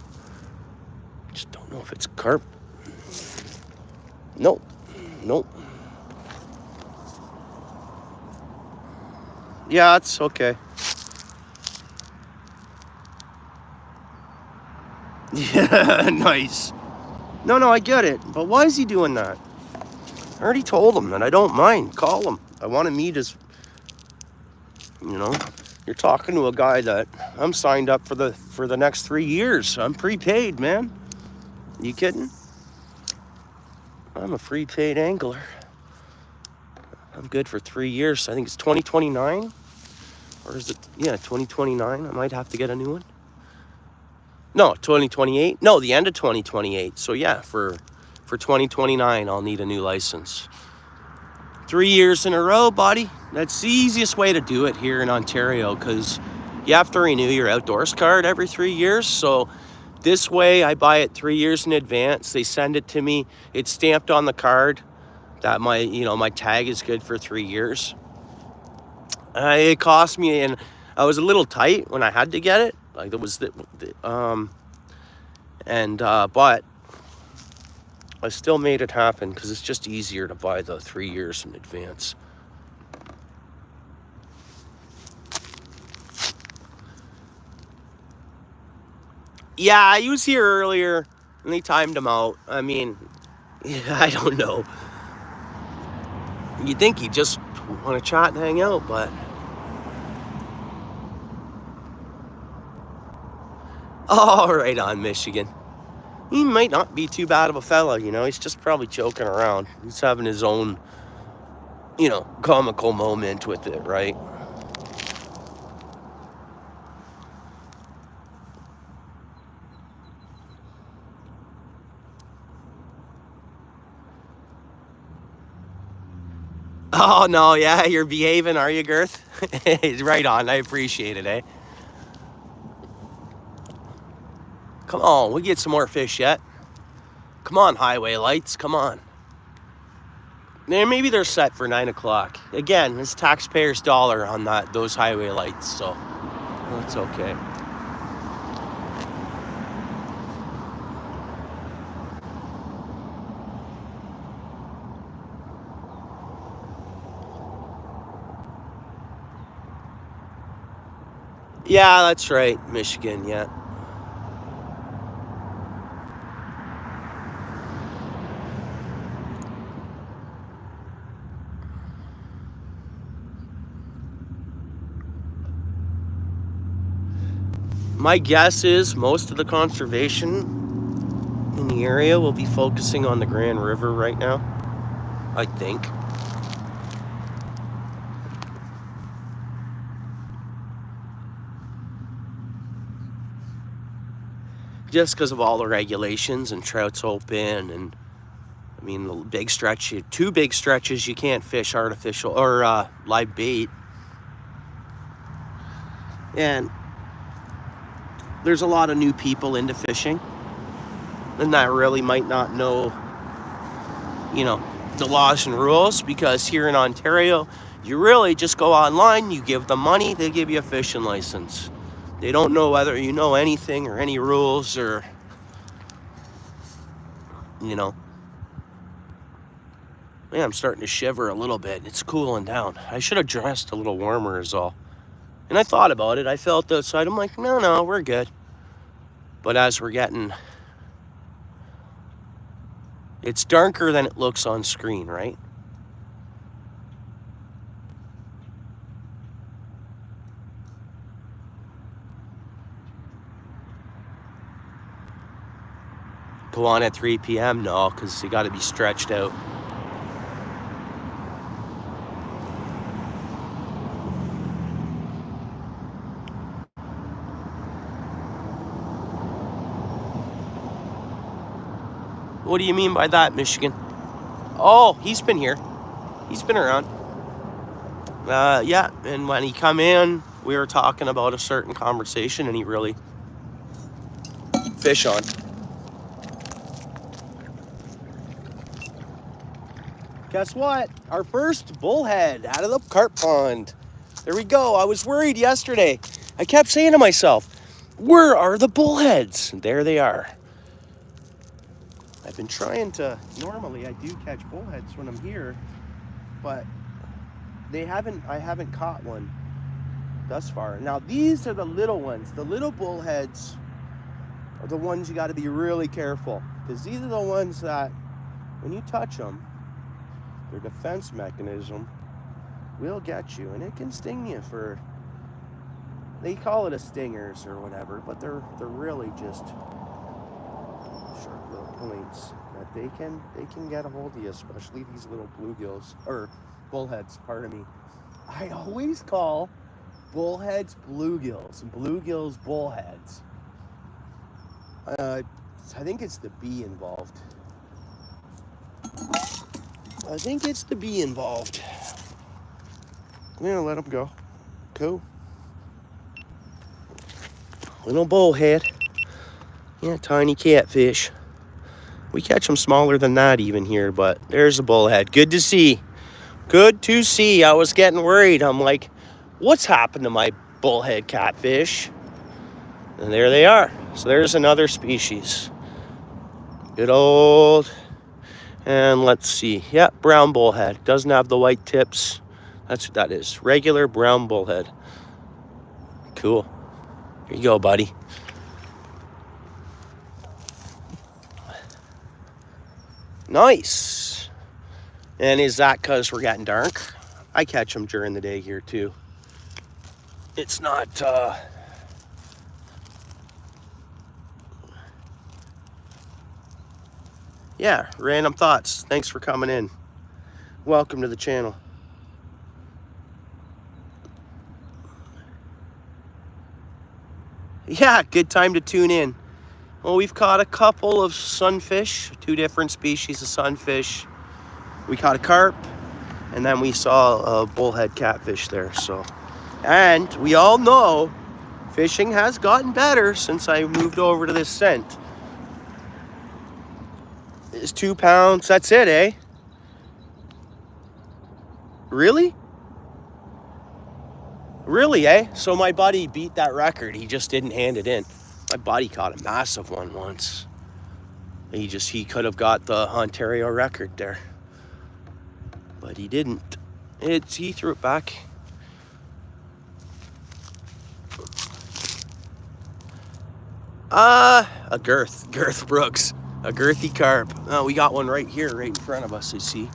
Just don't know if it's carp. Nope. Yeah, it's okay. Yeah, nice. No, I get it. But why is he doing that? I already told him that I don't mind. Call him. I want to meet his... You're talking to a guy that I'm signed up for the next 3 years. I'm prepaid, man. You kidding? I'm a prepaid angler. I'm good for 3 years. I think it's 2029. Or is it? Yeah, 2029. I might have to get a new one. No, 2028. No, the end of 2028. So yeah, for 2029, I'll need a new license. 3 years in a row, buddy. That's the easiest way to do it here in Ontario, because you have to renew your outdoors card every 3 years. So this way, I buy it 3 years in advance. They send it to me. It's stamped on the card that my tag is good for 3 years. It cost me, and I was a little tight when I had to get it. Like, it was but I still made it happen because it's just easier to buy the 3 years in advance. Yeah, he was here earlier and they timed him out. I mean, yeah, I don't know. You'd think he'd just want to chat and hang out, but... Oh, right on, Michigan. He might not be too bad of a fella, He's just probably joking around. He's having his own, comical moment with it, right? Oh, no, yeah, you're behaving, are you, Girth? Right on, I appreciate it, eh? Come on, we get some more fish yet. Come on, highway lights, come on. Maybe they're set for 9 o'clock. Again, it's taxpayers' dollar on those highway lights, so that's okay. Yeah, that's right, Michigan, yeah. My guess is most of the conservation in the area will be focusing on the Grand River right now, I think. Just because of all the regulations and trout's open, and I mean the big stretch, 2 big stretches you can't fish artificial or live bait. And there's a lot of new people into fishing, and that really might not know, you know, the laws and rules, because here in Ontario, you really just go online, you give them money, they give you a fishing license. They don't know whether you know anything or any rules, or, you know. Man, I'm starting to shiver a little bit. It's cooling down. I should have dressed a little warmer is all. And I thought about it. I felt outside. I'm like, no, we're good. But as we're getting... It's darker than it looks on screen, right? Go on at 3 p.m.? No, because you got to be stretched out. What do you mean by that, Michigan? Oh, he's been here. He's been around. Yeah, and when he come in, we were talking about a certain conversation, and he really fish on. Guess what? Our first bullhead out of the carp pond. There we go. I was worried yesterday. I kept saying to myself, where are the bullheads? And there they are. I've been trying to, normally I do catch bullheads when I'm here, but I haven't caught one thus far. Now these are the little ones. The little bullheads are the ones you got to be really careful, because these are the ones that when you touch them, their defense mechanism will get you, and it can sting you for, they call it a stingers or whatever, but they're really just sharp little points that they can get a hold of you, especially these little bluegills, or bullheads, pardon me. I always call bullheads bluegills and bluegills bullheads. I think it's the B involved. I think it's the B involved. I'm gonna let them go. Cool. Little bullhead. Yeah, tiny catfish. We catch them smaller than that even here, but there's a bullhead. Good to see. Good to see. I was getting worried. I'm like, what's happened to my bullhead catfish? And there they are. So there's another species. Good old, and let's see. Yeah, brown bullhead. Doesn't have the white tips. That's what that is. Regular brown bullhead. Cool. Here you go, buddy. Nice. And is that because we're getting dark? I catch them during the day here too. It's not yeah, random thoughts. Thanks for coming in. Welcome to the channel. Yeah, good time to tune in. Well, we've caught a couple of sunfish, 2 different species of sunfish. We caught a carp, and then we saw a bullhead catfish there. So, and we all know Fishing has gotten better since I moved over to this scent. It's 2 pounds. That's it, eh? Really? Really, eh? So my buddy beat that record. He just didn't hand it in. My buddy caught a massive one once. He could have got the Ontario record there. But he didn't. He threw it back. A Girth Brooks. A girthy carp. Oh, we got one right here, right in front of us, you see.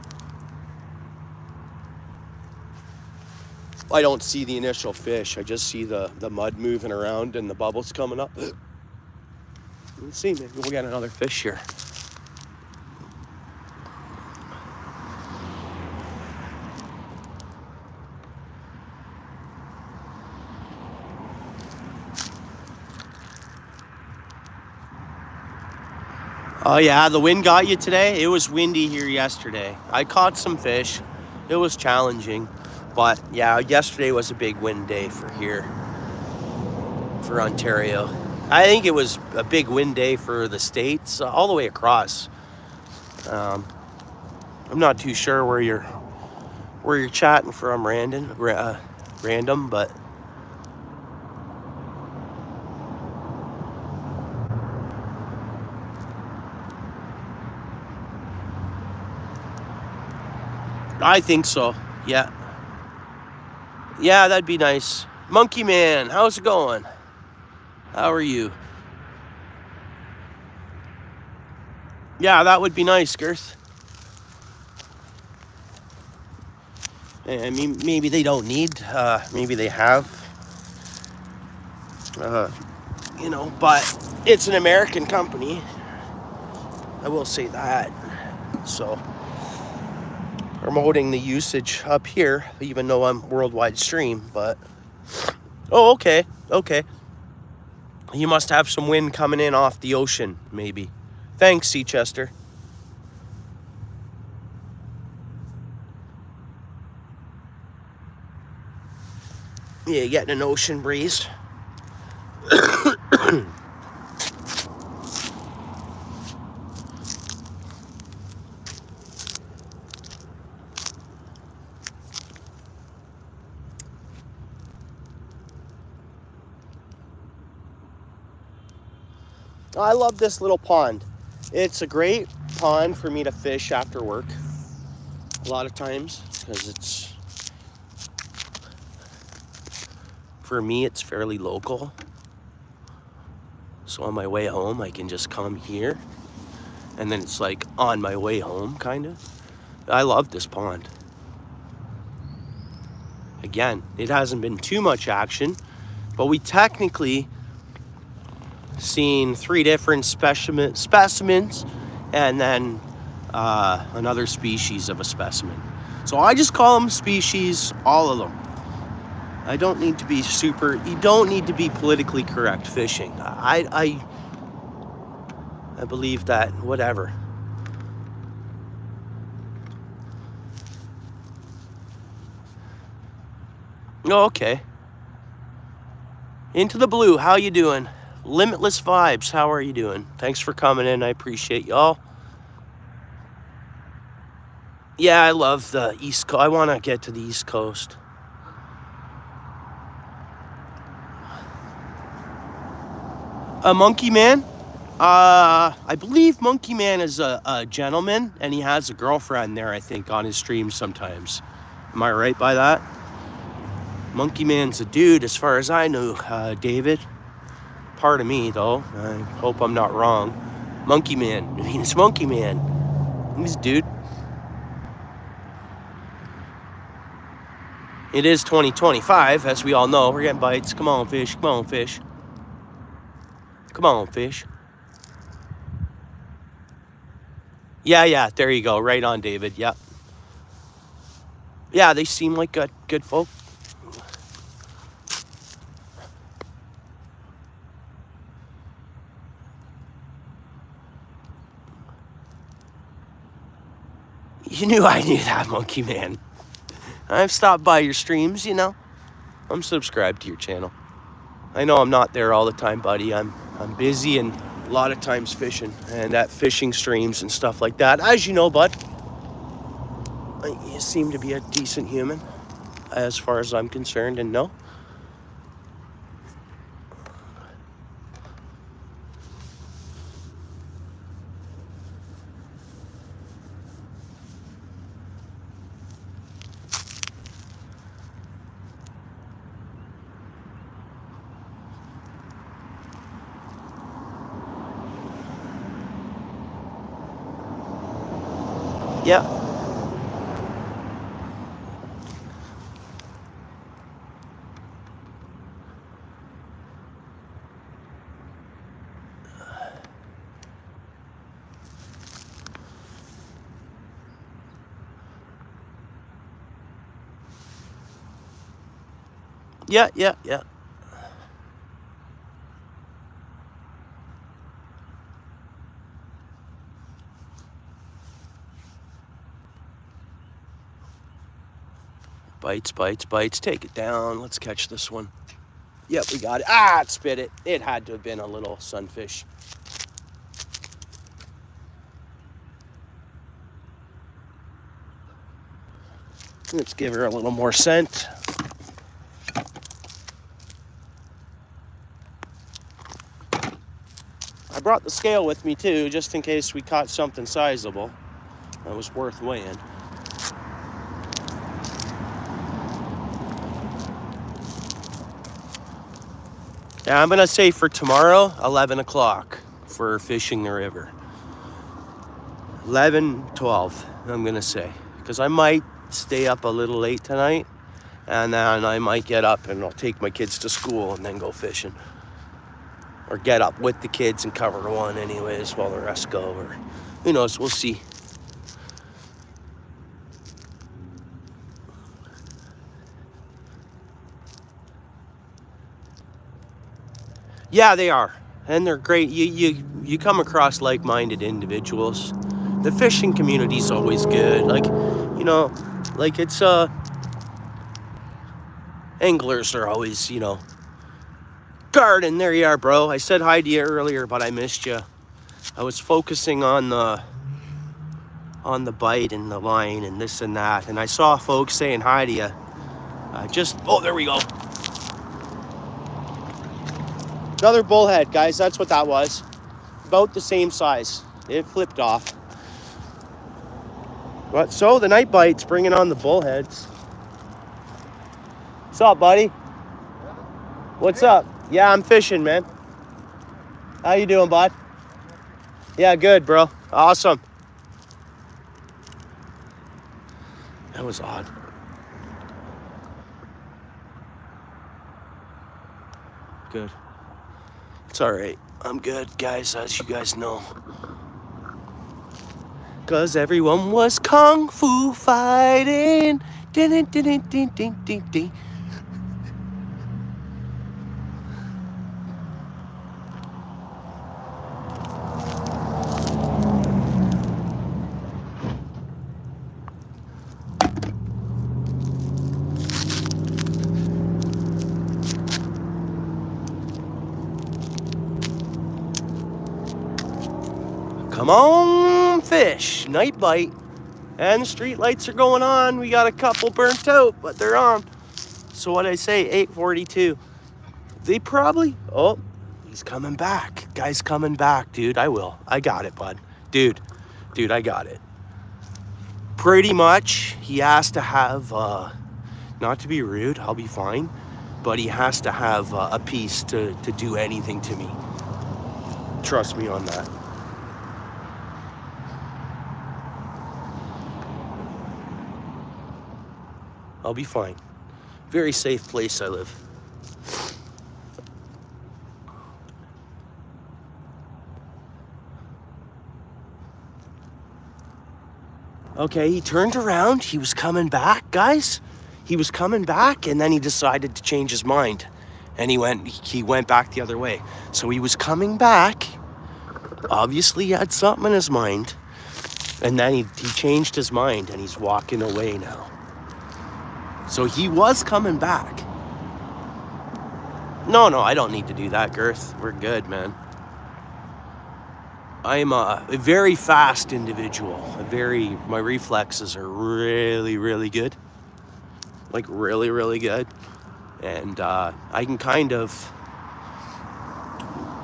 I don't see the initial fish. I just see the mud moving around and the bubbles coming up. Let's see, maybe we'll get another fish here. Oh yeah, the wind got you today? It was windy here yesterday. I caught some fish. It was challenging. But yeah, yesterday was a big wind day for here, for Ontario. I think it was a big wind day for the States, all the way across. I'm not too sure where you're chatting from, random, but I think so. Yeah. Yeah, that'd be nice. Monkey Man, how's it going? How are you? Yeah, that would be nice, Girth. I mean, maybe they don't need, maybe they have, but it's an American company. I will say that. So, promoting the usage up here, even though I'm worldwide stream, but, oh, okay. You must have some wind coming in off the ocean, maybe. Thanks, Seachester. Yeah, getting an ocean breeze. I love this little pond. It's a great pond for me to fish after work a lot of times, because for me, it's fairly local. So on my way home, I can just come here, and then it's like on my way home, kind of. I love this pond. Again, it hasn't been too much action, but we technically seen 3 different specimens and then another species of a specimen. So I just call them species, all of them. I don't need to be you don't need to be politically correct fishing. I believe that, whatever. Okay. Into the blue, how you doing? Limitless Vibes, how are you doing? Thanks for coming in, I appreciate y'all. Yeah, I love the East Coast. I want to get to the East Coast. A Monkey Man? I believe Monkey Man is a gentleman, and he has a girlfriend there, I think, on his stream sometimes. Am I right by that? Monkey Man's a dude, as far as I know, David. Pardon me, though. I hope I'm not wrong. Monkey Man. I mean, it's Monkey Man. He's a dude. It is 2025, as we all know. We're getting bites. Come on, fish. Come on, fish. Come on, fish. Yeah. There you go. Right on, David. Yeah. Yeah, they seem like good folk. You knew I knew that, Monkey Man. I've stopped by your streams, you know. I'm subscribed to your channel. I know I'm not there all the time, buddy. I'm busy and a lot of times fishing and at fishing streams and stuff like that. As you know, bud, you seem to be a decent human as far as I'm concerned, and no. Yeah. Yeah. Bites. Take it down. Let's catch this one. Yep, we got it. Ah, it spit it. It had to have been a little sunfish. Let's give her a little more scent. I brought the scale with me too, just in case we caught something sizable that was worth weighing. Yeah, I'm gonna say for tomorrow, 11 o'clock for fishing the river. 11, 12, I'm gonna say. Because I might stay up a little late tonight, and then I might get up and I'll take my kids to school and then go fishing. Or get up with the kids and cover one anyways while the rest go, or who knows, we'll see. Yeah, they are, and they're great. You come across like-minded individuals. The fishing community's always good. Like, you know, like it's anglers are always, you know, Garden, there you are, bro. I said hi to you earlier, but I missed you. I was focusing on the bite and the line and this and that, and I saw folks saying hi to you. Oh, there we go. Another bullhead, guys. That's what that was. About the same size. It flipped off. But so the night bite's bringing on the bullheads. What's up, buddy? What's up? Yeah, I'm fishing, man. How you doing, bud? Yeah, good, bro. Awesome. That was odd. Good. It's all right. I'm good, guys, as you guys know. Cause everyone was kung fu fighting. Ding, ding, ding, ding, ding, ding, ding. Come on, fish. Night bite. And the street lights are going on. We got a couple burnt out, but they're on. So what I say, 8:42. They probably, oh, he's coming back. Guy's coming back, dude. I got it, bud. Dude, I got it. Pretty much, he has to have, not to be rude, I'll be fine, but he has to have a piece to do anything to me. Trust me on that. I'll be fine. Very safe place I live. Okay, he turned around. He was coming back, guys. He was coming back, and then he decided to change his mind. And he went back the other way. So he was coming back. Obviously, he had something in his mind. And then he changed his mind, and he's walking away now. So he was coming back. No, I don't need to do that, Girth. We're good, man. I'm a very fast individual. My reflexes are really, really good. Like really, really good. And I can kind of,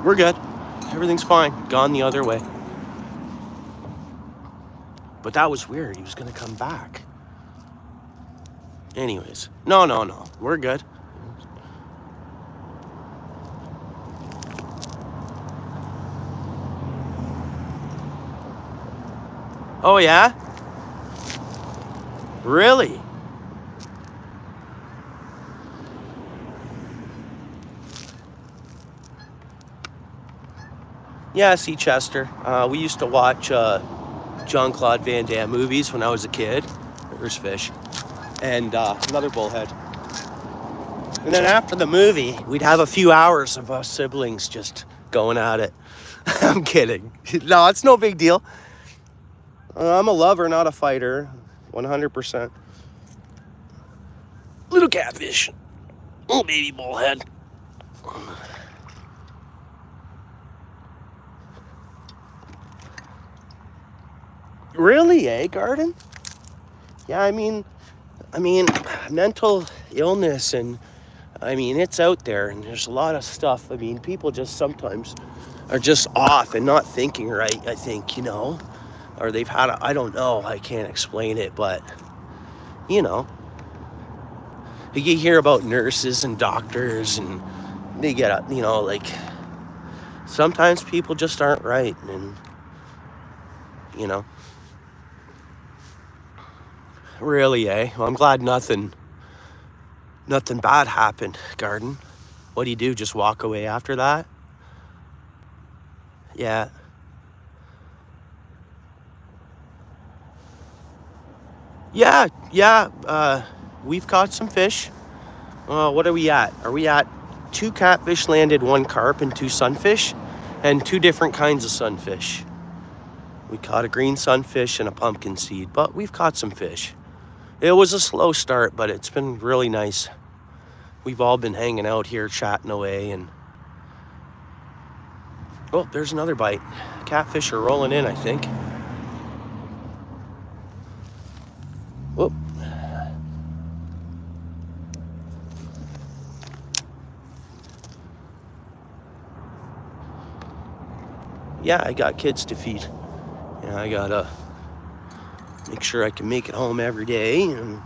we're good. Everything's fine. Gone the other way. But that was weird. He was going to come back. Anyways, no. We're good. Oh, yeah? Really? Yeah, see Chester. We used to watch Jean-Claude Van Damme movies when I was a kid. There's fish. And another bullhead. And then after the movie, we'd have a few hours of us siblings just going at it. I'm kidding. No, it's no big deal. I'm a lover, not a fighter. 100%. Little catfish. Little baby bullhead. Really, eh, Garden? Yeah, I mean, mental illness and, it's out there and there's a lot of stuff. People just sometimes are just off and not thinking right, I think, or they've had, I don't know, I can't explain it, but, you hear about nurses and doctors and they get, like, sometimes people just aren't right and, Really, eh? Well, I'm glad nothing bad happened, Garden. What do? Just walk away after that? Yeah. Yeah. We've caught some fish. What are we at? Are we at 2 catfish landed, 1 carp, and 2 sunfish? And 2 different kinds of sunfish. We caught a green sunfish and a pumpkin seed, but we've caught some fish. It was a slow start, but it's been really nice. We've all been hanging out here, chatting away, and... Oh, there's another bite. Catfish are rolling in, I think. Whoop. Yeah, I got kids to feed. Yeah, I gotta make sure I can make it home every day. And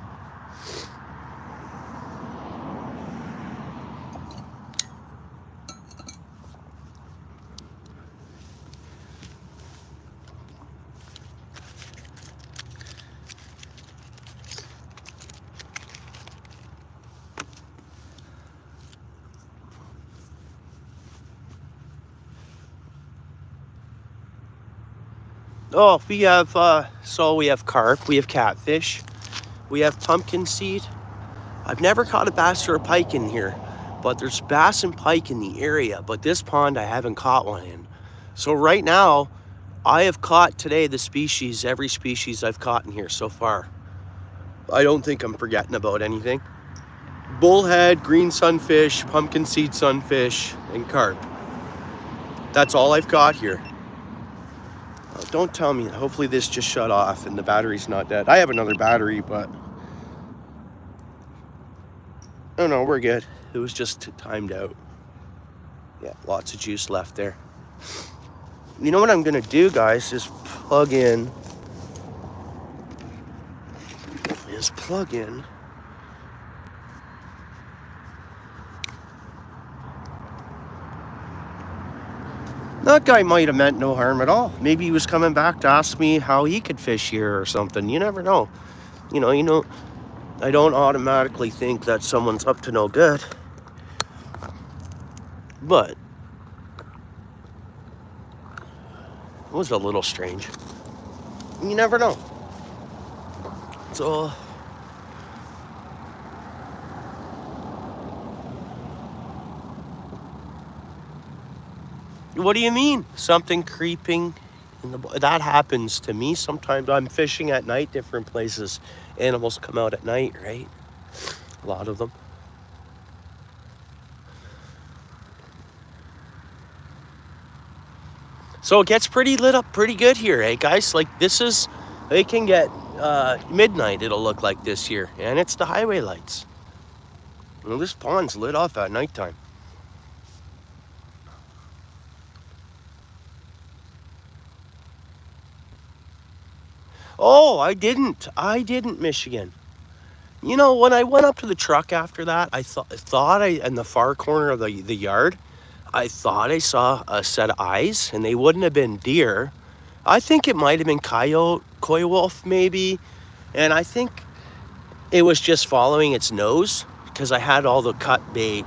we have carp, we have catfish, we have pumpkin seed. I've never caught a bass or a pike in here, but there's bass and pike in the area, but this pond I haven't caught one in. So right now, I have caught today every species I've caught in here so far. I don't think I'm forgetting about anything. Bullhead, green sunfish, pumpkin seed sunfish, and carp. That's all I've got here. Don't tell me. Hopefully this just shut off and the battery's not dead. I have another battery, but... Oh no, we're good. It was just timed out. Yeah, lots of juice left there. You know what I'm going to do, guys, is plug in... That guy might have meant no harm at all. Maybe he was coming back to ask me how he could fish here or something. You never know. I don't automatically think that someone's up to no good. But it was a little strange. You never know. So... What do you mean? Something creeping in the... That happens to me sometimes. I'm fishing at night, different places. Animals come out at night, right? A lot of them. So it gets pretty lit up pretty good here, eh, guys? Like, this is, they can get midnight, it'll look like this here. And it's the highway lights. Well, this pond's lit off at nighttime. Oh, I didn't, Michigan. You know, when I went up to the truck after that, I thought in the far corner of the yard, I thought I saw a set of eyes, and they wouldn't have been deer. I think it might have been coyote, coy wolf maybe, and I think it was just following its nose because I had all the cut bait,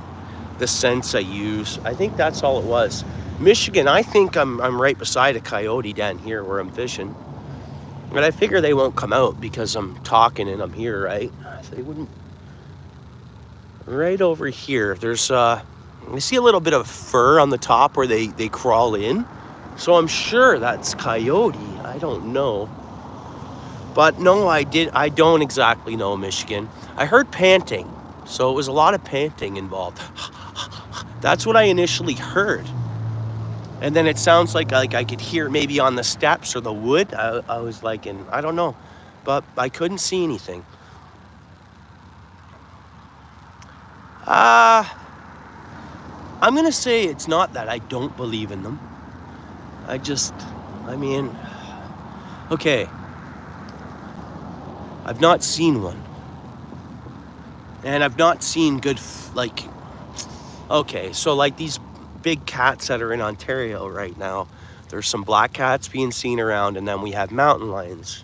the scents I use. I think that's all it was. Michigan, I think I'm right beside a coyote down here where I'm fishing. But I figure they won't come out because I'm talking and I'm here, right? So they wouldn't. Right over here, there's I see a little bit of fur on the top where they crawl in. So I'm sure that's coyote. I don't know. But no, I don't exactly know, Michigan. I heard panting. So it was a lot of panting involved. That's what I initially heard. And then it sounds like I could hear it maybe on the steps or the wood. I was like, I don't know, but I couldn't see anything. I'm gonna say it's not that I don't believe in them. I mean, okay. I've not seen one. And I've not seen good, okay, so like these big cats that are in Ontario right now. There's some black cats being seen around, and then we have mountain lions.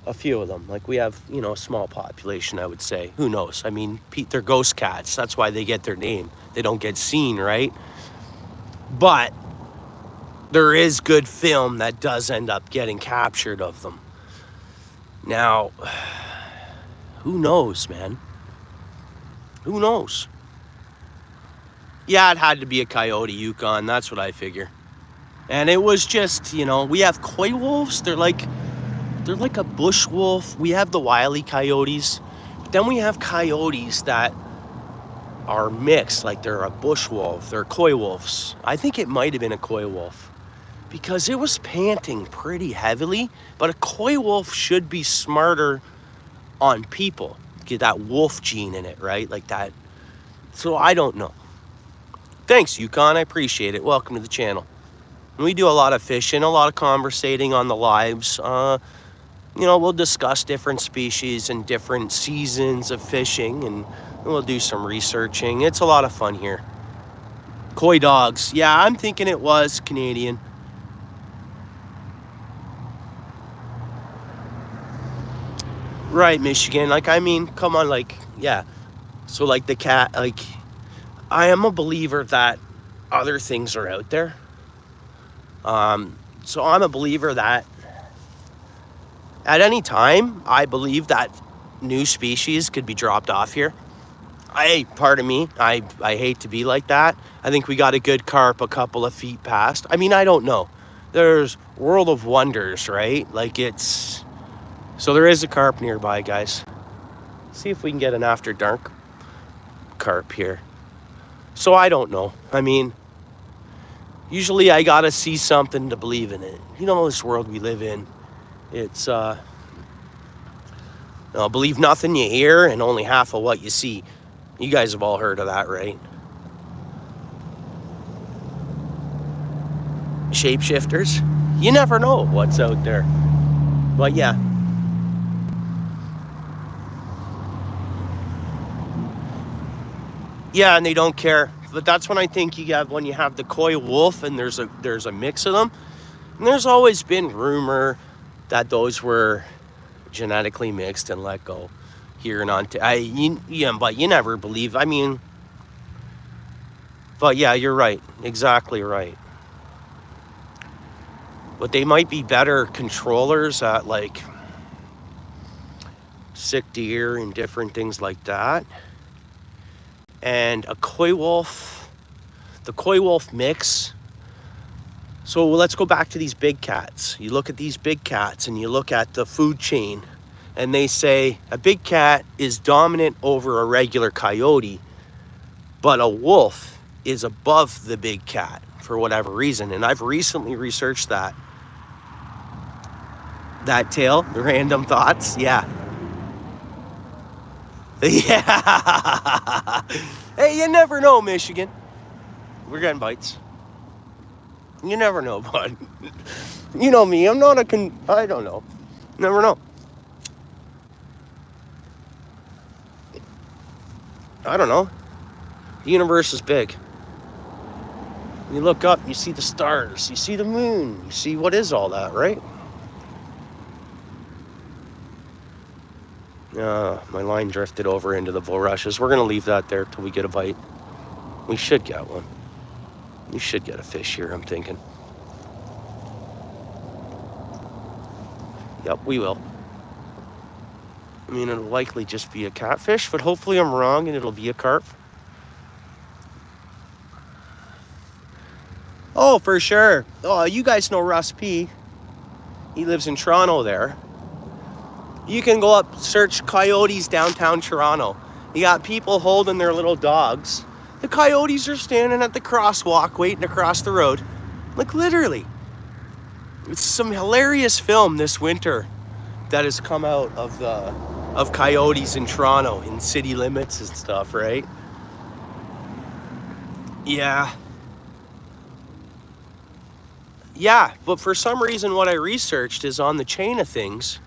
A few of them. Like we have, you know, a small population, I would say. Who knows? I mean, they're ghost cats. That's why they get their name. They don't get seen, right? But there is good film that does end up getting captured of them. Now, who knows, man? Who knows? Yeah, it had to be a coyote, Yukon. That's what I figure. And it was just, you know, we have coy wolves. They're like a bush wolf. We have the wily coyotes. But then we have coyotes that are mixed, like they're a bush wolf. They're coy wolves. I think it might have been a coy wolf because it was panting pretty heavily. But a coy wolf should be smarter on people. Get that wolf gene in it, right? Like that. So I don't know. Thanks, Yukon. I appreciate it. Welcome to the channel. We do a lot of fishing, a lot of conversating on the lives. You know, we'll discuss different species and different seasons of fishing, and we'll do some researching. It's a lot of fun here. Coy dogs. Yeah, I'm thinking it was Canadian. Right, Michigan. Like, I mean, come on, like, yeah. So, like, the cat, like, I am a believer that other things are out there. So I'm a believer that at any time, I believe that new species could be dropped off here. Pardon me, I hate to be like that. I think we got a good carp a couple of feet past. I mean, I don't know. There's world of wonders, right? Like it's, so there is a carp nearby, guys. See if we can get an after dark carp here. So I don't know. I mean, usually I gotta see something to believe in it. You know, this world we live in, it's, believe nothing you hear and only half of what you see. You guys have all heard of that, right? Shapeshifters. You never know what's out there. But yeah. Yeah, and they don't care. But that's when I think when you have the coy wolf and there's a mix of them. And there's always been rumor that those were genetically mixed and let go here in Ontario. Yeah, but you never believe. I mean, but yeah, you're right. Exactly right. But they might be better controllers at like sick deer and different things like that. And a coy wolf, the coy wolf mix. So let's go back to these big cats. You look at these big cats and you look at the food chain, and they say a big cat is dominant over a regular coyote, but a wolf is above the big cat for whatever reason. And I've recently researched that tail, the random thoughts. Yeah. Yeah. Hey, you never know, Michigan. We're getting bites. You never know, bud. You know me, I'm not I don't know. Never know. I don't know. The universe is big. You look up, you see the stars, you see the moon, you see what is all that, right? My line drifted over into the bulrushes. We're going to leave that there till we get a bite. We should get one. You should get a fish here, I'm thinking. Yep, we will. I mean, it'll likely just be a catfish, but hopefully I'm wrong and it'll be a carp. Oh, for sure. Oh, you guys know Russ P. He lives in Toronto there. You can go up, search coyotes downtown Toronto. You got people holding their little dogs. The coyotes are standing at the crosswalk waiting to cross the road. Like, literally. It's some hilarious film this winter that has come out of coyotes in Toronto, in city limits and stuff, right? Yeah. Yeah, but for some reason what I researched is on the chain of things,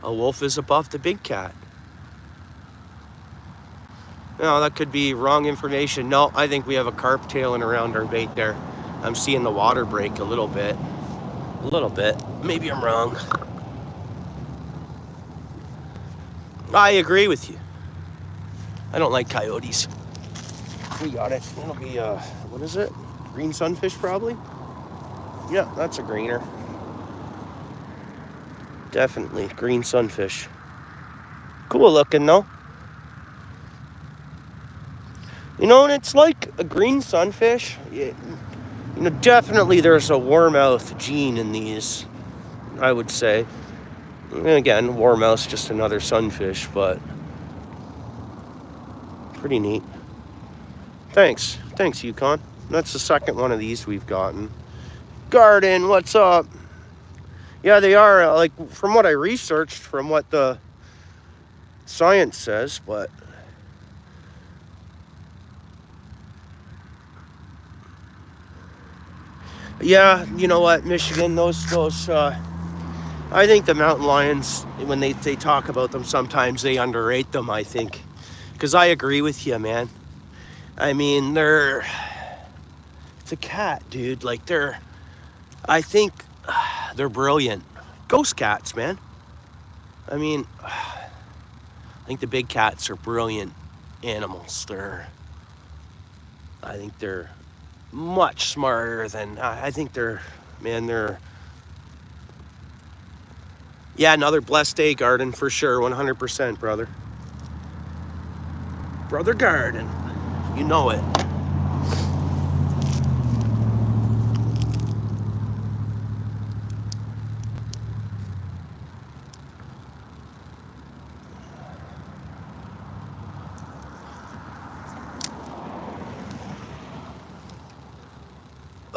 a wolf is above the big cat. No, that could be wrong information. No, I think we have a carp tailing around our bait there. I'm seeing the water break a little bit. A little bit. Maybe I'm wrong. I agree with you. I don't like coyotes. We got it. It'll be, what is it? Green sunfish, probably? Yeah, that's a greener. Definitely green sunfish. Cool looking though. You know, and it's like a green sunfish. You know, definitely there's a warmouth gene in these, I would say. And again, warmouth's just another sunfish, but pretty neat. Thanks, Yukon. That's the second one of these we've gotten. Garden, what's up? Yeah, they are, like, from what I researched, from what the science says, but yeah, you know what, Michigan, those I think the mountain lions, when they talk about them, sometimes they underrate them, I think, because I agree with you, man. I mean, it's a cat, dude. Like, I think they're brilliant. Ghost cats, man. I mean, I think the big cats are brilliant animals. I think they're much smarter than, I think they're, yeah, another blessed day, Garden, for sure, 100%, brother. Brother Garden, you know it.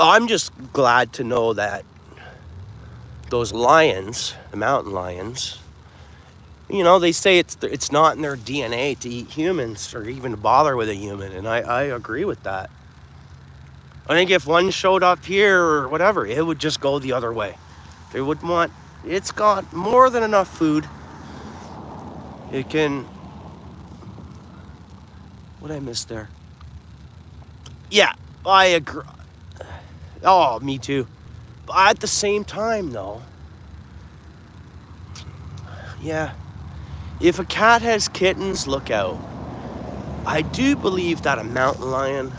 I'm just glad to know that those lions, the mountain lions, you know, they say it's not in their DNA to eat humans or even to bother with a human, and I agree with that. I think if one showed up here or whatever, it would just go the other way. They wouldn't want, it's got more than enough food. It can, what I missed there? Yeah, I agree. Oh, me too. But at the same time, though, yeah, if a cat has kittens, look out. I do believe that a mountain lion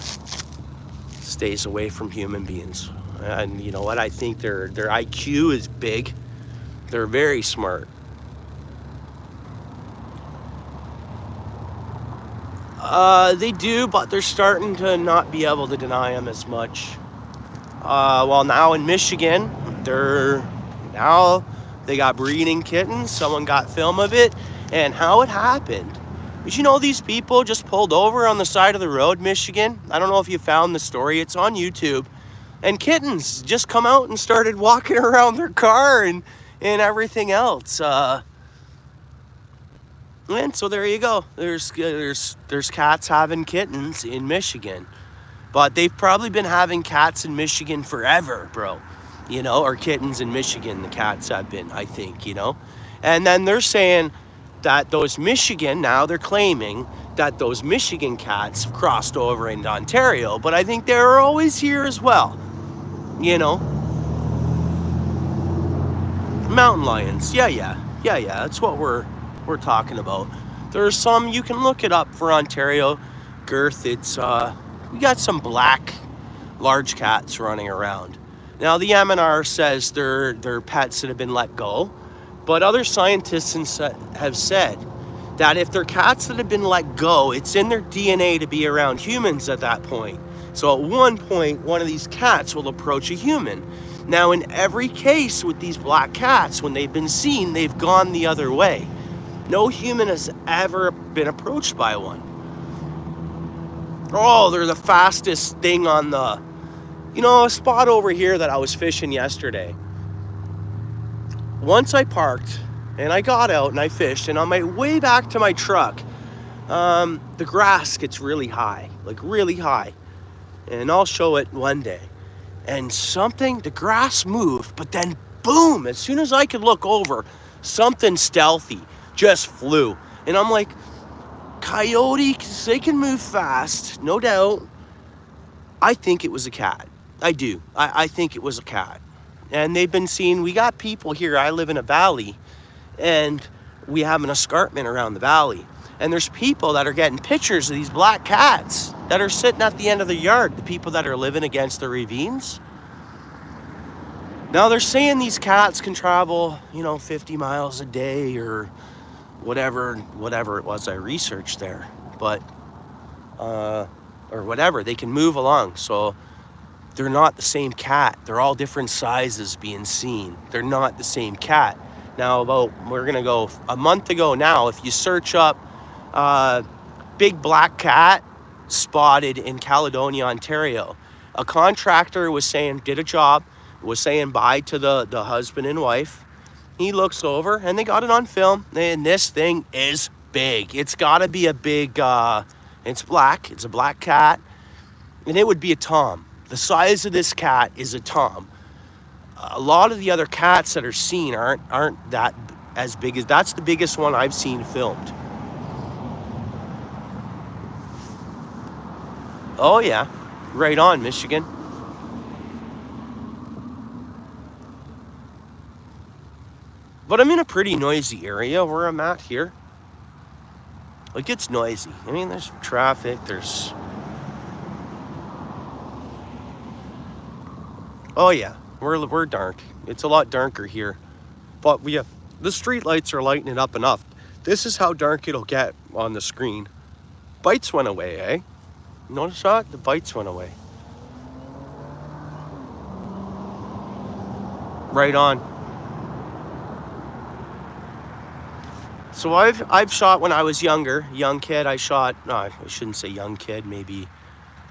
stays away from human beings. And you know what? I think their IQ is big. They're very smart. They do, but they're starting to not be able to deny them as much. Well, now in Michigan, they got breeding kittens. Someone got film of it, and how it happened. Did you know these people just pulled over on the side of the road, Michigan? I don't know if you found the story. It's on YouTube. And kittens just come out and started walking around their car and everything else. And so there you go. There's cats having kittens in Michigan. But they've probably been having cats in Michigan forever, bro. You know, or kittens in Michigan, the cats have been, I think, you know. And then they're saying that those Michigan, now they're claiming that those Michigan cats have crossed over into Ontario, but I think they were always here as well, you know. Mountain lions, yeah, that's what we're talking about. There's some, you can look it up for Ontario, Girth, it's, we got some black large cats running around. Now the MNR says they're pets that have been let go, but other scientists have said that if they're cats that have been let go, it's in their DNA to be around humans at that point. So at one point, one of these cats will approach a human. Now in every case with these black cats, when they've been seen, they've gone the other way. No human has ever been approached by one. Oh, they're the fastest thing on the, you know, a spot over here that I was fishing yesterday. Once I parked and I got out and I fished, and on my way back to my truck, the grass gets really high, like really high. And I'll show it one day. And the grass moved, but then boom, as soon as I could look over, something stealthy just flew. And I'm like, coyote, 'cause they can move fast, no doubt. I think it was a cat. I do. I think it was a cat. And they've been seen, we got people here, I live in a valley, and we have an escarpment around the valley. And there's people that are getting pictures of these black cats that are sitting at the end of the yard, the people that are living against the ravines. Now they're saying these cats can travel, you know, 50 miles a day or whatever it was I researched there. But, or whatever, they can move along. So they're not the same cat. They're all different sizes being seen. They're not the same cat. Now we're gonna go a month ago now, if you search up big black cat spotted in Caledonia, Ontario, a contractor was saying, did a job, was saying bye to the husband and wife. He looks over and they got it on film, and this thing is big. It's gotta be a big, it's black, it's a black cat, and it would be a tom. The size of this cat is a tom. A lot of the other cats that are seen aren't that as big as, that's the biggest one I've seen filmed. Oh yeah, right on, Michigan. But I'm in a pretty noisy area where I'm at here. Like, it's noisy. I mean, there's traffic, there's... Oh yeah, we're dark. It's a lot darker here. But we have, the street lights are lighting it up enough. This is how dark it'll get on the screen. Bites went away, eh? Notice that? The bites went away. Right on. So I've shot when I was younger, young kid. I shot, no, I shouldn't say young kid, maybe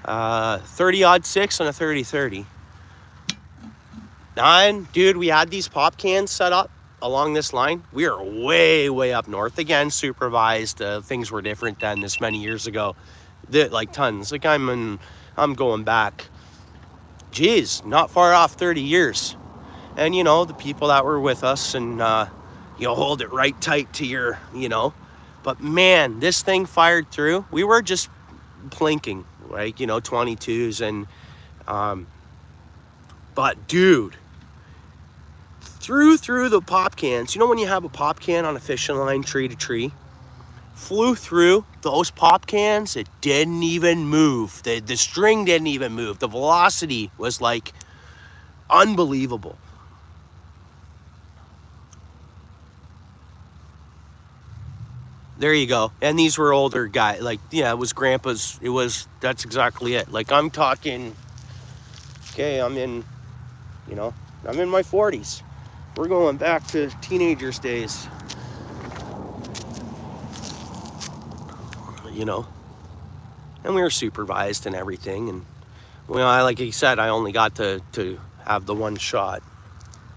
30-06 on a 30-30. And dude, we had these pop cans set up along this line. We are way up north. Again, supervised. Things were different than this many years ago. Like tons. Like I'm going back, geez, not far off 30 years. And you know, the people that were with us, and you'll hold it right tight to your, you know. But man, this thing fired through. We were just plinking, like, you know, 22s, and but dude, through the pop cans. You know when you have a pop can on a fishing line, tree to tree, flew through those pop cans. It didn't even move. The string didn't even move. The velocity was like unbelievable. There you go. And these were older guys. Like, yeah, it was grandpa's. That's exactly it. Like, I'm talking, okay, I'm in my 40s. We're going back to teenagers' days. You know? And we were supervised and everything. And Well, like I said, I only got to have the one shot.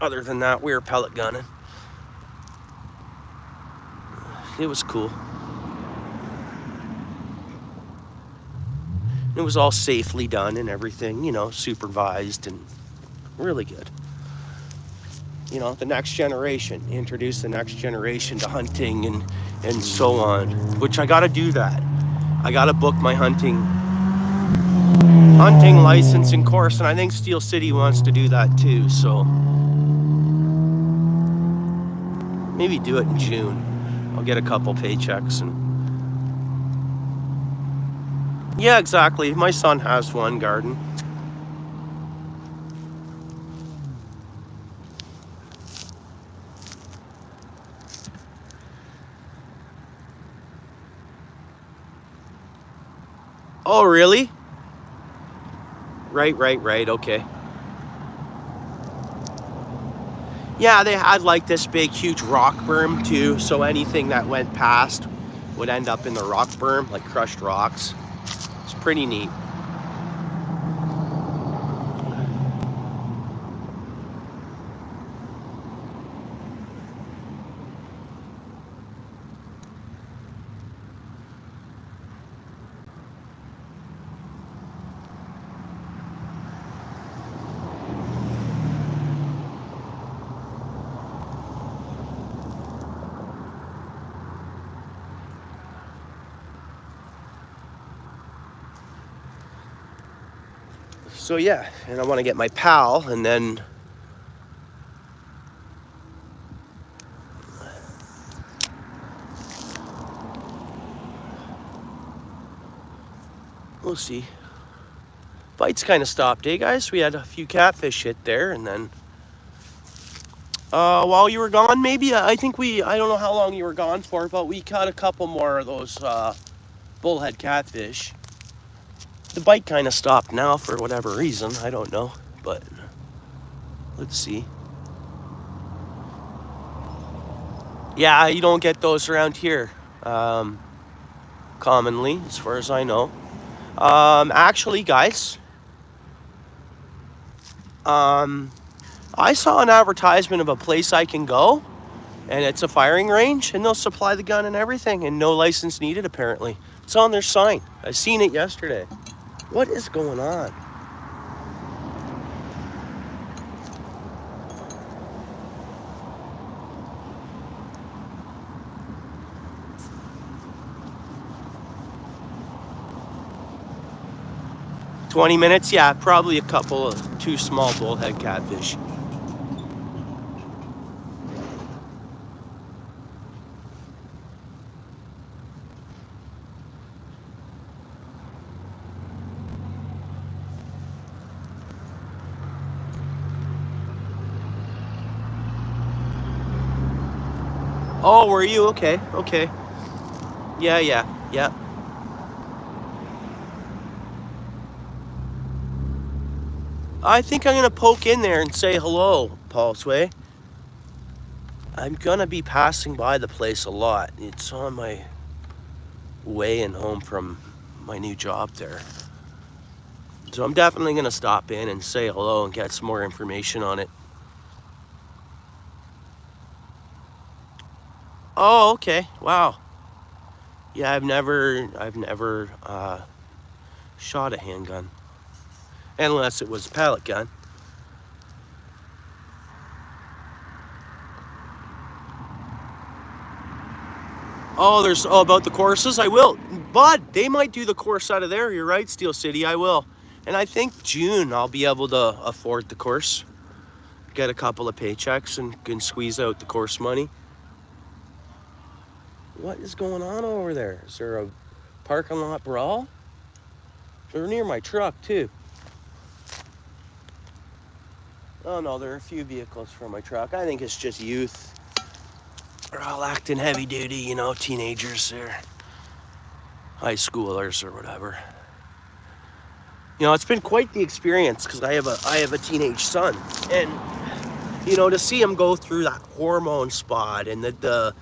Other than that, we were pellet gunning. It was cool. It was all safely done and everything, you know, supervised and really good. You know, the next generation, introduce the next generation to hunting and so on, which I got to do that. I got to book my hunting licensing course, and I think Steel City wants to do that too, so maybe do it in June. I'll get a couple paychecks and yeah, exactly. My son has one garden. Oh, really? Right, okay. Yeah, they had like this big, huge rock berm too, so anything that went past would end up in the rock berm, like crushed rocks. It's pretty neat. So yeah, and I want to get my pal, and then we'll see. Bites kind of stopped, eh, guys? We had a few catfish hit there, and then while you were gone, maybe I think I don't know how long you were gone for, but we caught a couple more of those bullhead catfish. The bite kind of stopped now for whatever reason. I don't know, but let's see. Yeah, you don't get those around here commonly, as far as I know. Actually, guys, I saw an advertisement of a place I can go, and it's a firing range, and they'll supply the gun and everything, and no license needed, apparently. It's on their sign. I seen it yesterday. What is going on? "20 minutes? Yeah, probably a couple of 2 small bullhead catfish. Oh, were you? Okay. Yeah. I think I'm gonna poke in there and say hello, Paul Sway. I'm gonna be passing by the place a lot. It's on my way and home from my new job there. So I'm definitely gonna stop in and say hello and get some more information on it. Oh, okay. Wow. Yeah, I've never shot a handgun. Unless it was a pellet gun. Oh, about the courses? I will. But they might do the course out of there. You're right, Steel City, I will. And I think June I'll be able to afford the course. Get a couple of paychecks and can squeeze out the course money. What is going on over there? Is there a parking lot brawl? They're near my truck too. Oh no, there are a few vehicles from my truck. I think it's just youth. They're all acting heavy duty, you know, teenagers or high schoolers or whatever. You know, it's been quite the experience because I have a teenage son, and you know, to see him go through that hormone spot and the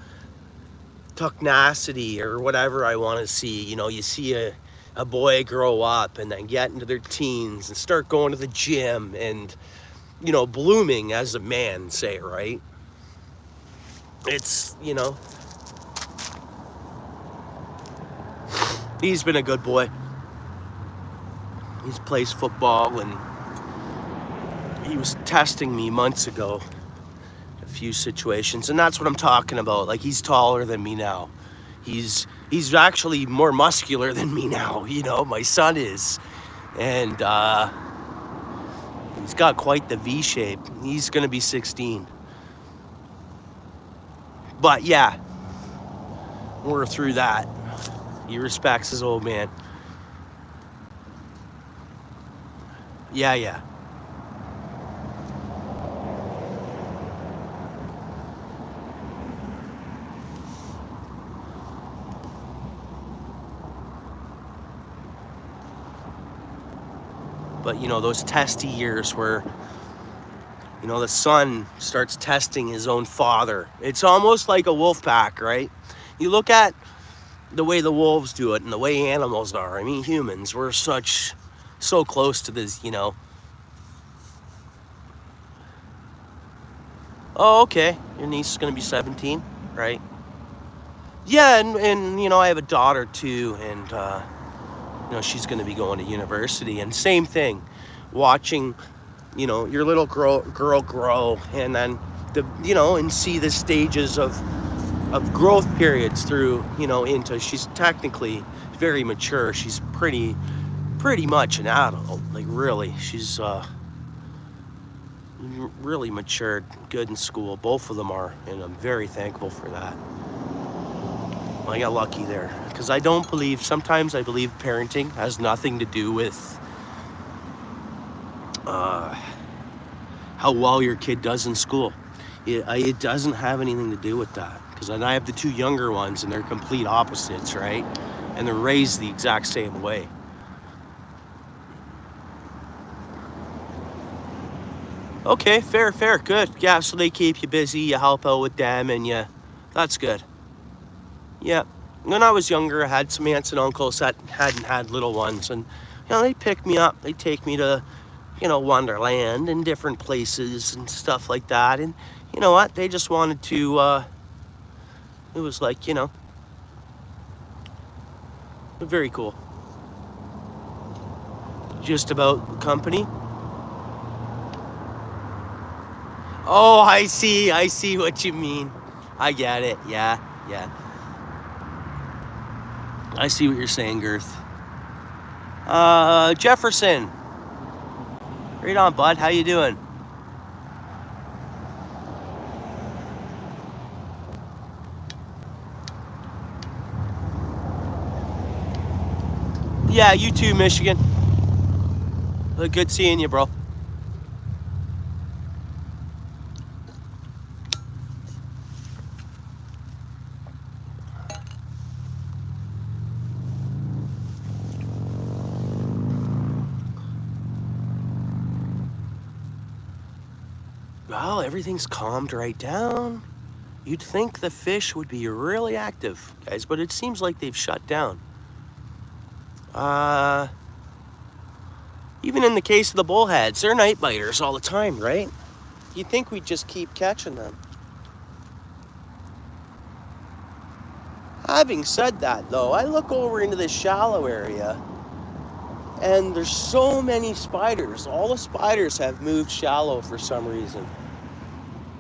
pugnacity or whatever I want to see. You know, you see a a boy grow up and then get into their teens and start going to the gym and, you know, blooming as a man, say, right? It's, you know, he's been a good boy. He plays football, and he was testing me months ago, a few situations, and that's what I'm talking about. Like, he's taller than me now. He's actually more muscular than me now, you know, my son is. And he's got quite the V shape. He's gonna be 16. But yeah, we're through that. He respects his old man. Yeah. But, you know, those testy years where, you know, the son starts testing his own father. It's almost like a wolf pack, right? You look at the way the wolves do it and the way animals are. I mean, humans, we're so close to this, you know. Oh, okay. Your niece is going to be 17, right? Yeah, and you know, I have a daughter too, and you know, she's going to be going to university, and same thing, watching, you know, your little girl grow, and then you know, and see the stages of growth periods through, you know, into, she's technically very mature. She's pretty much an adult, like really. She's really matured, good in school. Both of them are, and I'm very thankful for that. I got lucky there, because sometimes I believe parenting has nothing to do with how well your kid does in school. It doesn't have anything to do with that, because I have the two younger ones, and they're complete opposites, right? And they're raised the exact same way. Okay, fair, good. Yeah, so they keep you busy, you help out with them, and that's good. Yeah, when I was younger, I had some aunts and uncles that hadn't had little ones, and, you know, they pick me up, they take me to, you know, Wonderland and different places and stuff like that, and you know what, they just wanted to, it was like, you know, very cool. Just about company. Oh, I see what you mean. I get it, yeah. I see what you're saying, Girth. Jefferson. Right on, bud. How you doing? Yeah, you too, Michigan. Good seeing you, bro. Well, everything's calmed right down. You'd think the fish would be really active, guys, but it seems like they've shut down. Even in the case of the bullheads, they're night biters all the time, right? You'd think we'd just keep catching them. Having said that, though, I look over into this shallow area, and there's so many spiders. All the spiders have moved shallow for some reason.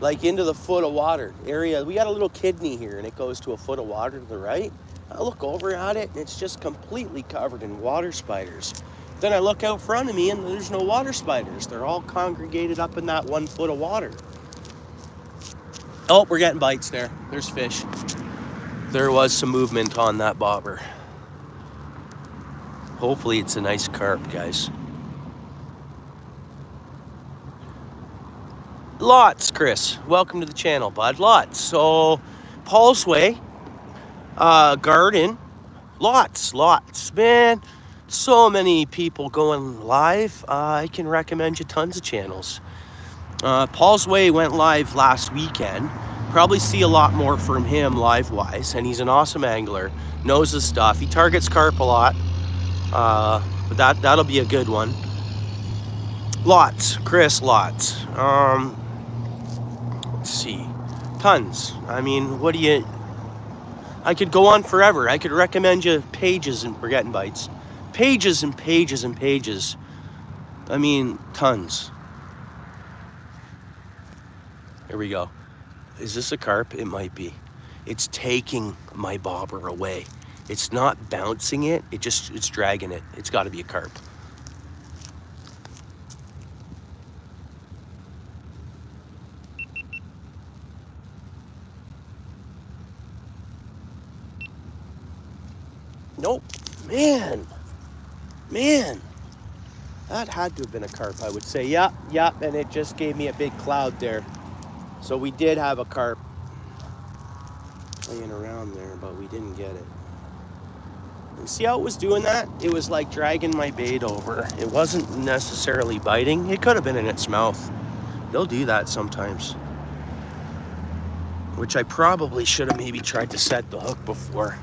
Like into the foot of water area. We got a little kidney here, and it goes to a foot of water to the right. I look over at it, and it's just completely covered in water spiders. Then I look out front of me, and there's no water spiders. They're all congregated up in that 1 foot of water. Oh, we're getting bites there. There's fish. There was some movement on that bobber. Hopefully it's a nice carp, guys. Lots, Chris. Welcome to the channel, bud. Lots. So, Paul's Way, garden, lots. Man, so many people going live. I can recommend you tons of channels. Paul's Way went live last weekend. Probably see a lot more from him live-wise, and he's an awesome angler. Knows his stuff. He targets carp a lot. But that'll be a good one. Lots, Chris, lots. Let's see, tons. I mean, what do you? I could go on forever. I could recommend you pages, and we're getting bites, pages and pages and pages. I mean, tons. Here we go. Is this a carp? It might be. It's taking my bobber away. It's not bouncing it. It's dragging it. It's got to be a carp. Nope. Man. That had to have been a carp, I would say. Yeah, and it just gave me a big cloud there. So we did have a carp playing around there, but we didn't get it. And see how it was doing that? It was like dragging my bait over. It wasn't necessarily biting. It could have been in its mouth. They'll do that sometimes. Which I probably should have maybe tried to set the hook before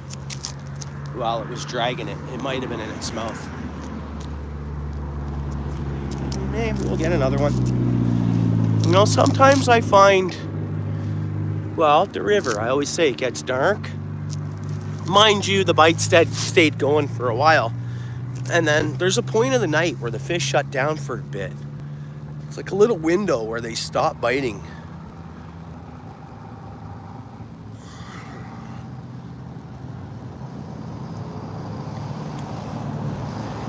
while it was dragging it. It might have been in its mouth. Maybe we'll get another one. You know, sometimes I find, well, at the river, I always say it gets dark. Mind you, the bite stayed going for a while. And then there's a point of the night where the fish shut down for a bit. It's like a little window where they stop biting.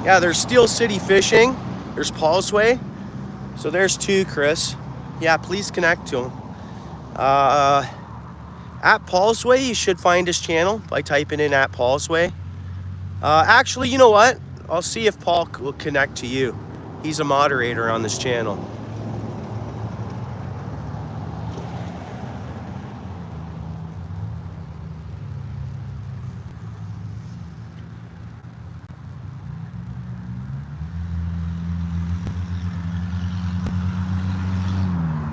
Yeah, there's Steel City Fishing. There's Paul's Way. So there's two, Chris. Yeah, please connect to him. At Paul's Way, you should find his channel by typing in at Paul's Way. Actually, you know what? I'll see if Paul will connect to you. He's a moderator on this channel.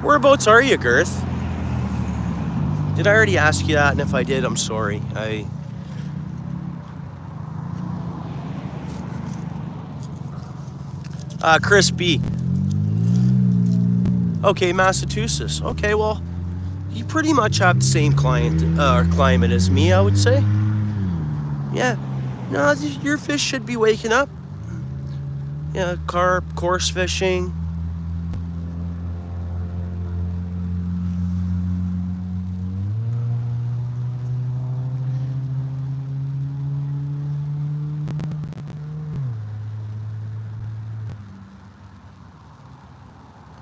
Whereabouts are you, Girth? Did I already ask you that? And if I did, I'm sorry. Chris B. Okay, Massachusetts. Okay, well, you pretty much have the same climate as me, I would say. Yeah. No, your fish should be waking up. Yeah, carp, coarse fishing.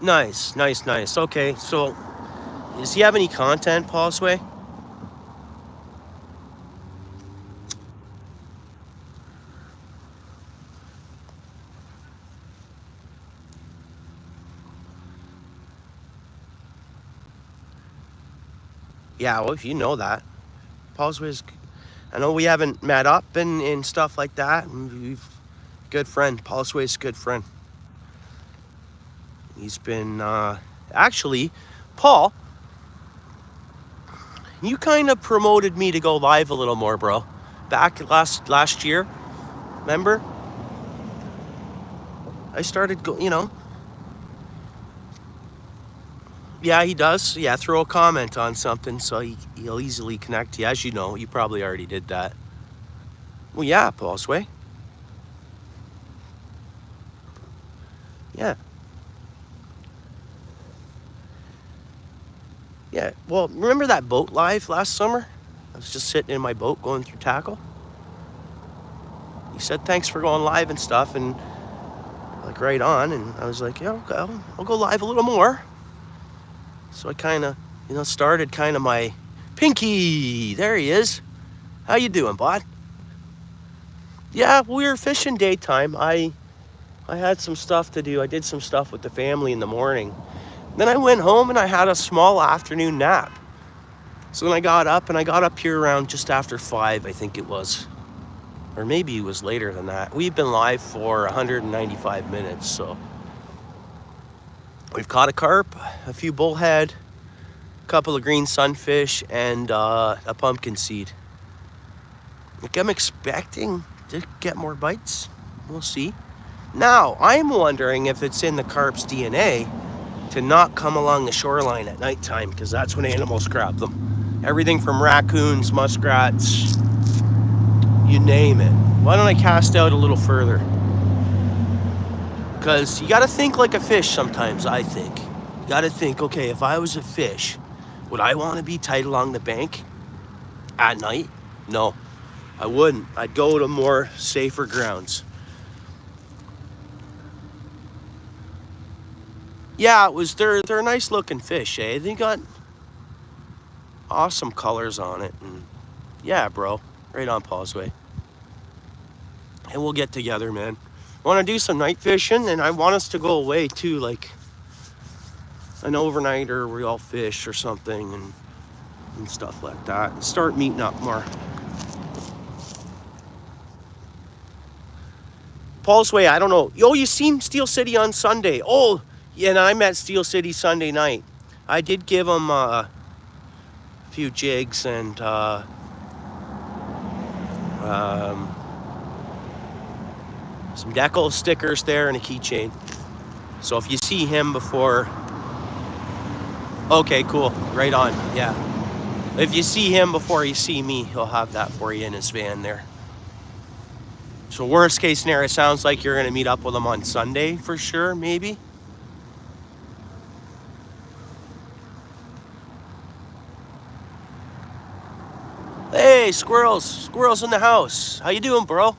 Nice. Okay, so does he have any content, Paul's Way? Yeah, well, if you know that. Paul's Way is, I know we haven't met up and stuff like that. Good friend. Paul's Way is a good friend. He's been, actually, Paul, you kind of promoted me to go live a little more, bro. Back last year, remember? I started, you know. Yeah, he does. Yeah, throw a comment on something so he'll easily connect to you. As you know, you probably already did that. Well, yeah, Paul's Way. Yeah. Yeah, well, remember that boat live last summer? I was just sitting in my boat going through tackle. He said, thanks for going live and stuff, and like right on. And I was like, yeah, okay, I'll go live a little more. So I kind of, you know, started kind of my Pinky. There he is. How you doing, bud? Yeah, we were fishing daytime. I had some stuff to do. I did some stuff with the family in the morning. Then I went home and I had a small afternoon nap. So then I got up here around just after 5, I think it was. Or maybe it was later than that. We've been live for 195 minutes, so. We've caught a carp, a few bullhead, a couple of green sunfish, and a pumpkin seed. Like, I'm expecting to get more bites. We'll see. Now, I'm wondering if it's in the carp's DNA to not come along the shoreline at nighttime, because that's when animals grab them. Everything from raccoons, muskrats, you name it. Why don't I cast out a little further? Because you got to think like a fish sometimes, I think. You got to think, okay, if I was a fish, would I want to be tight along the bank at night? No, I wouldn't. I'd go to more safer grounds. Yeah, they're a nice looking fish, eh? They got awesome colors on it. And yeah, bro, right on Paul's way. And we'll get together, man. I want to do some night fishing, and I want us to go away too, like an overnighter where we all fish or something and stuff like that. And start meeting up more. Paul's way, I don't know. Oh, you seen Steel City on Sunday? Oh, yeah, and I met Steel City Sunday night. I did give him a few jigs and some decal stickers there and a keychain. So if you see him before, okay, cool, right on, yeah. If you see him before you see me, he'll have that for you in his van there. So worst case scenario, it sounds like you're gonna meet up with him on Sunday for sure, maybe. Hey, squirrels in the house. How you doing, bro?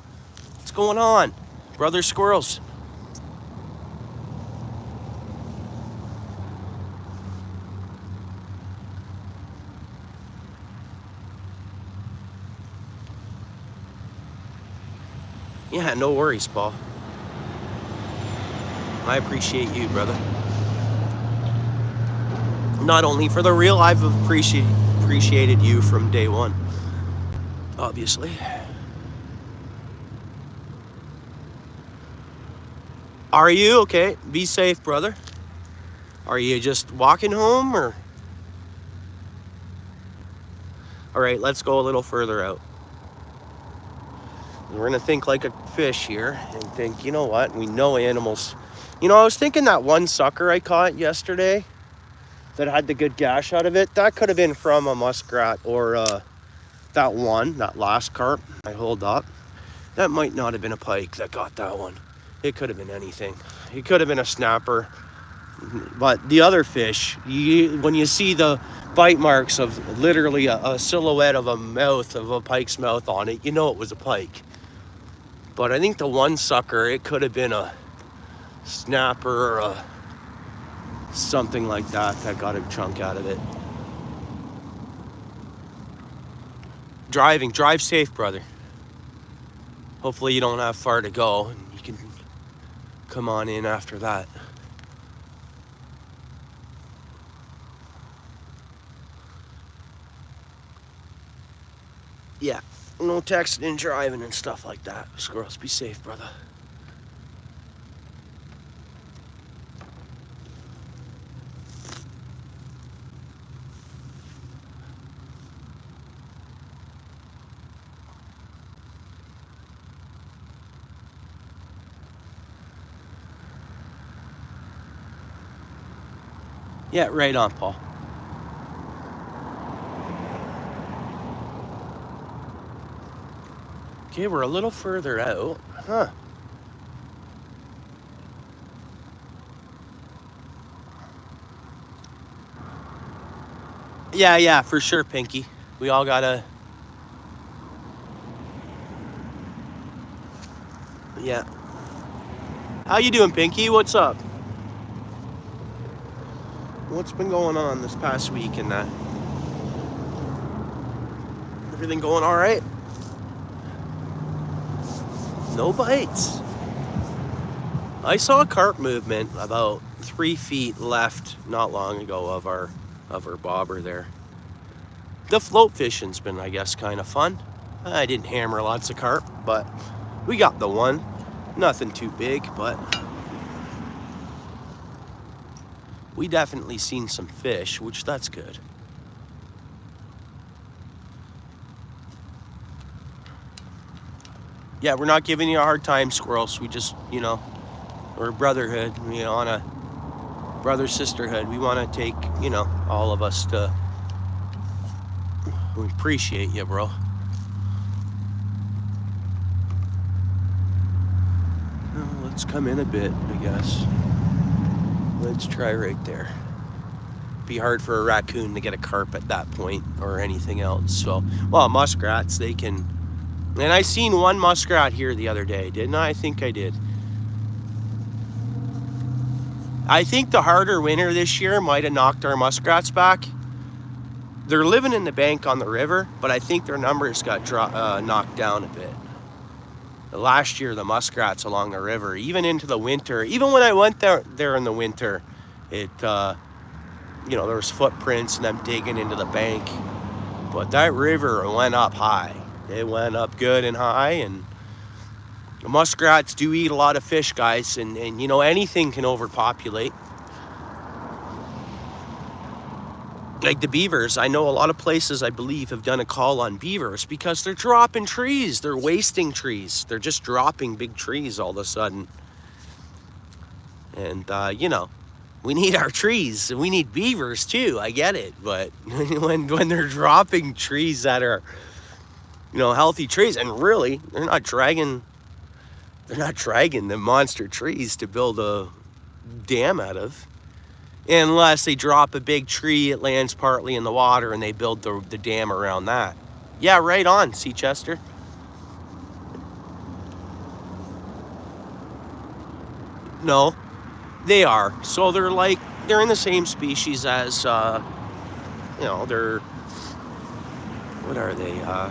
What's going on? Brother squirrels. Yeah, no worries, Paul. I appreciate you, brother. Not only for the real, I've appreciated you from day one, obviously. Are you okay? Be safe, brother. Are you just walking home, or? All right, let's go a little further out. We're gonna think like a fish here and think, you know what? We know animals. You know, I was thinking that one sucker I caught yesterday that had the good gash out of it, that could have been from a muskrat, or that last carp I hold up. That might not have been a pike that got that one. It could have been anything. It could have been a snapper. But the other fish, when you see the bite marks of literally a silhouette of a mouth, of a pike's mouth on it, you know it was a pike. But I think the one sucker, it could have been a snapper or something like that got a chunk out of it. Drive safe, brother. Hopefully you don't have far to go and you can come on in after that. Yeah, no texting and driving and stuff like that. Squirrels, be safe, brother. Yeah, right on, Paul. Okay, we're a little further out. Huh. Yeah, for sure, Pinky. We all gotta... Yeah. How you doing, Pinky? What's up? What's been going on this past week and that? Everything going all right? No bites. I saw a carp movement about 3 feet left not long ago of our bobber there. The float fishing's been, I guess, kind of fun. I didn't hammer lots of carp, but we got the one. Nothing too big, but we definitely seen some fish, which that's good. Yeah, we're not giving you a hard time, squirrels. We just, you know, we're a brotherhood. We on a brother sisterhood. We want to take, you know, all of us to. We appreciate you, bro. Well, let's come in a bit, I guess. Let's try right there. Be hard for a raccoon to get a carp at that point or anything else. So, well, muskrats, they can. And I seen one muskrat here the other day, didn't I? I think I did. I think the harder winter this year might have knocked our muskrats back. They're living in the bank on the river, but I think their numbers got knocked down a bit. Last year, the muskrats along the river, even into the winter, even when I went there in the winter, it, you know, there was footprints and them digging into the bank. But that river went up high. It went up good and high, and the muskrats do eat a lot of fish, guys, and you know, anything can overpopulate. Like the beavers, I know a lot of places, I believe, have done a call on beavers because they're dropping trees. They're wasting trees. They're just dropping big trees all of a sudden. And, you know, we need our trees. And we need beavers, too. I get it. But when they're dropping trees that are, you know, healthy trees, and really, they're not dragging the monster trees to build a dam out of. Unless they drop a big tree, it lands partly in the water, and they build the dam around that. Yeah, right on, Seachester. No, they are. So they're in the same species as, you know, what are they?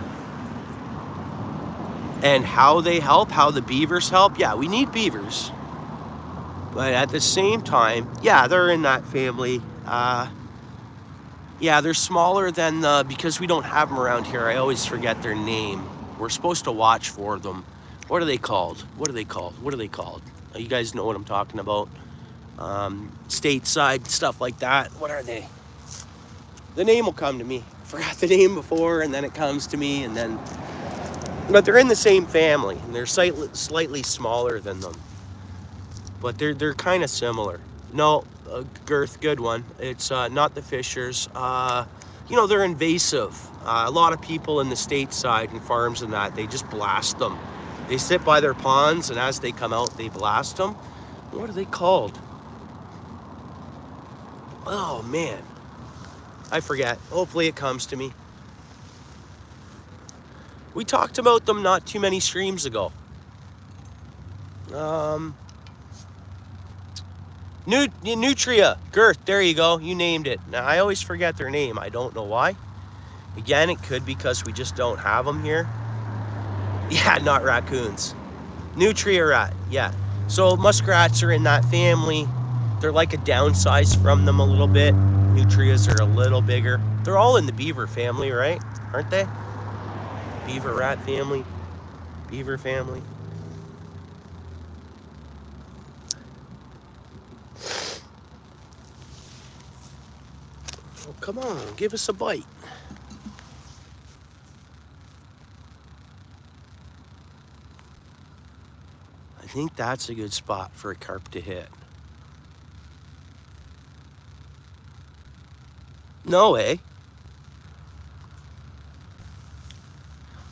And how they help, how the beavers help. Yeah, we need beavers. But at the same time, yeah, they're in that family. Yeah, they're smaller than because we don't have them around here. I always forget their name. We're supposed to watch for them. What are they called? What are they called? What are they called? You guys know what I'm talking about. Stateside, stuff like that. What are they? The name will come to me. I forgot the name before, and then it comes to me, and then... But they're in the same family, and they're slightly smaller than them. But they're kind of similar. No, Girth, good one. It's not the fishers. You know, they're invasive. A lot of people in the stateside and farms and that, they just blast them. They sit by their ponds, and as they come out, they blast them. What are they called? Oh, man. I forget. Hopefully it comes to me. We talked about them not too many streams ago. Nutria, Girth, there you go. You named it. Now, I always forget their name. I don't know why. Again, it could be because we just don't have them here. Yeah, not raccoons. Nutria rat, yeah. So muskrats are in that family. They're like a downsize from them a little bit. Nutrias are a little bigger. They're all in the beaver family, right? Aren't they? Beaver rat family. Beaver family. Oh, come on, give us a bite. I think that's a good spot for a carp to hit. No way.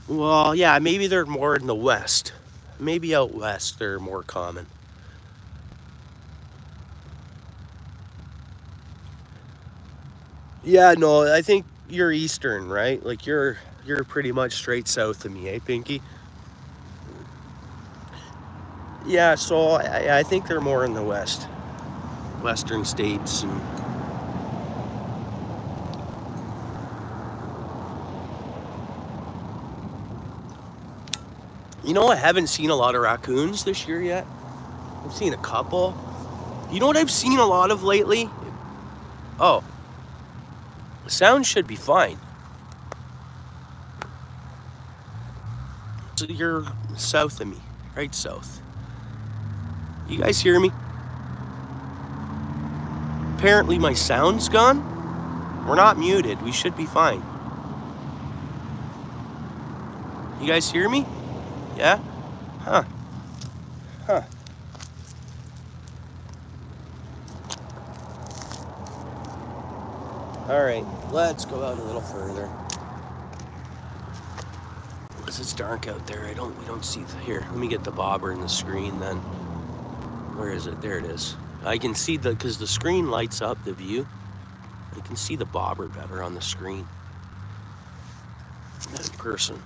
Well, yeah, maybe they're more in the west. Maybe out west they're more common. Yeah, no, I think you're eastern, right? Like you're pretty much straight south of me, eh, Pinky? Yeah, so I think they're more in the west. Western states and you know, I haven't seen a lot of raccoons this year yet. I've seen a couple. You know what I've seen a lot of lately? Oh, the sound should be fine. So you're south of me, right south. You guys hear me? Apparently my sound's gone. We're not muted. We should be fine. You guys hear me? Yeah? Huh. Huh. All right, let's go out a little further. Because it's dark out there. We don't see here. Let me get the bobber in the screen then. Where is it? There it is. I can see because the screen lights up the view. I can see the bobber better on the screen than in person.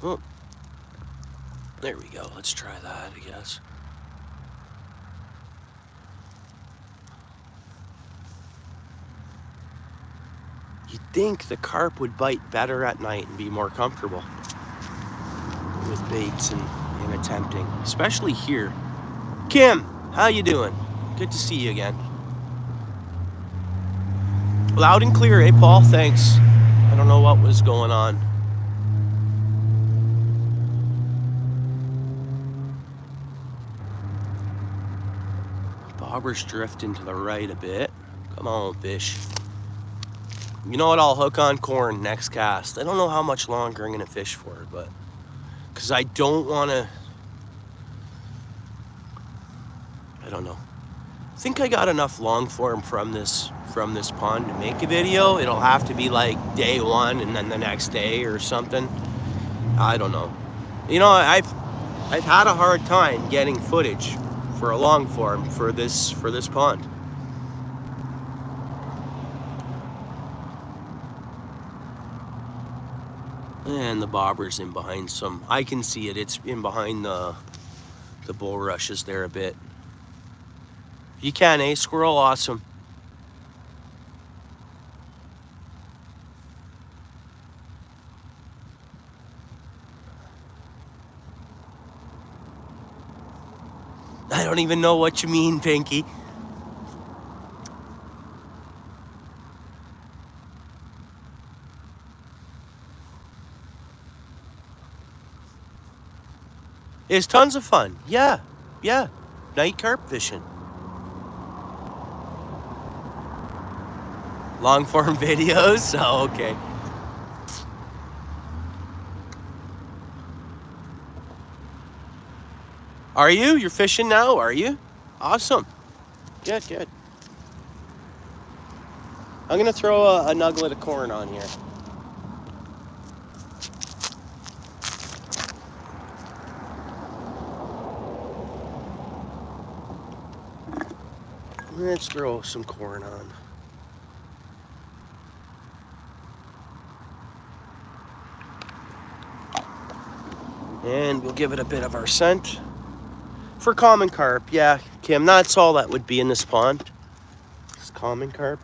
Oh, there we go. Let's try that, I guess. You'd think the carp would bite better at night and be more comfortable with baits and attempting, especially here. Kim, how you doing? Good to see you again. Loud and clear, eh, Paul? Thanks. I don't know what was going on. Bobber's drifting to the right a bit. Come on, fish. You know what? I'll hook on corn next cast. I don't know how much longer I'm gonna fish for, but because I don't want to. I don't know. I think I got enough long form from this pond to make a video. It'll have to be like day one and then the next day or something. I don't know. You know, I've had a hard time getting footage for a long form for this pond. And the bobber's in behind some. I can see it. It's in behind the bulrushes there a bit. You can, eh? Squirrel, awesome. I don't even know what you mean, Pinky. It's tons of fun. Yeah. Night carp fishing. Long form videos? Oh, okay. Are you? You're fishing now, are you? Awesome. Good. I'm gonna throw a nugget of corn on here. Let's throw some corn on. And we'll give it a bit of our scent. For common carp, yeah, Kim, that's all that would be in this pond. Just common carp.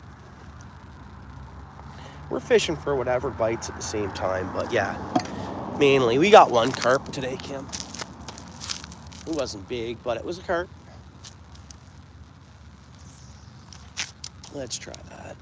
We're fishing for whatever bites at the same time, but yeah, mainly. We got one carp today, Kim. It wasn't big, but it was a carp. Let's try that.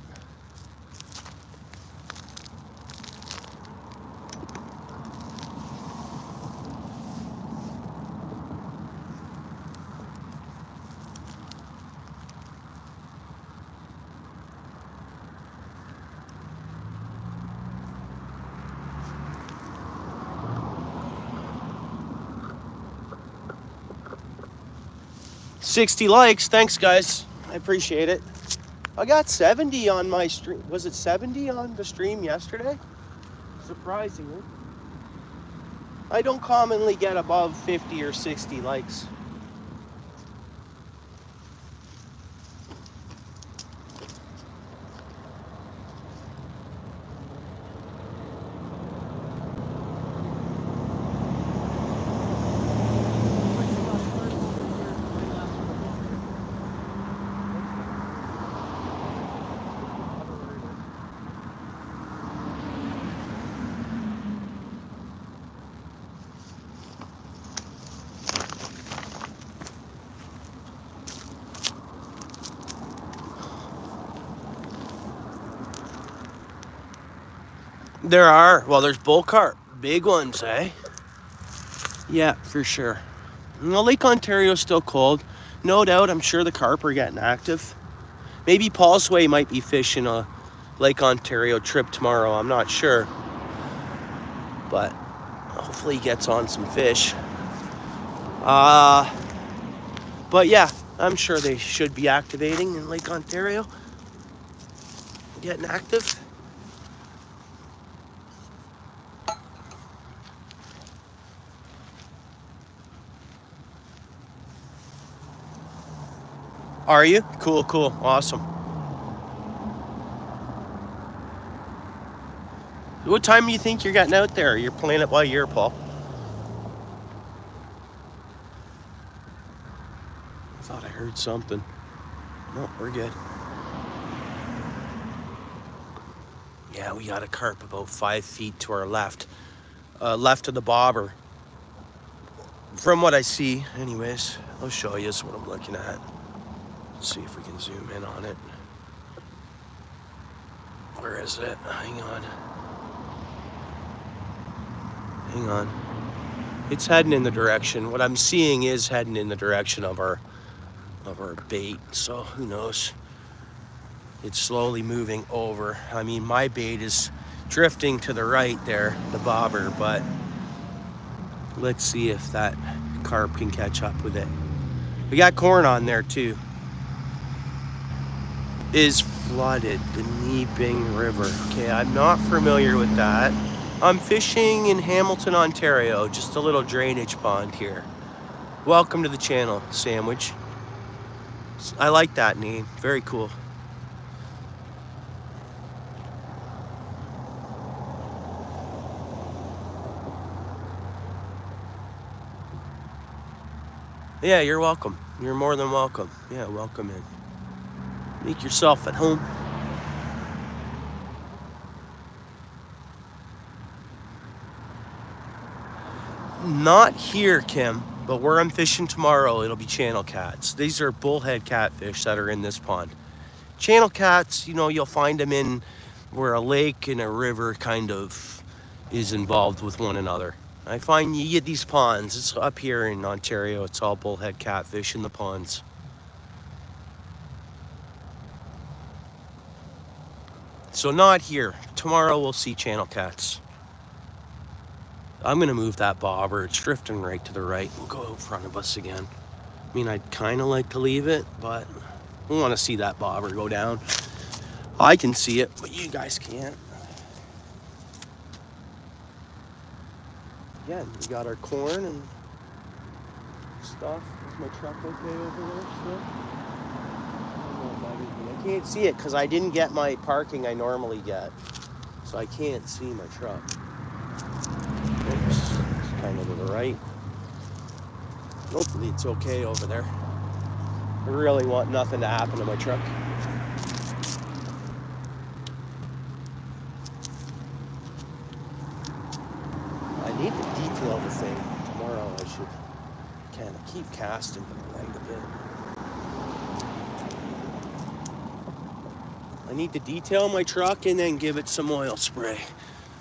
$60 likes, thanks guys. I appreciate it. I got 70 on my stream. Was it 70 on the stream yesterday? Surprisingly. I don't commonly get above 50 or 60 likes. There are. Well, there's bull carp. Big ones, eh? Yeah, for sure. Well, Lake Ontario's still cold. No doubt, I'm sure the carp are getting active. Maybe Paul's Way might be fishing Lake Ontario trip tomorrow. I'm not sure, but hopefully he gets on some fish. But yeah, I'm sure they should be activating in Lake Ontario, getting active. Are you? Cool, cool, awesome. What time do you think you're getting out there? You're playing it by ear, Paul. I thought I heard something. No, we're good. Yeah, we got a carp about 5 feet to our left. Left of the bobber. From what I see, anyways, I'll show you what I'm looking at. Let's see if we can zoom in on it. Where is it? Hang on. Hang on. It's heading in the direction. What I'm seeing is heading in the direction of our bait. So who knows? It's slowly moving over. I mean, my bait is drifting to the right there, the bobber, but let's see if that carp can catch up with it. We got corn on there too. Is flooded, the Neeping River. Okay, I'm not familiar with that. I'm fishing in Hamilton, Ontario, just a little drainage pond here. Welcome to the channel, Sandwich. I like that name, very cool. Yeah, you're welcome. You're more than welcome. Yeah, welcome in. Make yourself at home. Not here, Kim, but where I'm fishing tomorrow, it'll be channel cats. These are bullhead catfish that are in this pond. Channel cats, you know, you'll find them in where a lake and a river kind of is involved with one another. I find you get these ponds, it's up here in Ontario, it's all bullhead catfish in the ponds. So not here. Tomorrow we'll see channel cats. I'm gonna move that bobber. It's drifting right to the right. We'll go in front of us again. I mean, I'd kind of like to leave it, but we want to see that bobber go down. I can see it, but you guys can't. Again, we got our corn and stuff. Is my truck okay over there still? I can't see it because I didn't get my parking I normally get. So I can't see my truck. Oops, it's kind of to the right. Hopefully it's okay over there. I really want nothing to happen to my truck. I need to detail the thing. Tomorrow I should kind of keep casting to the right a bit. I need to detail my truck and then give it some oil spray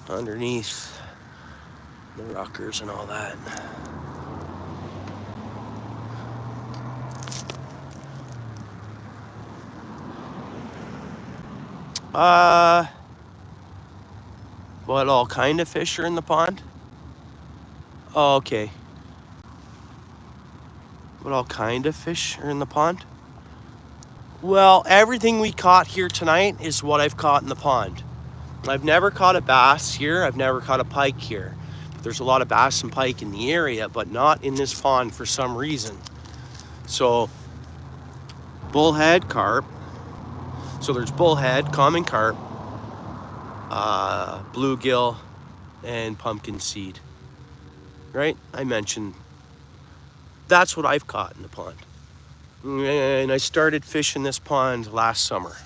underneath the rockers and all that. What all kind of fish are in the pond? Oh, okay. What all kind of fish are in the pond? Well, everything we caught here tonight is what I've caught in the pond. I've never caught a bass here. I've never caught a pike here. There's a lot of bass and pike in the area, but not in this pond for some reason. So, bullhead, carp. So there's bullhead, common carp, bluegill, and pumpkin seed. Right? I mentioned that's what I've caught in the pond. And I started fishing this pond last summer.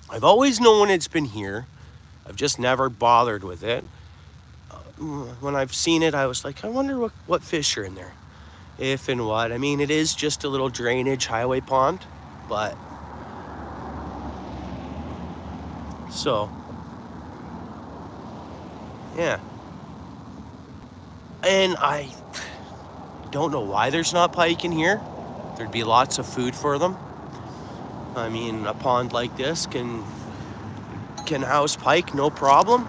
I've always known it's been here. I've just never bothered with it. When I've seen it, I was like, I wonder what fish are in there. If and what. I mean, it is just a little drainage highway pond, but so, yeah. And I don't know why there's not pike in here. There'd be lots of food for them. I mean, a pond like this can can house pike, no problem.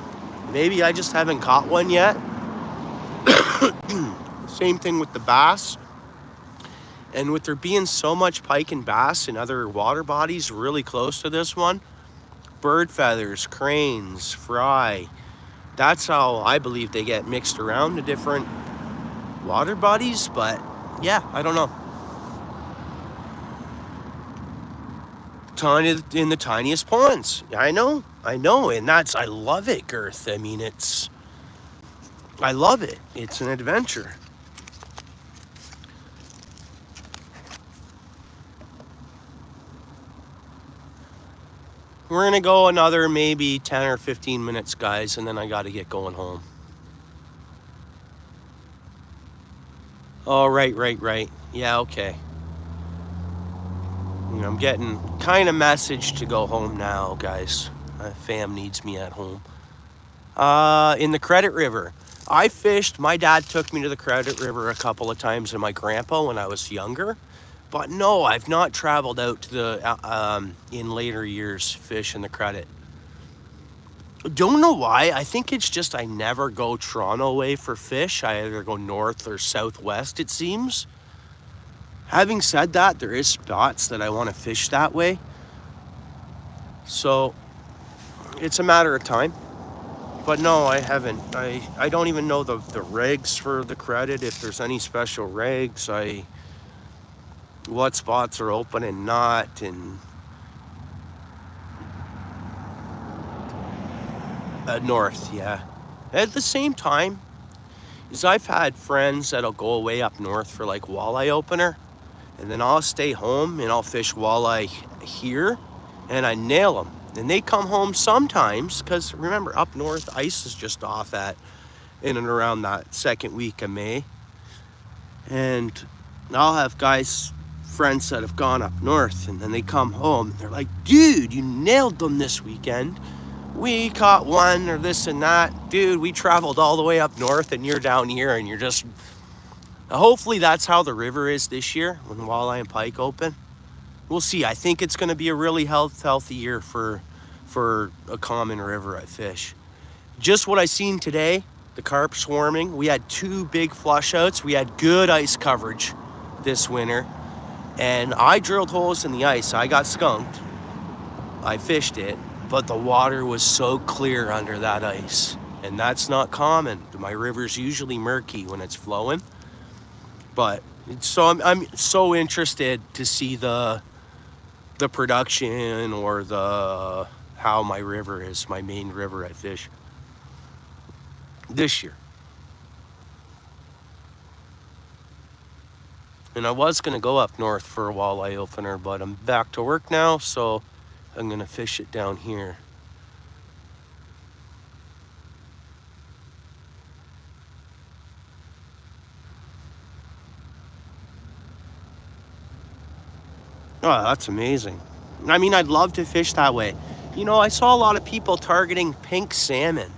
Maybe I just haven't caught one yet. Same thing with the bass. And with there being so much pike and bass in other water bodies really close to this one, bird feathers, cranes, fry, that's how I believe they get mixed around to different water bodies. But yeah, I don't know. In the tiniest ponds. I know. And I love it, Girth. I mean, I love it. It's an adventure. We're gonna go another maybe 10 or 15 minutes, guys, and then I gotta get going home. Oh, right. Yeah, okay. I'm getting kind of message to go home now, guys. My fam needs me at home. In the Credit River. I fished, my dad took me to the Credit River a couple of times, and my grandpa when I was younger. But no, I've not traveled out to the, in later years, fish in the Credit. Don't know why. I think it's just I never go Toronto way for fish. I either go north or southwest, it seems. Having said that, there is spots that I want to fish that way. So it's a matter of time. But no, I haven't. I don't even know the regs for the Credit, if there's any special regs. What spots are open and not, and north, yeah. At the same time, is I've had friends that'll go away up north for like walleye opener, and then I'll stay home and I'll fish walleye here, and I nail them. And they come home sometimes, because remember, up north, ice is just off in and around that second week of May. And I'll have friends that have gone up north, and then they come home and they're like, dude, you nailed them this weekend. We caught one or this and that. Dude, we traveled all the way up north and you're down here and you're just... Hopefully that's how the river is this year when walleye and pike open. We'll see. I think it's going to be a really healthy year for a common river I fish. Just what I seen today, the carp swarming. We had 2 big flush outs. We had good ice coverage this winter. And I drilled holes in the ice. I got skunked. I fished it, but the water was so clear under that ice. And that's not common. My river's usually murky when it's flowing. But so I'm so interested to see the production or how my river is, my main river I fish this year. And I was going to go up north for a walleye opener, but I'm back to work now, so I'm going to fish it down here. Oh, that's amazing. I mean, I'd love to fish that way. You know, I saw a lot of people targeting pink salmon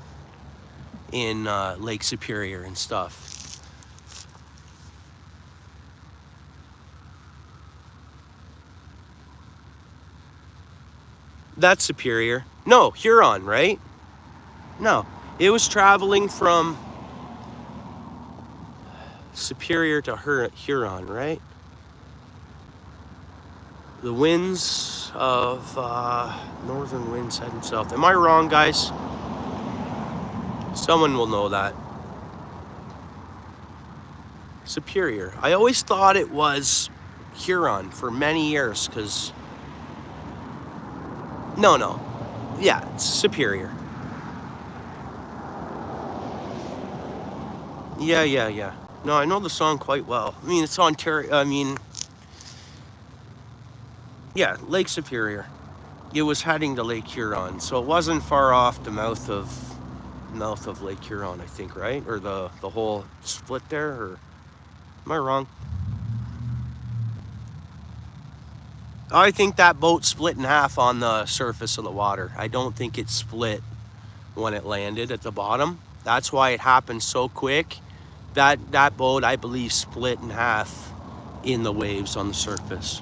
in Lake Superior and stuff. That's Superior. No, Huron, right? No, it was traveling from Superior to Huron, right? The winds of northern winds heading south. Am I wrong, guys? Someone will know that. Superior. I always thought it was Huron for many years, because... No. Yeah, it's Superior. Yeah. No, I know the song quite well. I mean, it's Ontario. Yeah, Lake Superior. It was heading to Lake Huron, so it wasn't far off the mouth of Lake Huron, I think, right? Or the whole split there, or am I wrong? I think that boat split in half on the surface of the water. I don't think it split when it landed at the bottom. That's why it happened so quick. That boat, I believe, split in half in the waves on the surface.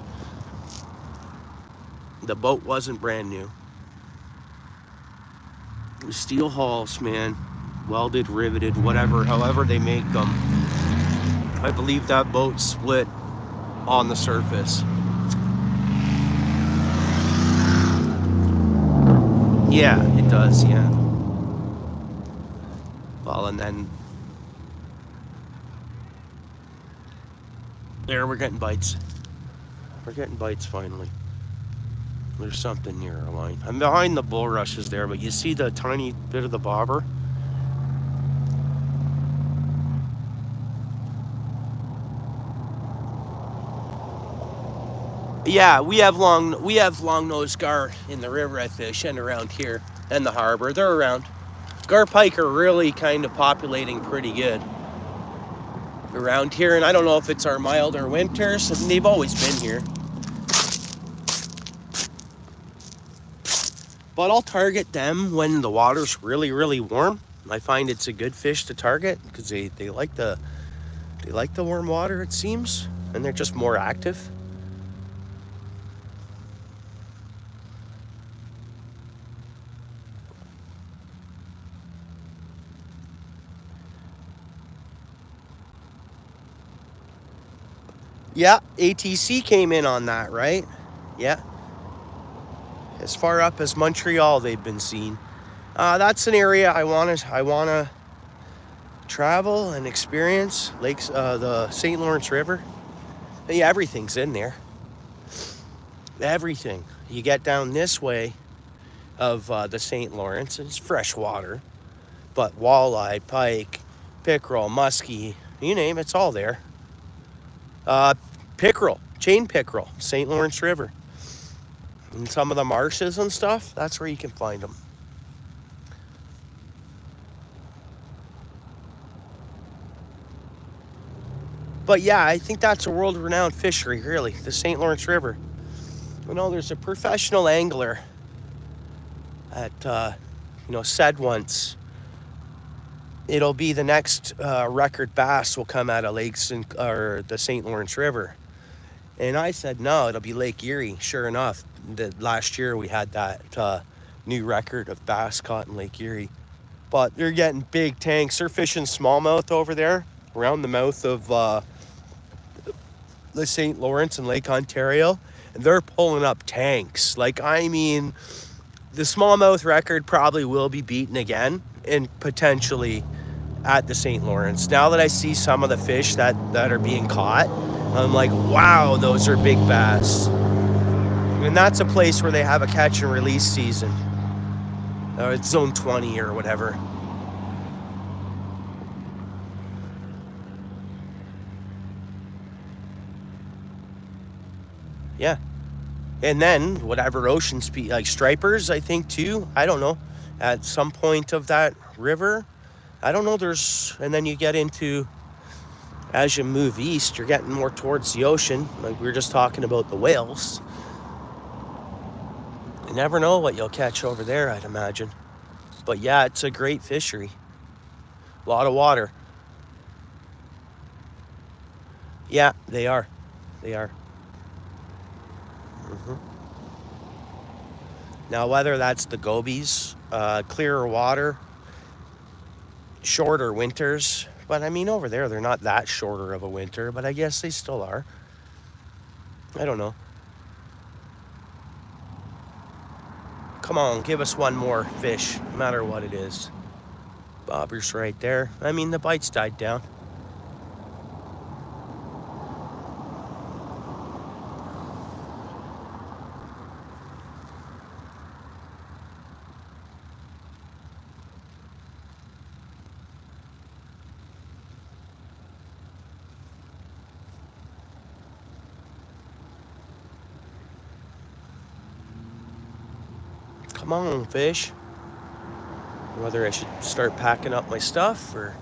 The boat wasn't brand new. Steel hulls, man. Welded, riveted, whatever, however they make them. I believe that boat split on the surface. Yeah, it does, yeah. Well, and then there, we're getting bites. We're getting bites finally. There's something near our line. I'm behind the bulrushes there, but you see the tiny bit of the bobber? Yeah, we have long-nosed gar in the river I fish and around here and the harbor. They're around. Gar pike are really kind of populating pretty good around here, and I don't know if it's our milder winters. I mean, they've always been here. But I'll target them when the water's really, really warm. I find it's a good fish to target because they like the warm water, it seems, and they're just more active. Yeah, ATC came in on that, right? Yeah. As far up as Montreal, they've been seen. That's an area I wanna travel and experience. Lakes, the St. Lawrence River. Yeah, everything's in there. Everything. You get down this way of the St. Lawrence, and it's fresh water, but walleye, pike, pickerel, muskie, you name it, it's all there. Pickerel, chain pickerel, St. Lawrence River. And some of the marshes and stuff, that's where you can find them. But yeah, I think that's a world-renowned fishery, really, the St. Lawrence River. You know, there's a professional angler at, said once, it'll be the next record bass will come out of or the St. Lawrence River. And I said, no, it'll be Lake Erie. Sure enough, last year we had that new record of bass caught in Lake Erie. But they're getting big tanks. They're fishing smallmouth over there around the mouth of the St. Lawrence and Lake Ontario. And they're pulling up tanks. Like, I mean, the smallmouth record probably will be beaten again and potentially at the St. Lawrence. Now that I see some of the fish that are being caught, I'm like, wow, those are big bass. And that's a place where they have a catch and release season. It's zone 20 or whatever. Yeah. And then whatever ocean speed, like stripers, I think too. I don't know. At some point of that river, I don't know. And then you get into, as you move east, you're getting more towards the ocean. Like we were just talking about the whales. You never know what you'll catch over there, I'd imagine. But yeah, it's a great fishery. A lot of water. Yeah, they are. They are. Mm-hmm. Now, whether that's the gobies, clearer water, shorter winters, but I mean, over there, they're not that shorter of a winter, but I guess they still are. I don't know. Come on, give us one more fish, no matter what it is. Bobber's right there. I mean, the bites died down. Come on, fish. Whether I should start packing up my stuff or...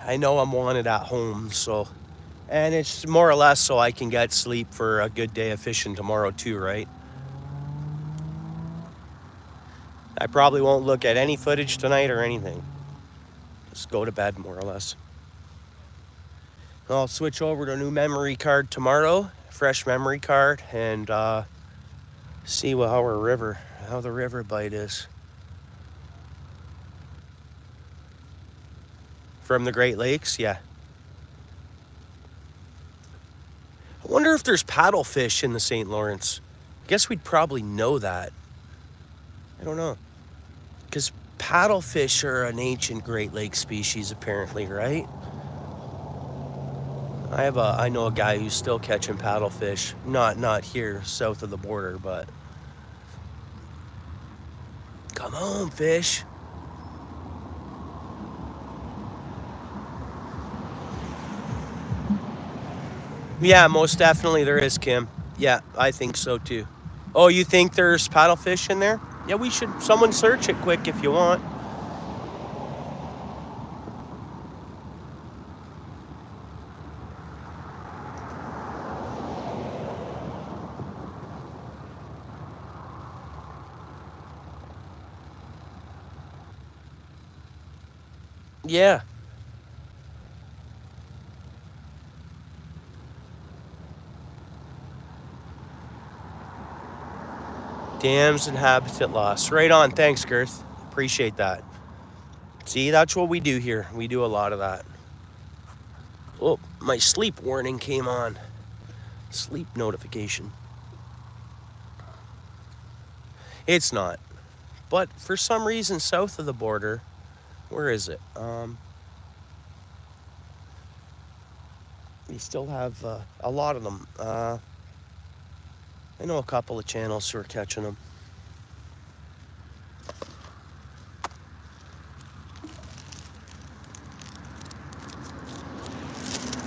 I know I'm wanted at home, so... And it's more or less so I can get sleep for a good day of fishing tomorrow too, right? I probably won't look at any footage tonight or anything. Just go to bed, more or less. I'll switch over to a new memory card tomorrow. Fresh memory card, and... See how the river bite is. From the Great Lakes, yeah. I wonder if there's paddlefish in the St. Lawrence. I guess we'd probably know that. I don't know. Because paddlefish are an ancient Great Lake species, apparently, right? I know a guy who's still catching paddlefish. Not here, south of the border, but... Come on, fish. Yeah, most definitely there is, Kim. Yeah, I think so too. Oh, you think there's paddlefish in there? Yeah, someone search it quick if you want. Yeah. Dams and habitat loss. Right on. Thanks, Girth. Appreciate that. See, that's what we do here. We do a lot of that. Oh, my sleep warning came on. Sleep notification. It's not. But for some reason, south of the border, where is it? We still have a lot of them. I know a couple of channels who are catching them.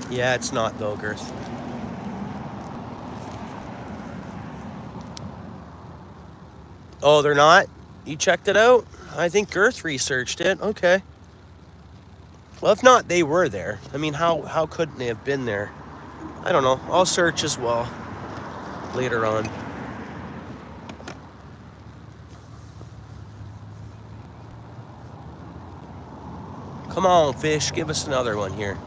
Yeah, it's not though, Girth. Oh, they're not? You checked it out? I think Girth researched it. Okay. Well, if not, they were there. I mean, how couldn't they have been there? I don't know. I'll search as well later on. Come on, fish. Give us another one here.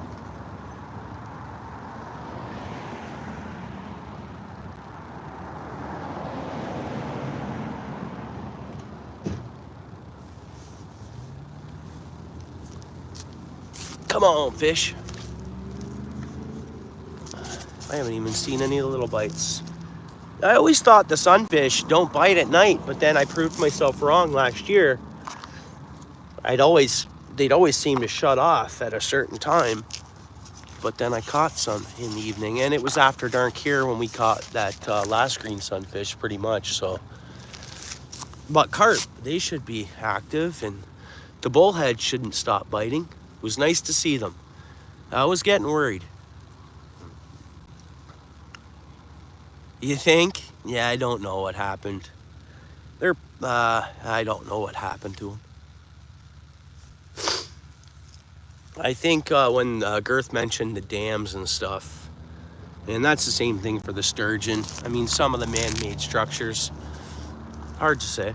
Come on, fish. I haven't even seen any of the little bites. I always thought the sunfish don't bite at night, but then I proved myself wrong last year. They'd always seem to shut off at a certain time, but then I caught some in the evening, and it was after dark here when we caught that last green sunfish, pretty much. So, but carp, they should be active, and the bullhead shouldn't stop biting. It was nice to see them. I was getting worried. You think? Yeah, I don't know what happened. I don't know what happened to them. I think when Girth mentioned the dams and stuff, and that's the same thing for the sturgeon. I mean, some of the man-made structures, hard to say.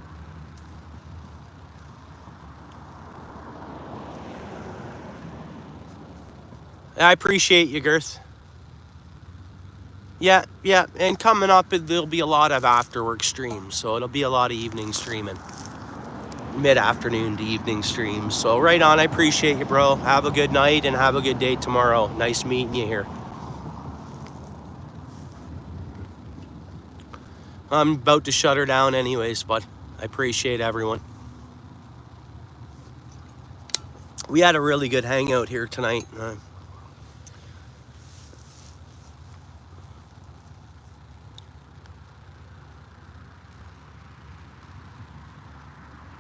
I appreciate you, Girth. Yeah, and coming up, there'll be a lot of after-work streams, so it'll be a lot of evening streaming. Mid-afternoon to evening streams. So right on, I appreciate you, bro. Have a good night and have a good day tomorrow. Nice meeting you here. I'm about to shut her down anyways, but I appreciate everyone. We had a really good hangout here tonight.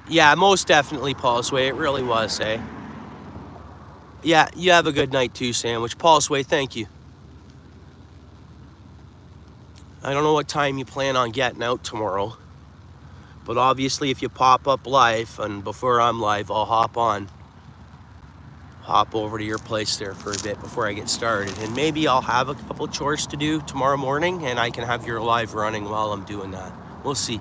Yeah, most definitely, Paul's Way. It really was, eh? Yeah, you have a good night too, Sandwich. Paul's Way, thank you. I don't know what time you plan on getting out tomorrow, but obviously if you pop up live, and before I'm live, I'll hop over to your place there for a bit before I get started. And maybe I'll have a couple chores to do tomorrow morning, and I can have your live running while I'm doing that. We'll see.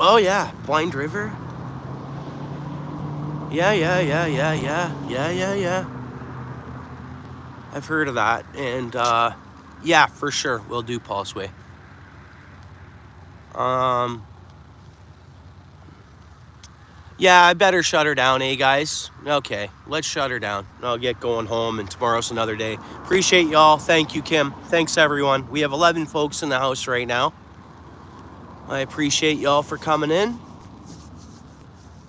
Oh yeah, Blind River. Yeah. I've heard of that, and Yeah, for sure. We'll do Paul's Way. Yeah, I better shut her down, eh, guys? Okay, let's shut her down. I'll get going home, and tomorrow's another day. Appreciate y'all. Thank you, Kim. Thanks, everyone. We have 11 folks in the house right now. I appreciate y'all for coming in,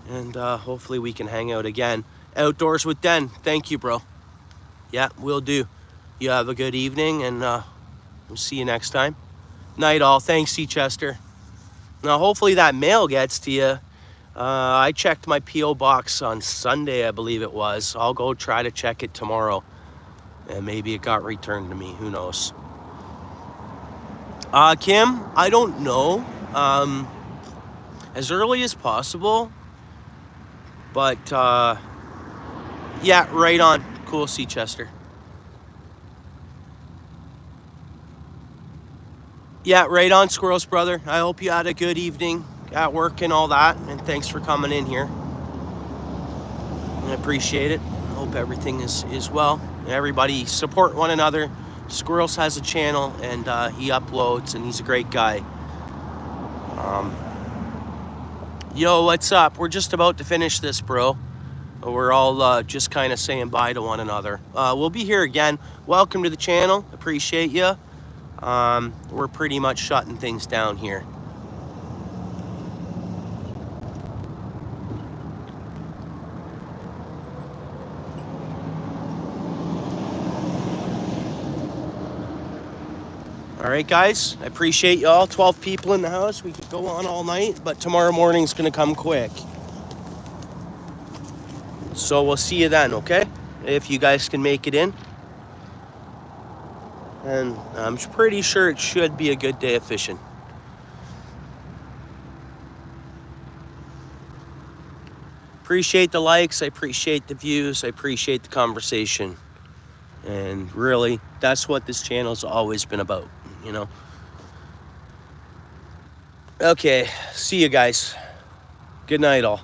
and hopefully we can hang out again. Outdoors with Den. Thank you, bro. Yeah, we'll do. You have a good evening, and we'll see you next time. Night all. Thanks, C. Chester. Now, hopefully that mail gets to you. I checked my P.O. box on Sunday, I believe it was. I'll go try to check it tomorrow. And maybe it got returned to me. Who knows? Kim, I don't know. As early as possible. But, yeah, right on. Cool, C. Chester. Yeah, right on, Squirrels brother. I hope you had a good evening at work and all that. And thanks for coming in here. I appreciate it. I hope everything is well. Everybody support one another. Squirrels has a channel, and he uploads, and he's a great guy. Yo, what's up? We're just about to finish this, bro. We're all just kind of saying bye to one another. We'll be here again. Welcome to the channel. Appreciate you. We're pretty much shutting things down here. All right, guys, I appreciate y'all. 12 people in the house. We could go on all night, but tomorrow morning's going to come quick. So we'll see you then, okay? If you guys can make it in. And I'm pretty sure it should be a good day of fishing. Appreciate the likes. I appreciate the views. I appreciate the conversation. And really, that's what this channel's always been about, you know? Okay, see you guys. Good night, all.